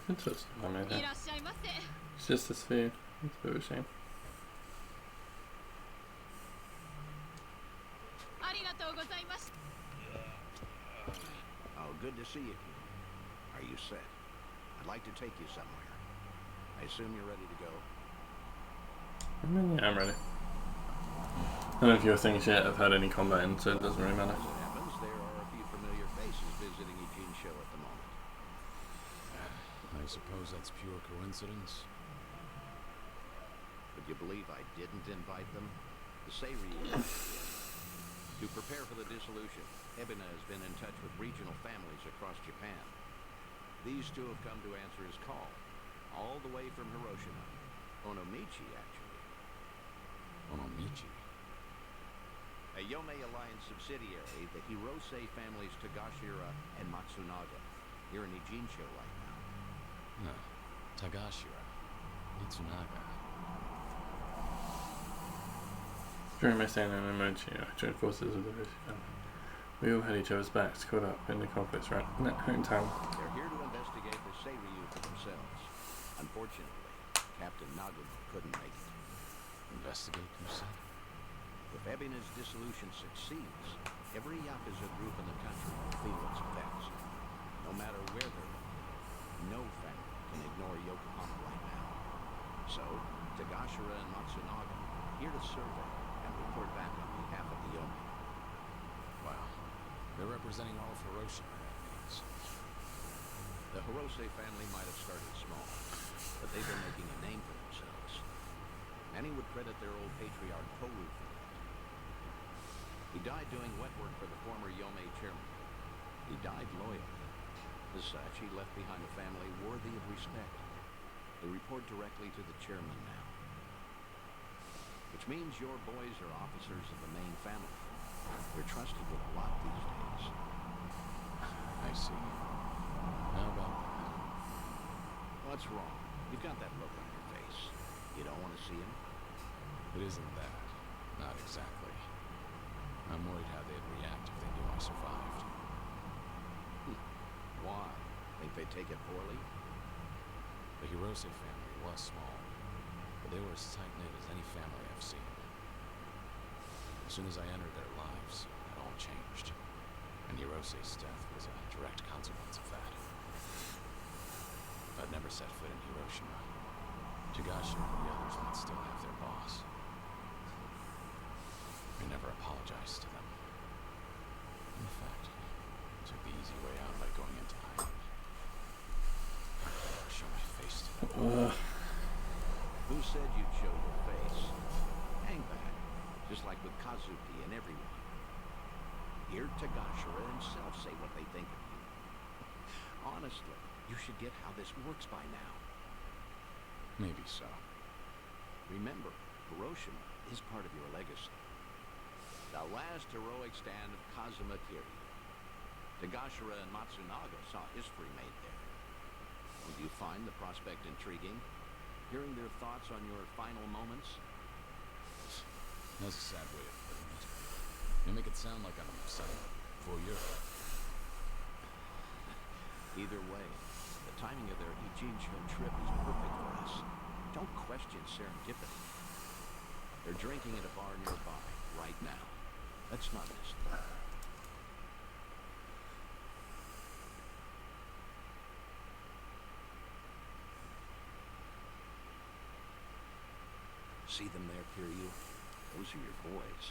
Interesting. I mean, it's just a sphere. It's a bit of a shame. Oh, good to see you. Are you set? I'd like to take you somewhere. I assume you're ready to go. I mean, yeah, I'm ready. None of your things yet have had any combat in, so it doesn't really matter. As it happens, there are a few familiar faces visiting Eugene Show at the moment. I suppose that's pure coincidence. Would you believe I didn't invite them? The Seiryu. To prepare for the dissolution, Ebina has been in touch with regional families across Japan. These two have come to answer his call, all the way from Hiroshima. Onomichi, actually. Onomichi? A Yomei Alliance subsidiary, the Hirose families Tagashira and Matsunaga. You're in Ijincho right now. No. Tagashira. Mitsunaga. During my stay in Onomichi, I joined forces with the Hirose family. We all had each other's backs caught up in the conflicts right in town. They're here to investigate the Seiryu for themselves. Unfortunately, Captain Nagumo couldn't make it. Investigate, you said? If Ebina's dissolution succeeds, every Yakuza group in the country will feel its effects. No matter where they're located, no family can ignore Yokohama right now. So, Tagashira and Matsunaga here to survey and report back on behalf of the Yomei. Wow. They're representing all of Hiroshima, that means. The Hirose family might have started small, but they've been making a name for themselves. Many would credit their old patriarch Toru for that. He died doing wet work for the former Yomei chairman. He died loyal. As such, he left behind a family worthy of respect. They report directly to the chairman now. Which means your boys are officers of the main family. They're trusted with a lot these days. I see. How about that? What's wrong? You've got that look on your face. You don't want to see him? It isn't that. Not exactly. I'm worried how they'd react if they knew I survived. Why? Think they'd take it poorly? The Hirose family was small, but they were as tight-knit as any family I've seen. As soon as I entered their lives, it all changed. And Hirose's death was a direct consequence of that. If I'd never set foot in Hiroshima, Tagashira and the others might still have their boss. I never apologized to them. In fact, took the easy way out by going into hiding. I never show my face to them. Who said you'd show your face? Hang back, just like with Kazuki and everyone. Hear Tagashira himself say what they think of you. Honestly, you should get how this works by now. Maybe so. Remember, Hiroshima is part of your legacy. The last heroic stand of Kazuma Kiryu. Tagashira and Matsunaga saw history made there. Would you find the prospect intriguing? Hearing their thoughts on your final moments? That's a sad way of putting it. You make it sound like I'm some voyeur. Either way, the timing of their Ijincho trip is perfect for us. Don't question serendipity. They're drinking at a bar nearby, right now. Let's not miss them. See them there, Kiryu? Those are your boys.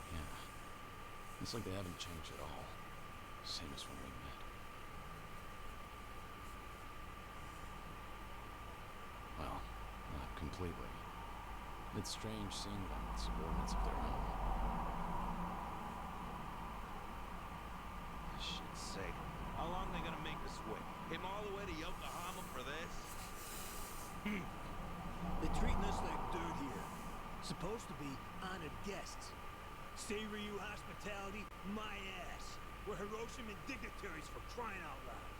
Yeah. It's like they haven't changed at all. Same as when we met. Well, not completely. It's strange seeing them with subordinates of their own. Shit's sake. How long they gonna make us wait? Came all the way to Yokohama for this? They're treating us like dirt here. Supposed to be honored guests. Seiryu hospitality, my ass. We're Hiroshima dignitaries for crying out loud.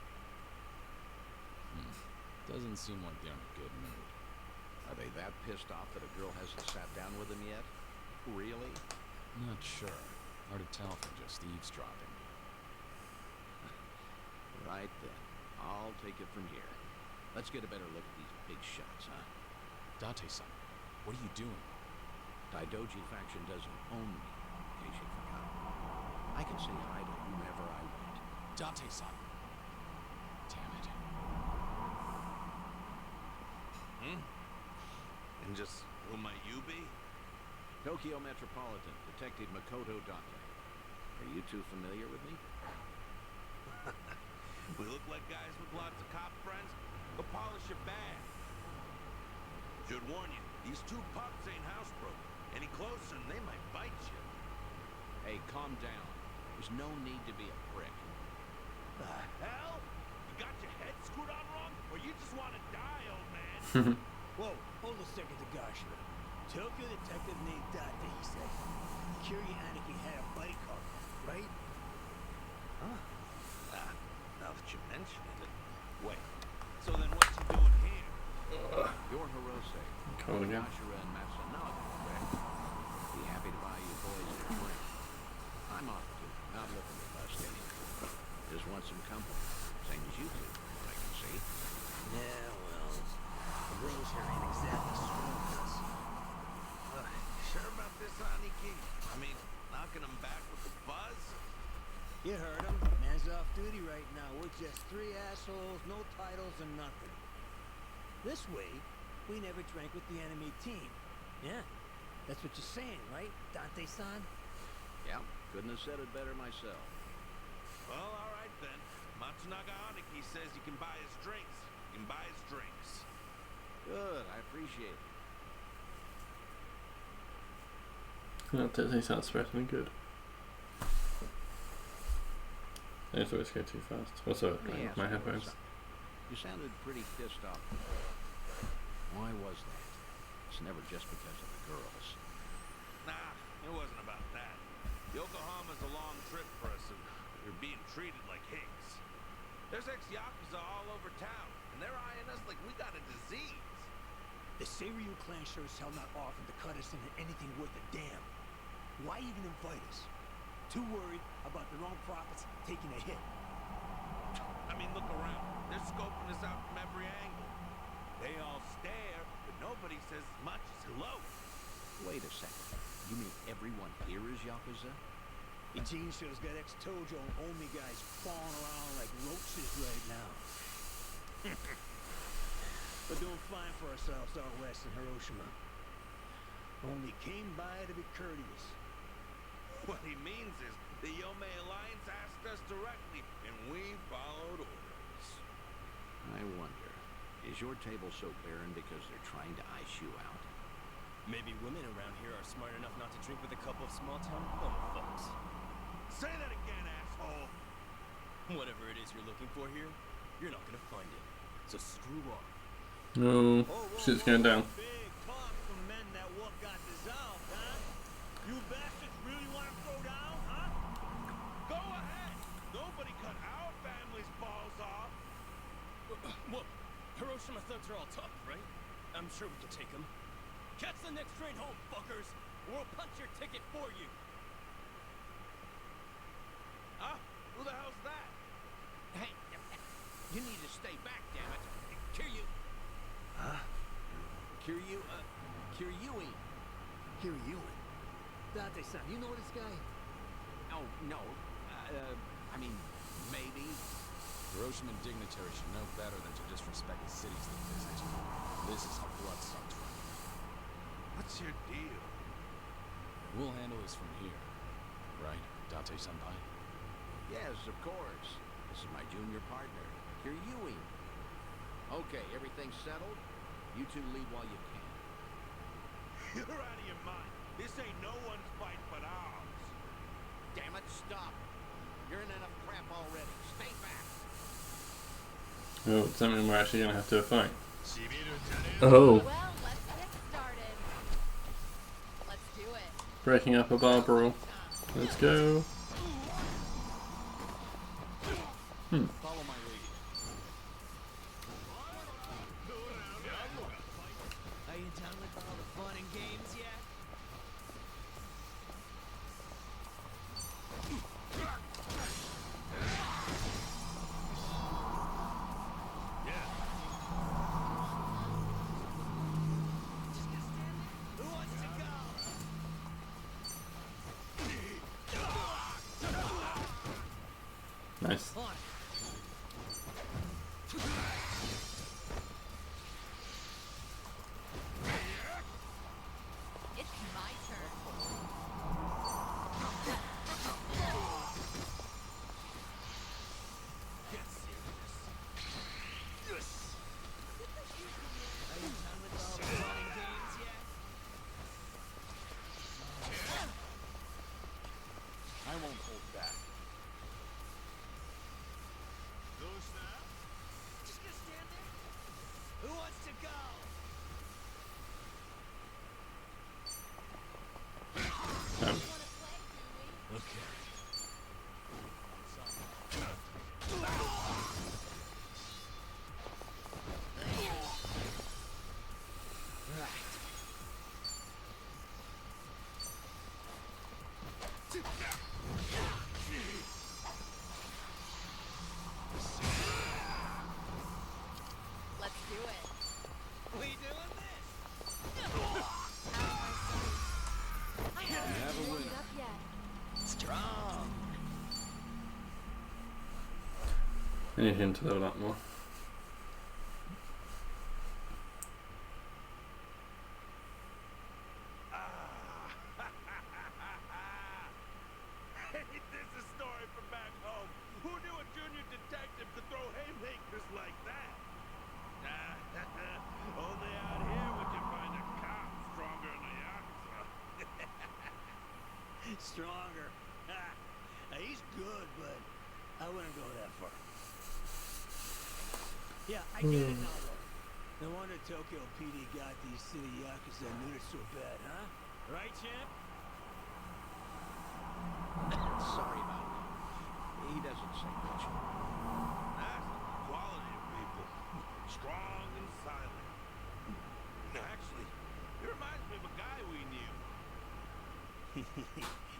Doesn't seem like they're in a good mood. Are they that pissed off that a girl hasn't sat down with them yet? Really? Not sure. Hard to tell from just eavesdropping. Right then. I'll take it from here. Let's get a better look at these big shots, huh? Date-san, what are you doing? Daidoji faction doesn't own me, in case you forgot. I can say hi to whomever I want. Date-san. Damn it. And just who might you be? Tokyo Metropolitan Detective Makoto Date. Are you two familiar with me? We look like guys with lots of cop friends. Go polish your bag. Should warn you, these two pups ain't housebroken. Any closer and they might bite you. Hey, calm down. There's no need to be a prick. The hell? You got your head screwed on wrong? Or you just want to die, old man? Whoa, hold a second, Dagashira. Tokyo detective named Date, he said. Kiryu Aniki had a buddy cop, right? Huh? Now that you mention it. Wait, so then what you doing here? You're Hirose. Come again. Yashira and Matsunaga, correct? Be happy to buy you boys a drink. I'm off too. Not looking to bust anything. Just want some company. Same as you two, I can see. Yeah, well, the girls here ain't exactly strong with us. Sure about this, Aniki? I mean, knocking them back with the buzz? You heard him. Man's off duty right now. We're just three assholes, no titles and nothing. This way, we never drank with the enemy team. Yeah, that's what you're saying, right, Date-san? Yeah, couldn't have said it better myself. Well, all right then. Matsunaga Aniki says you can buy his drinks. You can buy his drinks. Good, I appreciate it. That doesn't sound threatening good. I just always go too fast. What's up? My headphones. You sounded pretty pissed off. Why was that? It's never just because of the girls. Nah, it wasn't about that. Yokohama's a long trip for us, and we're being treated like higs. There's ex-Yakuza all over town, and they're eyeing us like we got a disease. The Seiryu clan sure as hell not offering to cut us into anything worth a damn. Why even invite us? Too worried about their own profits taking a hit. I mean, look around. They're scoping us out from every angle. They all stare, but nobody says as much as hello. Wait a second. You mean everyone here is Yakuza? Eugene shows got ex-Tojo and Omi guys falling around like roaches right now. We're doing fine for ourselves out west in Hiroshima. Only came by to be courteous. What he means is the Yomei Alliance asked us directly, and we followed orders. I wonder, is your table so barren because they're trying to ice you out? Maybe women around here are smart enough not to drink with a couple of small-town bumfucks. Say that again, asshole! Whatever it is you're looking for here, you're not gonna find it. So screw off. No, shit's going down. Big talk from men that what got dissolved, huh? You bastards really want to throw down, huh? Go ahead! Nobody cut our family's balls off! Well, Hiroshima thugs are all tough, right? I'm sure we can take them. Catch the next train home, fuckers! Or we'll punch your ticket for you! Huh? Who the hell's that? Hey, you need to stay back, damn it. Kiryu. Huh? Kiryuin. Kiryuin? Date-san, you know this guy? Oh, no. I mean, maybe. Hiroshima dignitaries should know better than to disrespect the cities they visit. This is how blood starts running. What's your deal? We'll handle this from here. Right, Date-senpai? Yes, of course. This is my junior partner, Kiryuin. Okay, everything's settled. You two leave while you can. You're out of your mind. This ain't no one's fight but ours. Damn it, stop. You're in enough crap already. Stay back. Oh, it's something we're actually gonna have to fight. Oh. Well, let's get started. Let's do it. Breaking up a bar brawl. Let's go. Follow my lead. Are you done with all the fun and games yet? Who wants to go? Nice. It's my turn. Are you done with all the fun and games yet? I won't hold back. Just gonna stand there? Who wants to go? Okay. Let's do it. We doing this? I haven't have a warmed winner. up yet. Strong. I need him to level up more. Ain't this a story from back home? Who knew a junior detective could throw haymakers like that? Only out here we can find a cop stronger than a Yakuza. Stronger. He's good, but I wouldn't go that far. Yeah, I get it now, though. No wonder Tokyo PD got these city Yakuza neutered so bad, huh? Right, champ? Sorry about him. He doesn't say much. That's the quality of people. Strong and silent. Actually, he reminds me of a guy we knew.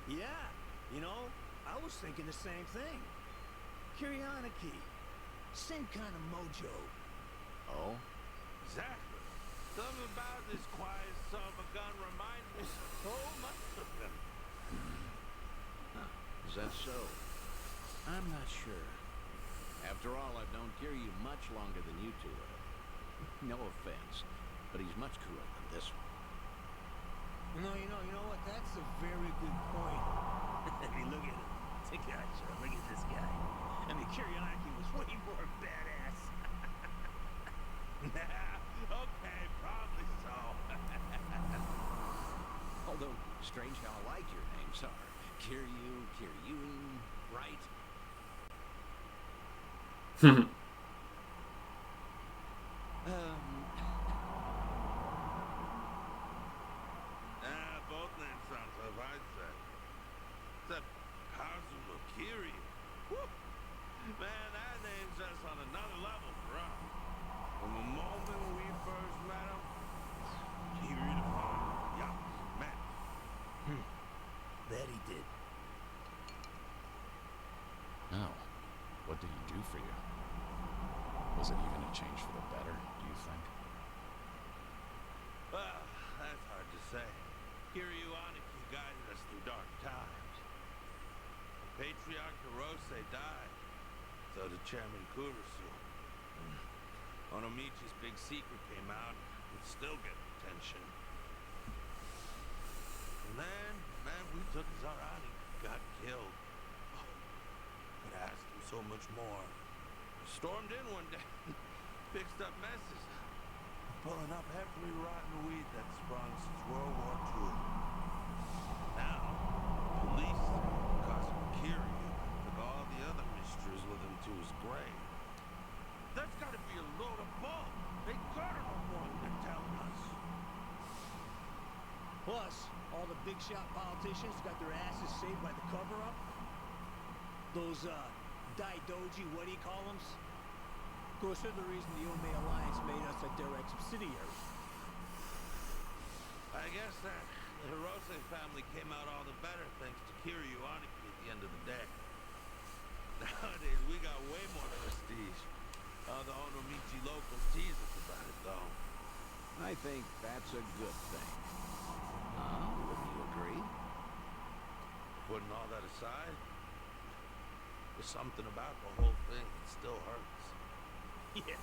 Yeah, you know, I was thinking the same thing. Kiryanaki. Same kind of mojo. Oh? Exactly. Something about this quiet son of a gun reminds me so much of him. Is that so? I'm not sure. After all, I've known Kiryu much longer than you two have. No offense, but he's much cooler than this one. You know what? That's a very good point. I mean, look at him. Gosh, look at this guy. I mean, Kiryanaki was way more badass. Okay, probably so. Although, strange how alike your names are. Kiryu, Kiryuin, right? Both names sound tough, I'd say. Except Kazuma Kiryu. Whew. Man, that name's just on another level for us. From the moment we first met him, he redefined Yakuza man. That he did. Now, what did he do for you? Was it even a change for the better, do you think? Well, that's hard to say. Kiryu Aniki guided us through dark times. Patriarch Hirose died. So did Chairman Kurusu. Onomichi's big secret came out and still gets attention. And then, man, we took Zarani, got killed. Oh, could have asked him so much more. Stormed in one day, fixed up messes, pulling up every rotten weed that sprung since World War II. Now, police, Cosmo Kiryu, took all the other mysteries with him to his grave. That's gotta be a load of bull. They gotta know more than they're telling us. Plus, all the big shot politicians got their asses saved by the cover-up. Those, Daidoji, what do you call them? Of course, they're the reason the Ome Alliance made us a direct subsidiary. I guess that the Hirose family came out all the better thanks to Kiryu Aniki at the end of the day. Nowadays, we got way more prestige. All the Onomichi locals tease us about it, though. I think that's a good thing. Wouldn't you agree? Putting all that aside, there's something about the whole thing that still hurts. Yeah,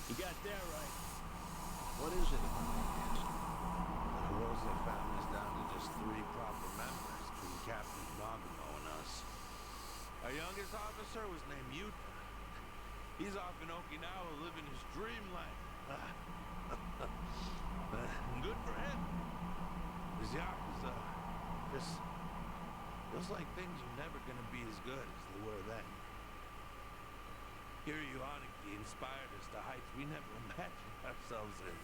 you got that right. What is it, if I may ask? The Hirose family's down to just 3 proper members, between Captain Nagano and us. Our youngest officer was named Yuta. He's off in Okinawa living his dreamland. Good for him. His Yakuza just feels like things are never gonna be as good as they were then. Kiryu Aniki inspired us to heights we never imagined ourselves in.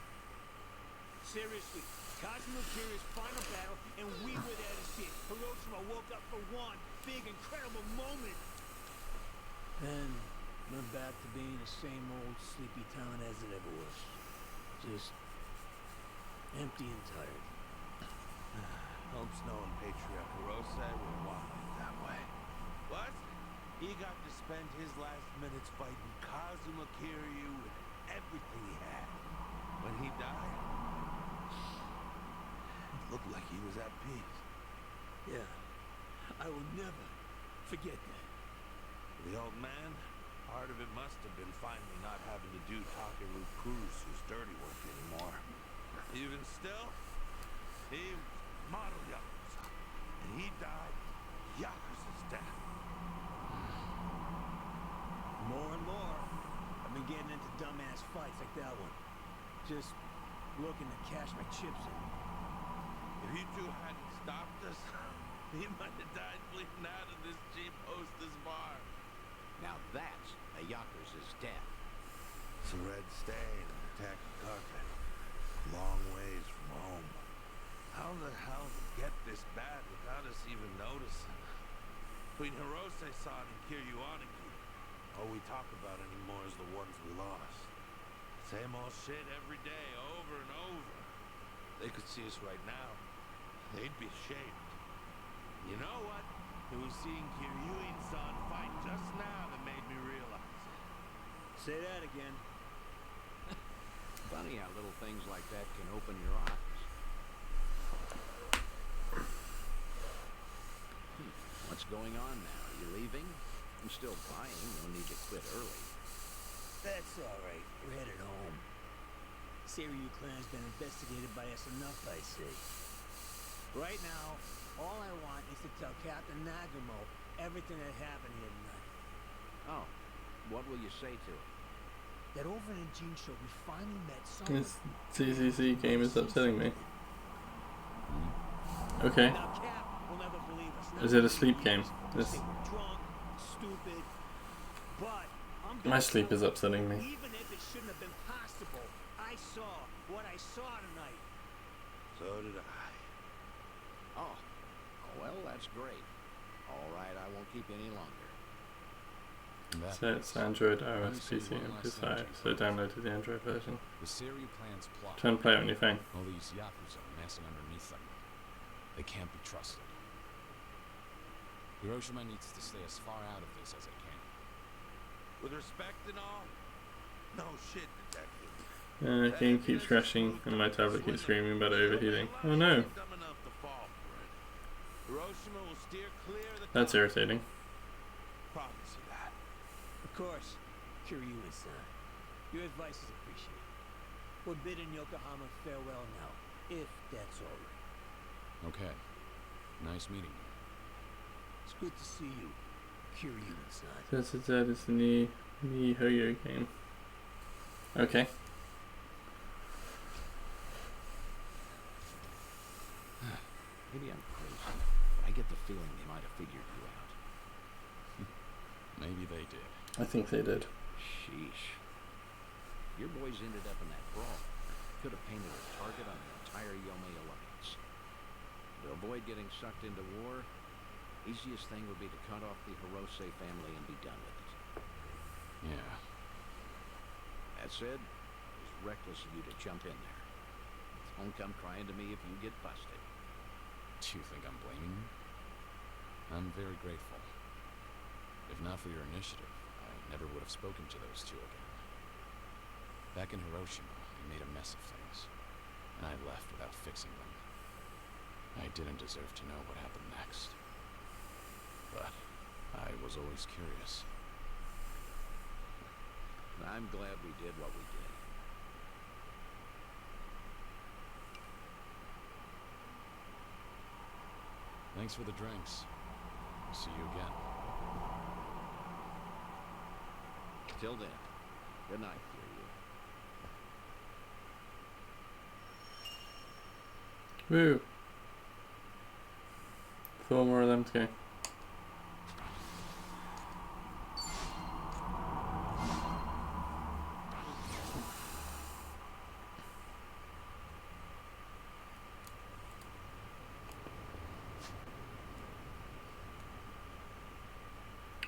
Seriously, Cosmo Kiryu's final battle, and we were there to see it. Hiroshima woke up for one big, incredible moment. Then went back to being the same old sleepy town as it ever was. Just empty and tired. Hope Snow and Patriarch Hirose will want it that way. What? He got to spend his last minutes fighting Kazuma Kiryu with everything he had. When he died, it looked like he was at peace. Yeah, I will never forget that. For the old man, part of it must have been finally not having to do Takeru Kurusu's dirty work anymore. Even still, he was model Yakuza, and he died Yakuza's death. More and more, I've been getting into dumbass fights like that one. Just looking to cash my chips in. If you two hadn't stopped us, he might have died bleeding out of this cheap hostess bar. Now that's a Yakuza's death. It's a red stain on the tacky carpet. Long ways from home. How the hell did it get this bad without us even noticing? Between Hirose-san and Kiryu Aniki, all we talk about anymore is the ones we lost. Same old shit every day, over and over. They could see us right now. They'd be ashamed. You know what? It was seeing Kiryu-san fight just now that made me realize it. Say that again. Funny how little things like that can open your eyes. What's going on now? Are you leaving? I'm still buying. No need to quit early. That's all right. We're headed home. Seiryu clan's been investigated by us enough, I say. Right now, all I want is to tell Captain Nagamo everything that happened here tonight. Oh, what will you say to him? That over in Jinsho, we finally met someone. This CCC game is upsetting me. Okay. Now, Cap will never believe us. Is it a sleep game? This. Drunk, stupid, but My sleep is upsetting me. even if it shouldn't have been possible, I saw what I saw tonight. So did I. Oh, well, that's great. All right, I won't keep you any longer. So it's Android, iOS, PC, and PS5. So downloaded the Android version. The Seiryu clan's plot. Try and play it on your phone. All these Yakuza massing underneath them. They can't be trusted. Hiroshima needs to stay as far out of this as it can. With respect and all, no shit, detective. Game keeps crashing and my tablet keeps screaming about overheating. Oh no! Dumb enough to fall for it. Hiroshima will steer clear the That's irritating. Promise you that. Of course, Kiryu-san. Your advice is appreciated. We're bidding Yokohama farewell now, if that's all right. Okay. Nice meeting you. It's good to see you. Kiryu-san. That is the new MiHoYo game. Okay. Maybe I'm crazy. I get the feeling they might have figured you out. Maybe they did. I think they did. Sheesh. Your boys ended up in that brawl. Could have painted a target on the entire Yomei Alliance. To avoid getting sucked into war, easiest thing would be to cut off the Hirose family and be done with it. Yeah. That said, it was reckless of you to jump in there. Don't come crying to me if you get busted. Do you think I'm blaming you? I'm very grateful. If not for your initiative, I never would have spoken to those two again. Back in Hiroshima, we made a mess of things, and I left without fixing them. I didn't deserve to know what happened next. But I was always curious. I'm glad we did what we did. Thanks for the drinks. See you again. Till then, good night, Kiryu. Woo! 4 more of them to go.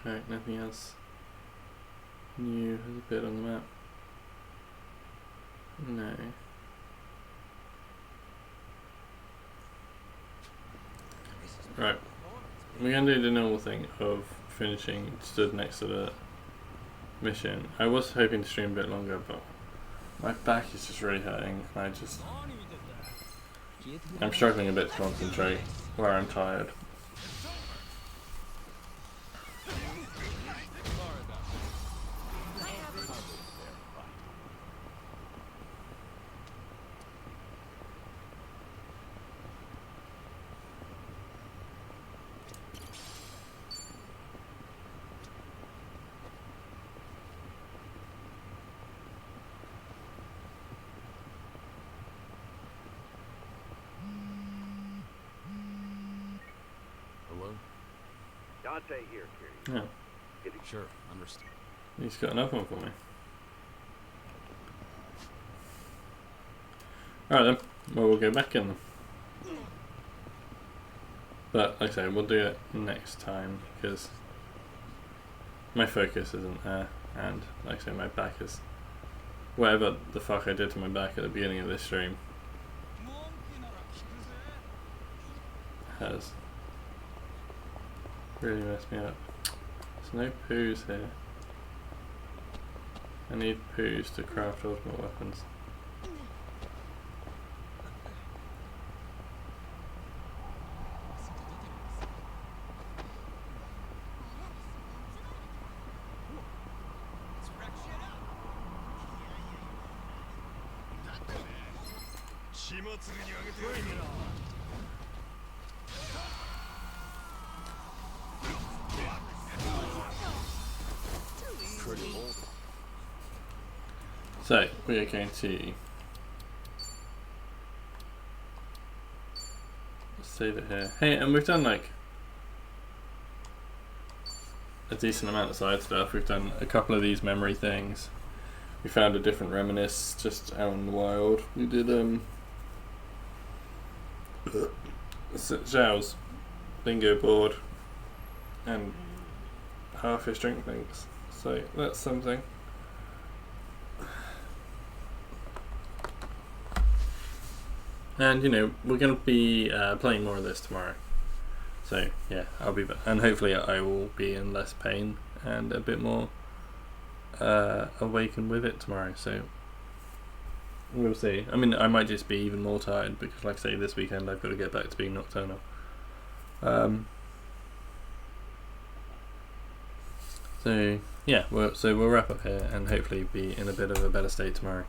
Alright, nothing else new has appeared on the map. No. Right. We're going to do the normal thing of finishing stood next to the mission. I was hoping to stream a bit longer, but my back is just really hurting, and I'm struggling a bit to concentrate where I'm tired. Dante here, Kiryu. Yeah. Sure, understood. He's got another one for me. Alright then, well we'll go back in them. But like I say, we'll do it next time because my focus isn't there, and like I say, my back is whatever the fuck I did to my back at the beginning of this stream has really messed me up. There's no poos here. I need poos to craft ultimate weapons. So, we are going to save it here. Hey, and we've done like a decent amount of side stuff. We've done a couple of these memory things. We found a different reminisce just out in the wild. We did Zhao's bingo board and half his drink things. So that's something. And you know, we're going to be playing more of this tomorrow. So yeah, I'll be back, and hopefully I will be in less pain and a bit more awakened with it tomorrow. So we'll see. I mean, I might just be even more tired because, like I say, this weekend I've got to get back to being nocturnal. So yeah, we'll wrap up here and hopefully be in a bit of a better state tomorrow.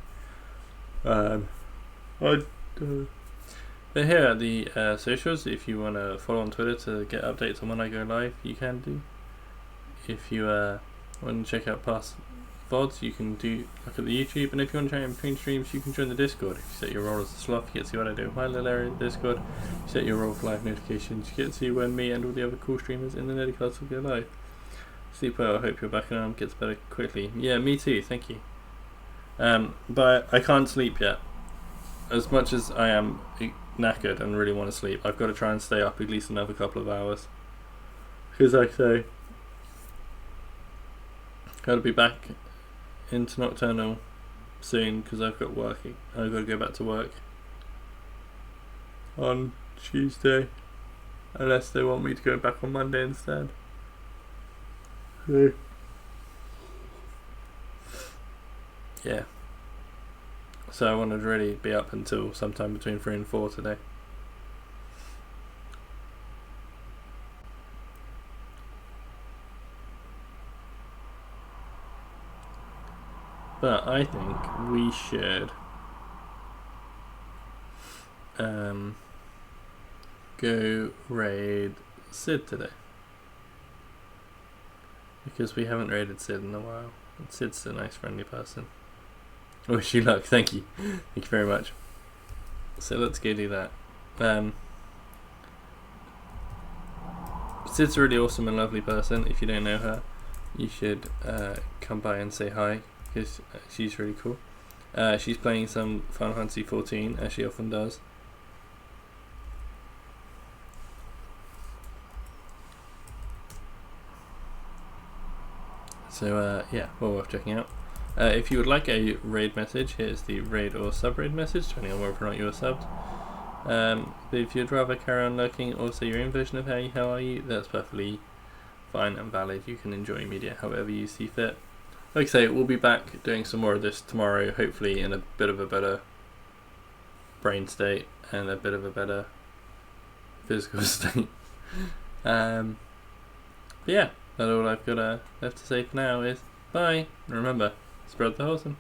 But here are the socials. If you want to follow on Twitter to get updates on when I go live, you can do. If you want to check out past VODs, you can look at the YouTube. And if you want to try in between streams, you can join the Discord. If you set your role as a sloth, you get to see what I do in my little area of the Discord. If you set your role for live notifications, you get to see when me and all the other cool streamers in the Nerdicast will go live. Sleep well, I hope your back and arm gets better quickly. Yeah, me too, thank you. But I can't sleep yet. As much as I am knackered and really want to sleep, I've got to try and stay up at least another couple of hours. Because like I say, got to be back into Nocturnal soon because I've got working. I've got to go back to work on Tuesday, unless they want me to go back on Monday instead. Yeah. So I wanted to really be up until sometime between 3 and 4 today. But I think we should go raid Sid today. Because we haven't raided Sid in a while. And Sid's a nice friendly person. I wish you luck, thank you. Thank you very much. So let's go do that. Sid's a really awesome and lovely person. If you don't know her, you should come by and say hi, because she's really cool. She's playing some Final Fantasy XIV, as she often does. So yeah, well worth checking out. If you would like a raid message, here's the raid or sub-raid message, depending on whether or not you are subbed. But if you'd rather carry on lurking or say your own version of hey, how are you, that's perfectly fine and valid. You can enjoy media however you see fit. Like I say, we'll be back doing some more of this tomorrow, hopefully in a bit of a better brain state and a bit of a better physical state. But yeah, that's all I've got left to say for now is bye, and remember, spread the wholesome.